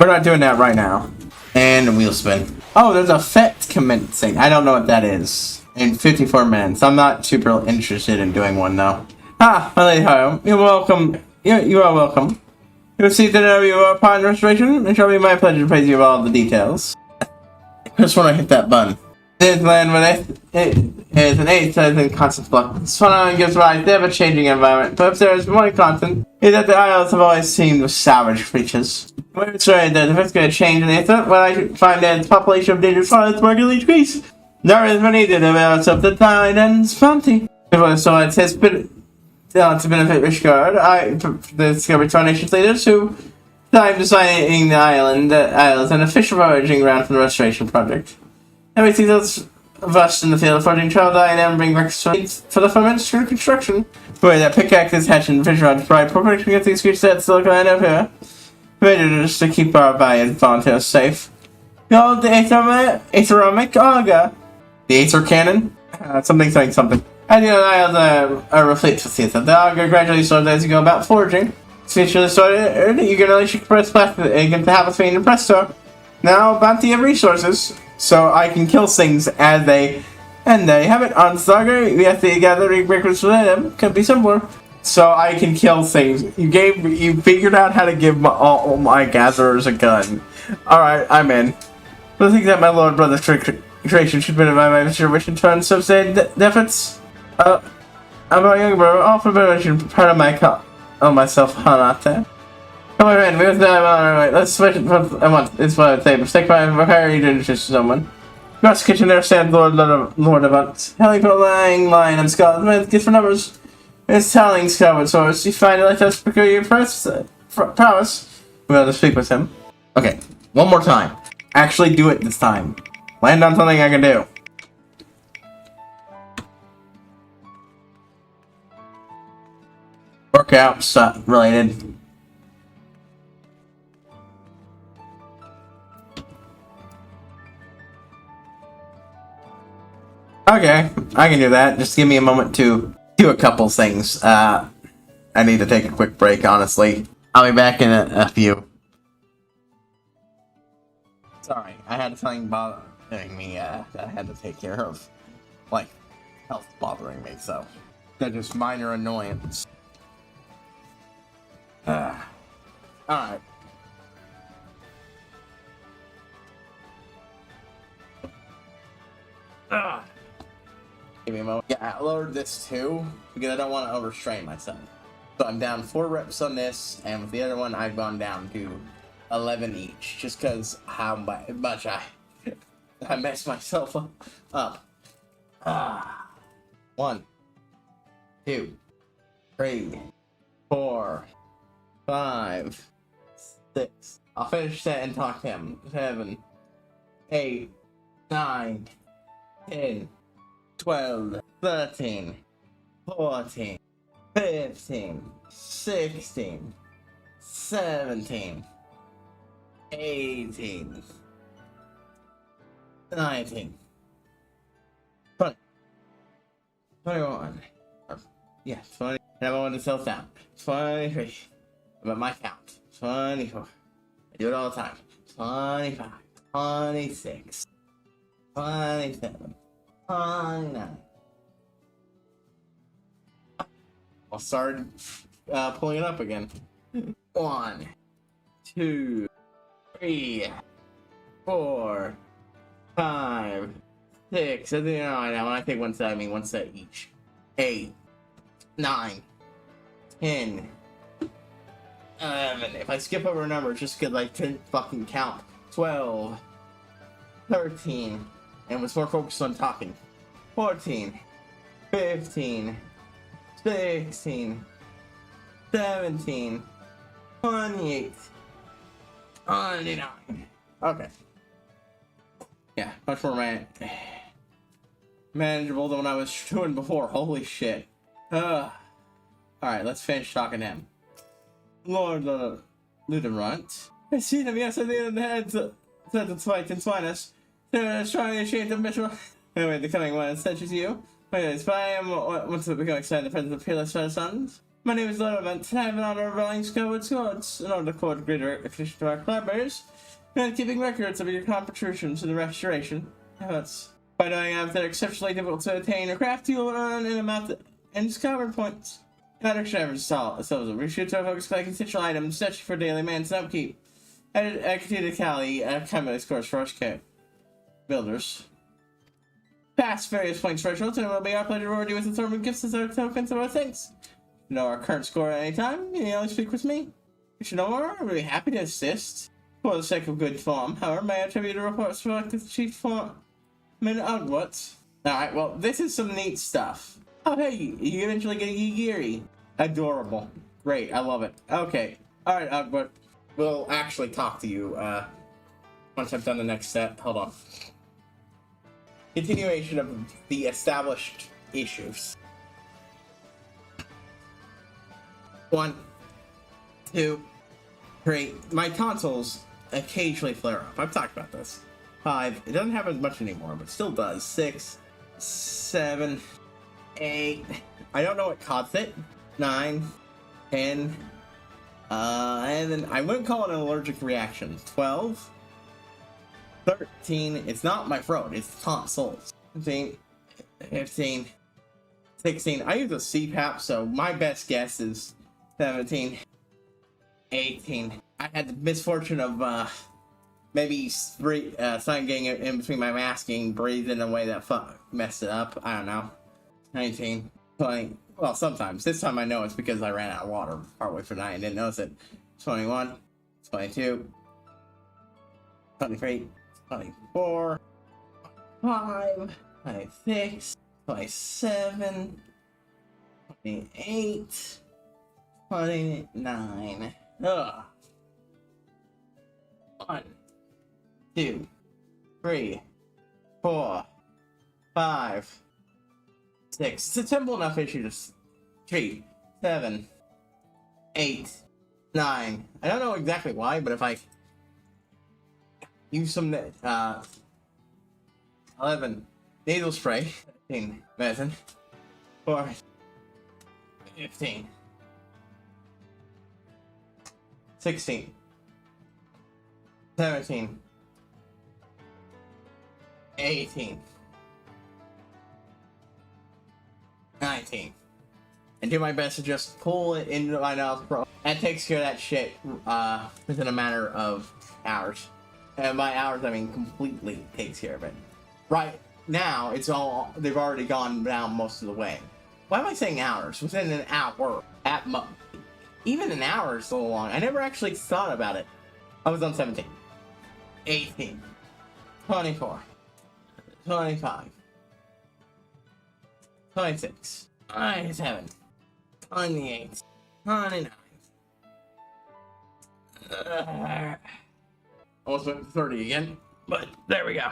We're not doing that right now. And a wheel spin. Oh, there's a fete commencing. I don't know what that is. In 54 minutes. I'm not super interested in doing one though. Ah, my lady Hyo, you're welcome. You are welcome. You received an overview of upon restoration. It shall be my pleasure to praise you of all the details. Just want to hit that button. This land with it is an 8,000 constant flux. This phenomenon gives rise to a changing environment, but if there is one constant, is that the isles have always seemed with savage creatures. When it's right that if it's going to change in the ether, when I find that the population of dangerous forests markedly decrease, there is many that develops up the tide and plenty. So it has been to benefit Rishgard, I discovered 2 nations leaders who time designing the islands an official origin ground for the restoration project. Everything that's vast in the field of forging child I am bring records for the fundamental construction. Where that pickaxe is hatched and fish rods provide protection against these creatures that still going over here. Just to keep our valiant volunteers safe. Called the Aetheromic Auga. The Aether Cannon? Something. I do islands are replete with these. The auger gradually slows as you go about forging. Essentially started, you can only press plastic and get the habit of being in Presto. Now, bounty of resources, so I can kill things as they, and they have it on Saga. We have to gather records for them. Could be simpler. So I can kill things. You figured out how to give all my gatherers a gun. Alright, I'm in. I think that my lord brother's creation should be my Mr. Wish in turn subsided efforts. I'm a young brother, all for preparation, part of my myself, Hanate. Come on, man, we have time on right. Let's switch it from it's what I'd say. Mistake by Harry to introduce someone. Across the kitchen there stands Lord of Unts. Helly put a lying line and Scotland gets for numbers. It's telling Scotland source. You find it like that's peculiar prowess. We'll have to speak with him. Okay, one more time. Actually do it this time. Land on something I can do. Workout stuff related. Okay, I can do that. Just give me a moment to do a couple things. I need to take a quick break, honestly. I'll be back in a few. Sorry, I had something bothering me that I had to take care of. Like, health bothering me, so. They're just minor annoyance. Alright. Give me a moment. Yeah, I lowered this too, because I don't want to overstrain myself. So I'm down 4 reps on this, and with the other one, I've gone down to 11 each, just because how much I messed myself up. 1, 2, 3, 4, 5, 6. I'll finish that and talk to him. 7, 8, 9, 10, 12, 13, 14, 15, 16, 17, 18, 19, 20, 21. Yeah, 20. And I want to sell down. 23. About my count. 24. I do it all the time. 25. 26. 27. 29. I'll start pulling it up again. 1, 2, 3, 4, 5, 6. I think I know when I take one set, I mean one set each. 8, 9, 10, 11. If I skip over a number, just because I couldn't fucking count. 12, 13, and was more focused on talking. 14, 15, 16, 17, 28, 29. Okay. Yeah, much more manageable than what I was doing before. Holy shit. Alright, let's finish talking to him. Lord Luderunt. I see them, yes, I did the heads said to fight and swine us. They're trying to change the mission. Anyway, the coming one, such as you. Anyways, but I am once it become excited in the presence of peerless sons. My name is Lord Event, and I have an honor of rallying Skyward Swords in order to accord greater efficiency to our collaborators and keeping records of your contributions to the restoration efforts. By doing that, they're exceptionally difficult to attain or craft, you will earn an amount in Skyward points. Not extra so we should focus collecting essential items, especially for daily maintenance and upkeep. I continue to Cali, Camel's course for us builders. Pass various points thresholds, and it will be our pleasure to reward you with assortment gifts as our tokens of our thanks. You know our current score at any time, you only speak with me. You should know more, I'll be happy to assist. For the sake of good form, however, may I attribute a report selected the chief form outputs. Alright, well, this is some neat stuff. Oh, hey, you eventually get Yigiri. Adorable. Great, I love it. Okay, alright, Output. We'll actually talk to you, once I've done the next set. Hold on. Continuation of the established issues. 1, 2, 3. My tonsils occasionally flare up. I've talked about this. 5. It doesn't happen as much anymore, but still does. 6, 7, 8. I don't know what caused it. 9, 10. And then I wouldn't call it an allergic reaction. 12, 13. It's not my throat, it's tonsils. 15, 16. I use a CPAP, so my best guess is 17, 18. I had the misfortune of maybe something getting in between my masking, breathed in a way that messed it up. I don't know. 19, 20. Well, sometimes. This time I know it's because I ran out of water partway through the night and didn't notice it. 21, 22, 23, 24, 25, 26, 27, 28, 29. Ugh. 1, 2, 3, 4, 5, 6. It's a simple enough issue to 3, 7, 8, 9. I don't know exactly why, but if I use some 11 nasal spray, 13 medicine, 4, 15, 16, 17, 18, 19, and do my best to just pull it into my nose, bro. That takes care of that shit within a matter of hours. And by hours, I mean completely takes care of it. Right now, they've already gone down most of the way. Why am I saying hours? Within an hour. Even an hour is so long. I never actually thought about it. I was on 17. 18. 24. 25. 26. 27. 28. 29. Almost went to 30 again, but there we go.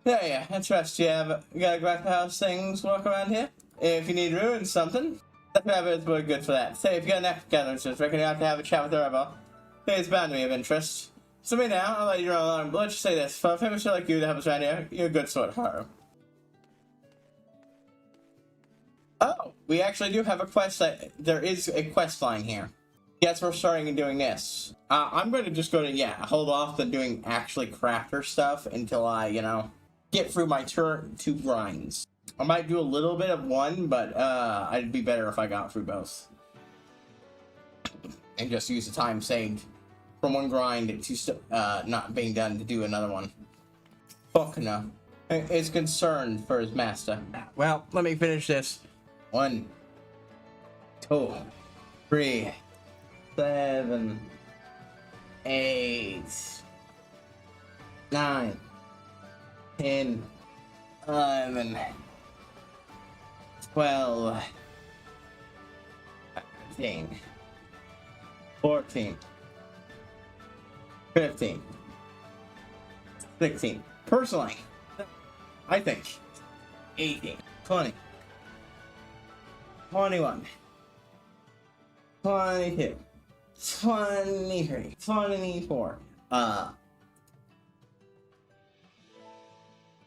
Yeah, that's you gotta go back to how things work around here. If you need to ruin something, that rabbit is really good for that. Say, if you got an extra gathering, reckon you have to have a chat with the rebel. It's bound to be of interest. So me now, I'll let you know alone, but let's just say this. For a famous show like you to help us around here, you're a good sort of hero. Oh, we actually do have a quest. There is a quest line here. Yes, we're starting and doing this. I'm going to just go to, hold off on doing actually crafter stuff until I, get through my 2 grinds. I might do a little bit of one, but it'd be better if I got through both. And just use the time saved from one grind to not being done to do another one. Fuck no. Is concerned for his master. Well, let me finish this. 1, 2, 3, 7, 8, 9, 10, 11, 12, 13, 14, 15, 16. Personally, I think 18, 20, 21, 22, 23, 24,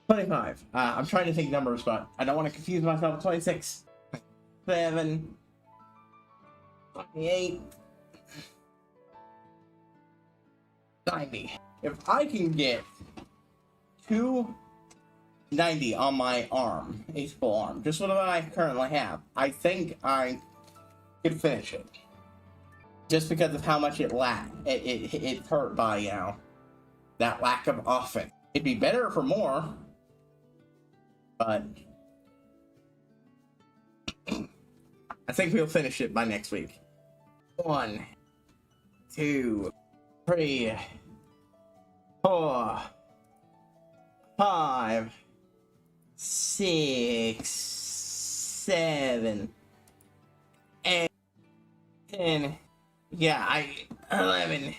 25. I'm trying to think numbers, but I don't want to confuse myself. 26. 7. 28. 90. If I can get 290 on my arm, a full arm, just what I currently have, I think I could finish it. Just because of how much it hurt by, you know, that lack of offense. It'd be better for more, but I think we'll finish it by next week. 1, 2, 3, 4, 5, 6, 7, 8, 10. Yeah, 11,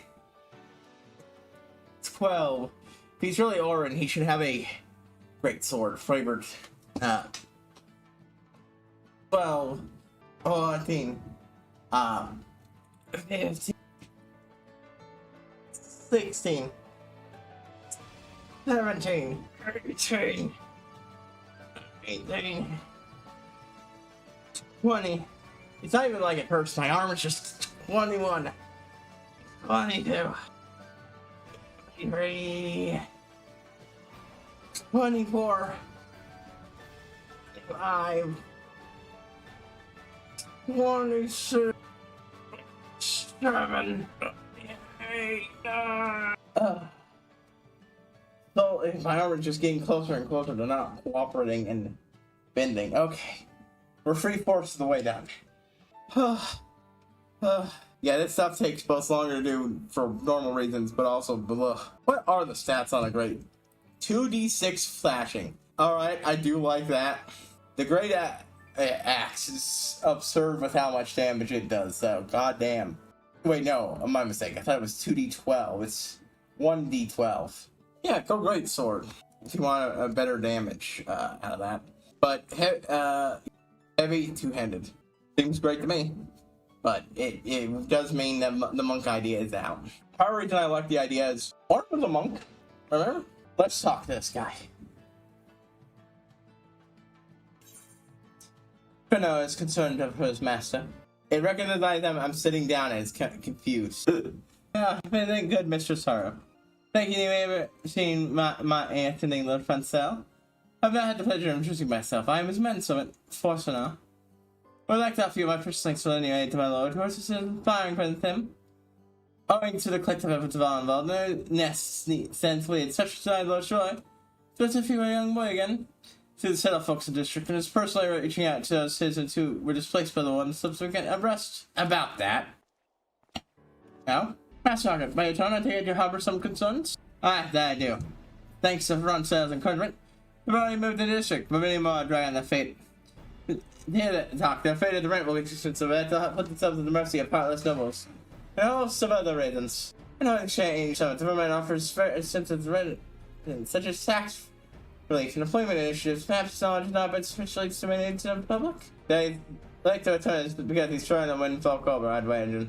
12. If he's really Orin, he should have a great sword flavored. 12, 14, 15, 16, 17, 18, 18, 20. It's not even like it hurts. My arm is just 21, 22, 23, 24, 25, 26, 7, 8, 9. So if my arm is just getting closer and closer to not cooperating and bending. Okay, we're 3/4 of the way done. Yeah, this stuff takes both longer to do for normal reasons, but also ugh. What are the stats on a great 2d6 flashing? Alright, I do like that. The great axe is absurd with how much damage it does, so goddamn. Wait, no, my mistake. I thought it was 2d12. It's 1d12. Yeah, go great sword if you want a better damage out of that. But heavy two-handed seems great to me. But it does mean that the monk idea is out. Part of the reason I like the idea is Orin was a monk. Remember? Let's talk to this guy. Fino is concerned for his master. It recognizes I'm sitting down and is confused. Yeah, everything good, Mr. Sorrow. Thank you, you may have seen my aunt and Lord Francel. I've not had the pleasure of introducing myself. I am his manservant, Fortunar. I would like to offer you my first thanks for lending aid to my lord, who is an inspiring present to him. Owing to the collective efforts of all involved, no nest stands lead such as I, Lord Joy. Just if he were a young boy again, through the settled folks of the district, and is personally reaching out to those citizens who were displaced by the war and subsequent arrest. About that. Now, Master Hawkins, by your turn, I take it you harbor some concerns? That I do. Thanks to Francel's encouragement, we've already moved the district, but many more are dragging their fate. Hear the talk. They're afraid of the rent will be too expensive, so they have to put themselves at the mercy of powerless nobles. And a host of other reasons. In exchange, the government offers incentives rent, such as tax relief and employment initiatives. Perhaps knowledge has not been sufficiently disseminated to the public. They like to return because he's trying to win folk over, I'd wager.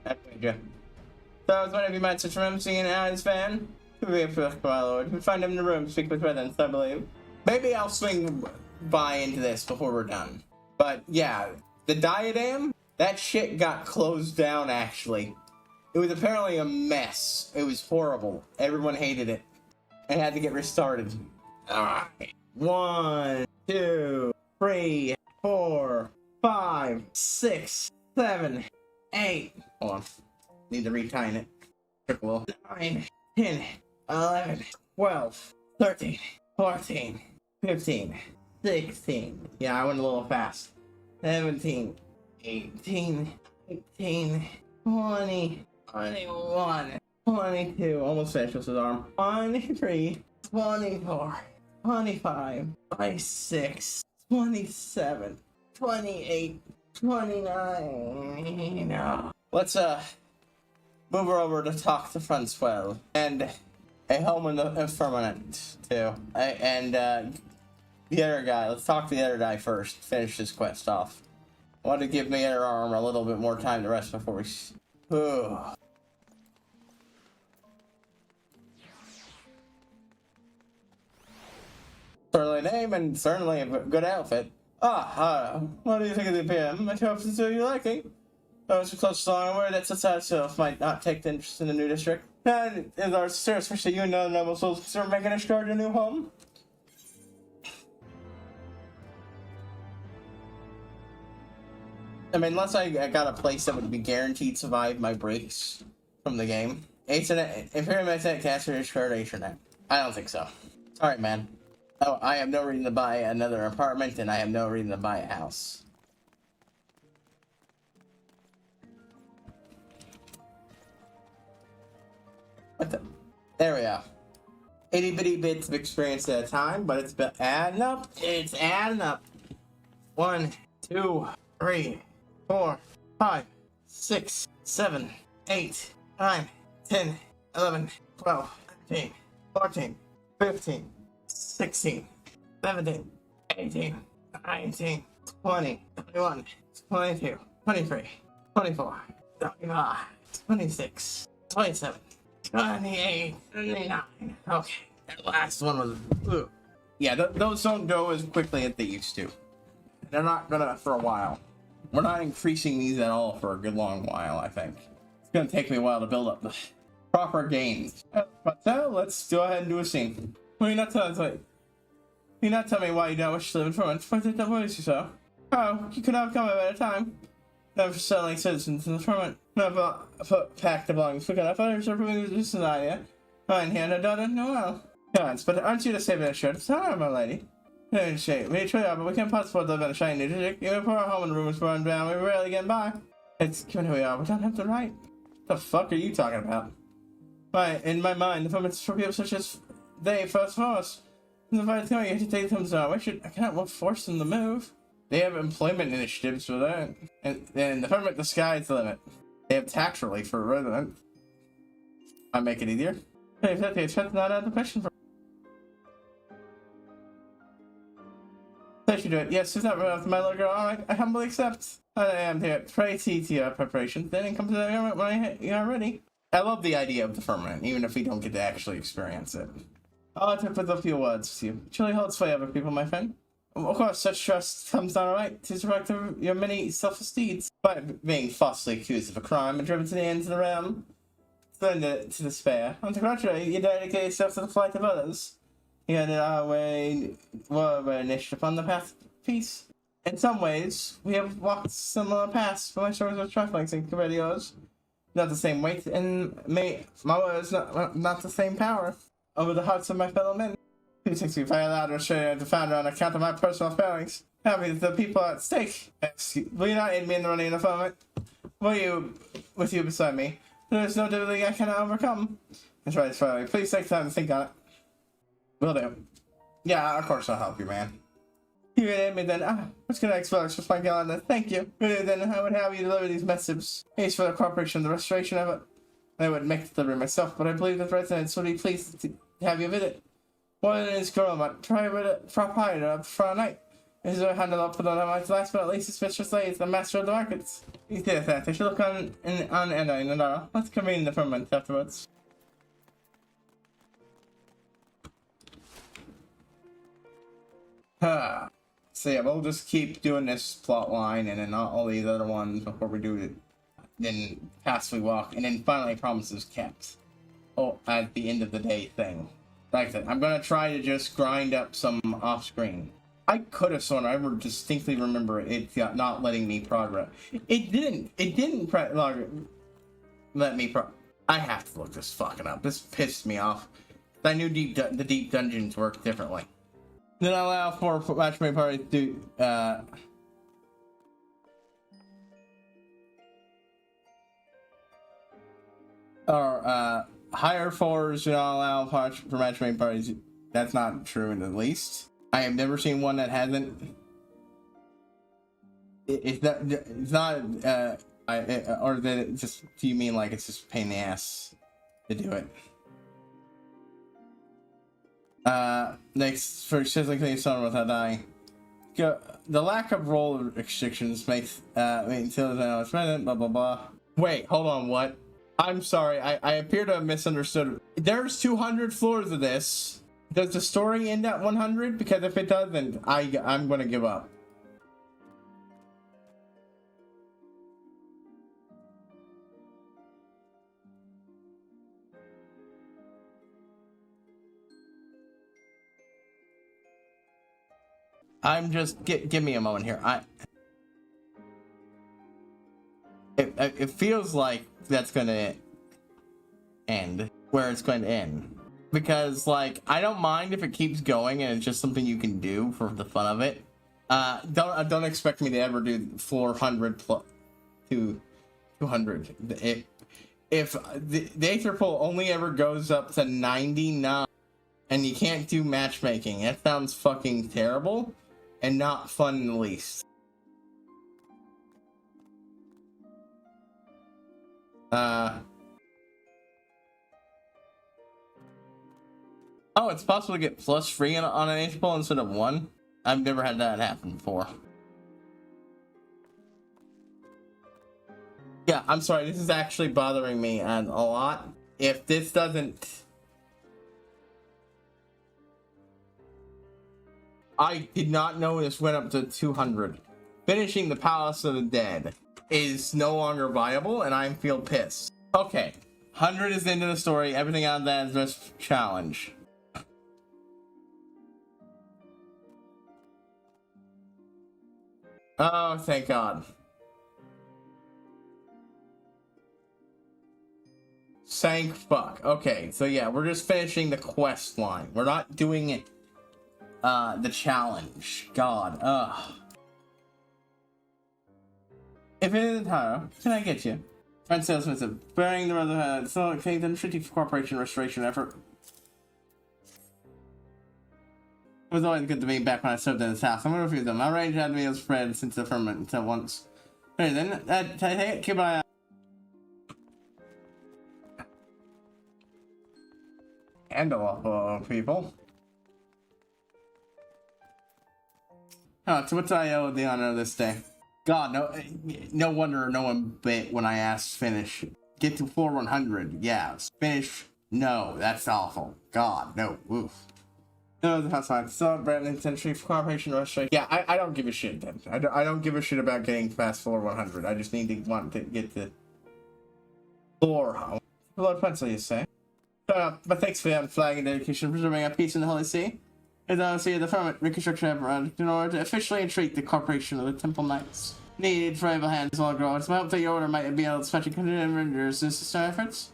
So, as one of you might search for him, seeing an his fan, who would be a perfect my lord. We find him in the room, speak with presence, I believe. Maybe I'll swing by into this before we're done. But yeah, the diadem, that shit got closed down actually. It was apparently a mess. It was horrible. Everyone hated it. It had to get restarted. Alright. 1, 2, 3, 4, 5, 6, 7, 8. Hold on. Need to retie it. Triple 9, 10, 11, 12, 13, 14, 15. 16. Yeah, I went a little fast. 17, 18, 19, 20, 21, 22. Almost finished with his arm. 23, 24, 25, 26, 27, 28, 29. No. Let's move her over to talk to Francel and a helmet of firmament too. The other guy. Let's talk to the other guy first. Finish this quest off. I want to give my other arm a little bit more time to rest before we... Certainly a name and certainly a good outfit. What do you think of the PM? I hope it's to your liking. I was close to long word that society itself might not take the interest in the new district. And in our sincere, especially you and the noble souls, consider making a start a new home. I mean, unless I got a place that would be guaranteed to survive my breaks from the game. Imperial Magnetic Caster Discardation Act. I don't think so. Alright, man. Oh, I have no reason to buy another apartment, and I have no reason to buy a house. What the? There we go. 80 bitty bits of experience at a time, but it's been adding up. It's adding up. 1, 2, 3, 4, 5, 6, 7, 8, 9, 10, 11, 12, 13, 14, 15, 16, 17, 18, 19, 20, 21, 22, 23, 24, 25, 26, 27, 28, 29. Okay, that last one was... Ugh. Yeah, those don't go as quickly as they used to. They're not gonna for a while. We're not increasing these at all for a good long while, I think. It's gonna take me a while to build up the proper gains. But let's go ahead and do a scene. Well, you're not telling me why you don't wish to live in Florence. Why did that voice you so? Oh, you could have come at a better time. Never selling citizens in the firmament. Never packed the belongings. Look at others are proving this is an idea. Mine here, no daughter, no well. Yes, but aren't you the same as shirt? Sorry, my lady. No shame. We truly are, but we can't possibly live in a shiny new district. Even if our home and room is burned down, we rarely get by. It's given who we are, we don't have the right. The fuck are you talking about? Why, in my mind, the firmament's for people such as they, first for us. And the fight going, you have to take them down. I cannot force them to move. They have employment initiatives for that. And the firmament, the sky's the limit. They have tax relief for a resident. I make it easier. Hey, exactly, it's not out of the question for. Let you do it. Yes, is that right off my little girl? Alright, I humbly accept. I am here. Pray see to your preparations. Then come to the firmament when you are ready. I love the idea of the firmament, even if we don't get to actually experience it. All I took with a few words to you. It truly holds sway over people, my friend. Of course, such trust comes down right to direct your many selfless deeds. By being falsely accused of a crime and driven to the ends of the realm, thrown to despair. On the contrary, you dedicate yourself to the flight of others. You headed our way, were initiated upon the path of peace. In some ways, we have walked similar paths, but my stories are trifling compared to yours. Not the same weight, and my words not the same power over the hearts of my fellow men. Who takes me very loud or straight to founder on account of my personal failings? Happy that the people are at stake. Will you not aid me in running in a moment? Will you, with you beside me? There is no difficulty I cannot overcome. That's right, Farley. Please take time to think on it. Will do. Yeah, of course I'll help you, man. You would aid me then. What's gonna expect for my calendar? Thank you. Really, then I would have you deliver these messages. Thanks for the cooperation and the restoration of it. I would make the delivery myself, but I believe that residents would be pleased to have you visit. What is Goromut? Try with a proprietor up for a night. Is there a handle up for the last but at least especially is the master of the markets. You did that. I should look on Nandara. Let's convene the firmament afterwards. So yeah, we'll just keep doing this plot line and then all these other ones before we do it. Then past we walk, and then finally promises kept. Oh, at the end of the day thing. Like that. I'm gonna try to just grind up some off screen. I could have sworn I would distinctly remember it not letting me progress. It didn't let me I have to look this fucking up. This pissed me off. I knew the deep dungeons work differently. Then I allow for matchmaking parties to higher floors do not allow for matchmaking parties. That's not true in the least. I have never seen one that hasn't. It's not, or that it just, do you mean like it's just a pain in the ass to do it? Next, for physically someone without dying. The lack of role restrictions makes, until then I was present, blah blah blah. Wait, hold on, what? I'm sorry, I appear to have misunderstood. There's 200 floors of this. Does the story end at 100? Because if it doesn't, I'm gonna give up. I'm just give me a moment here. It feels like that's gonna end where it's going to end, because like I don't mind if it keeps going and it's just something you can do for the fun of it. Don't expect me to ever do 400 plus to 200. If the Aether Pool only ever goes up to 99 and you can't do matchmaking, that sounds fucking terrible and not fun in the least. Oh, it's possible to get plus free on an Aether Pool instead of 1? I've never had that happen before. Yeah, I'm sorry, this is actually bothering me a lot. If this doesn't... I did not know this went up to 200. Finishing the Palace of the Dead is no longer viable, and I feel pissed. Okay, 100 is the end of the story. Everything out of that is just challenge. Oh, thank God. Thank fuck. Okay, so yeah, we're just finishing the quest line. We're not doing it, the challenge. God, ugh. If it isn't Taro, can I get you? Francel Smith, bearing the rather so Kingdom Treaty for Corporation Restoration effort. It was always good to be back when I served in this house. I'm gonna review them. My range had meals spread since the firmament until once. Hey, then, keep an eye out. Handle people. To which I owe the honor of this day. God, no wonder no one bit when I asked finish. Get to 100, yes. Finish, no, that's awful. God, no, oof. No, that's fine. So, Brandon, Century for Corporation Restoration. Yeah, I don't give a shit then. I don't give a shit about getting past floor 100. I just need to want to get to floor. Lord Pencil, you say? But thanks for your flag and dedication, preserving our peace in the Holy See. As I see the firmament reconstruction effort in order to officially entreat the corporation of the Temple Knights. Needed for able hands all grows. I hope that your order might be able to special contributors to sister efforts.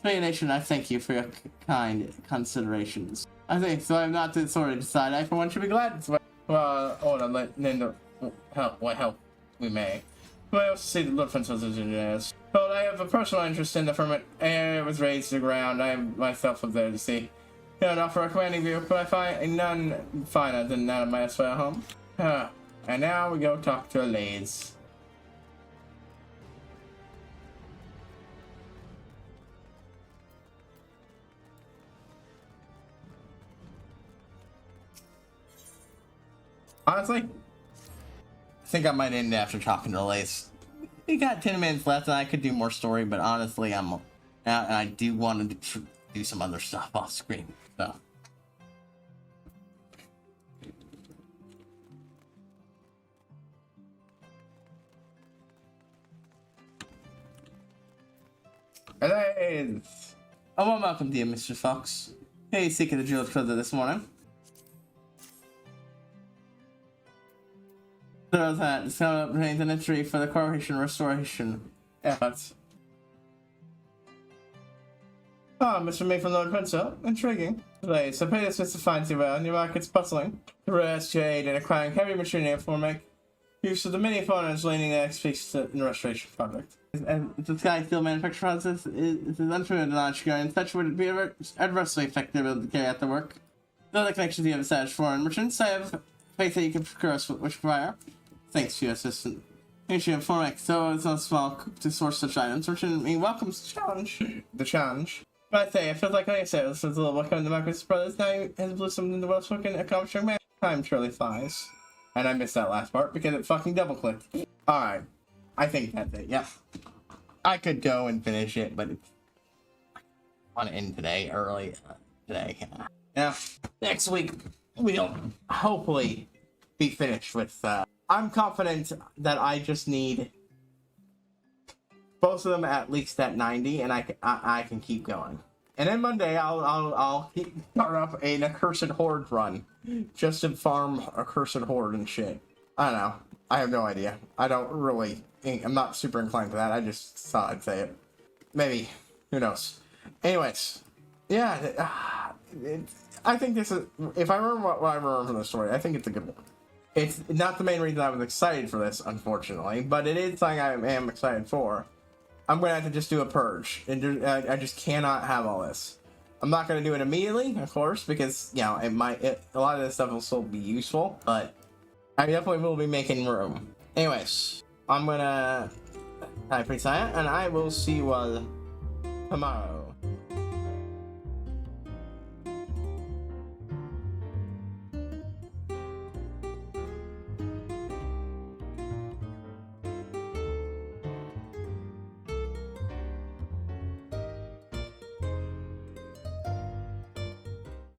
For your nation, I thank you for your kind considerations. I think so. I'm not the authority to decide. I, for one, should be glad. Well, hold on, let Nendo help. What help we may. I also see the Lord Francel engineers. But I have a personal interest in the firmament. It was raised to the ground. I myself was there to see. Don't offer a commanding view, but I find none finer than that of my Esfire home. And now we go talk to Lays. Honestly, I think I might end after talking to Lays. We got 10 minutes left and I could do more story, but honestly, I do want to do some other stuff off screen, so. Hello! Oh, well, welcome, dear Mr. Fox. Hey, seeking the jeweled treasure this morning. Throws that discovered obtains an entry for the corporation restoration efforts. Ah, Mr. May from Lord Francel. Intriguing. Today, so pay this Mr. Fancy well, and your market's bustling. The rest your aid in acquiring heavy machinery for make use of the many foreigners leaning their expertise in the restoration project. And the sky steel manufacture process is untrue and not and such would it be adversely affect their ability to carry out the work. Though the connections you have established foreign merchants, I have faith that you can procure us which require. Thanks to your assistant. Issue of Forex, so it's not small to source such items, which welcomes the challenge. The challenge. But I say, it feels like I said, this is a little welcome to Marcus Brothers. Now he has blossomed into well spoken, accomplished young man. Time surely flies. And I missed that last part because it fucking double clicked. Alright. I think that's it, yeah. I could go and finish it, but I want to end today, early today. Yeah. Next week, we'll hopefully be finished with, I'm confident that I just need both of them at least at 90, and I can keep going. And then Monday, I'll start up an Accursed Horde run, just to farm Accursed Horde and shit. I don't know. I have no idea. I'm not super inclined to that. I just thought I'd say it. Maybe. Who knows? Anyways, yeah. I think this is, if I remember what I remember from the story, I think it's a good one. It's not the main reason I was excited for this, unfortunately, but it is something I am excited for. I'm going to have to just do a purge, and I just cannot have all this. I'm not going to do it immediately, of course, because, you know, a lot of this stuff will still be useful, but I definitely will be making room. Anyways, I'm going to HighPriest, and I will see you all tomorrow.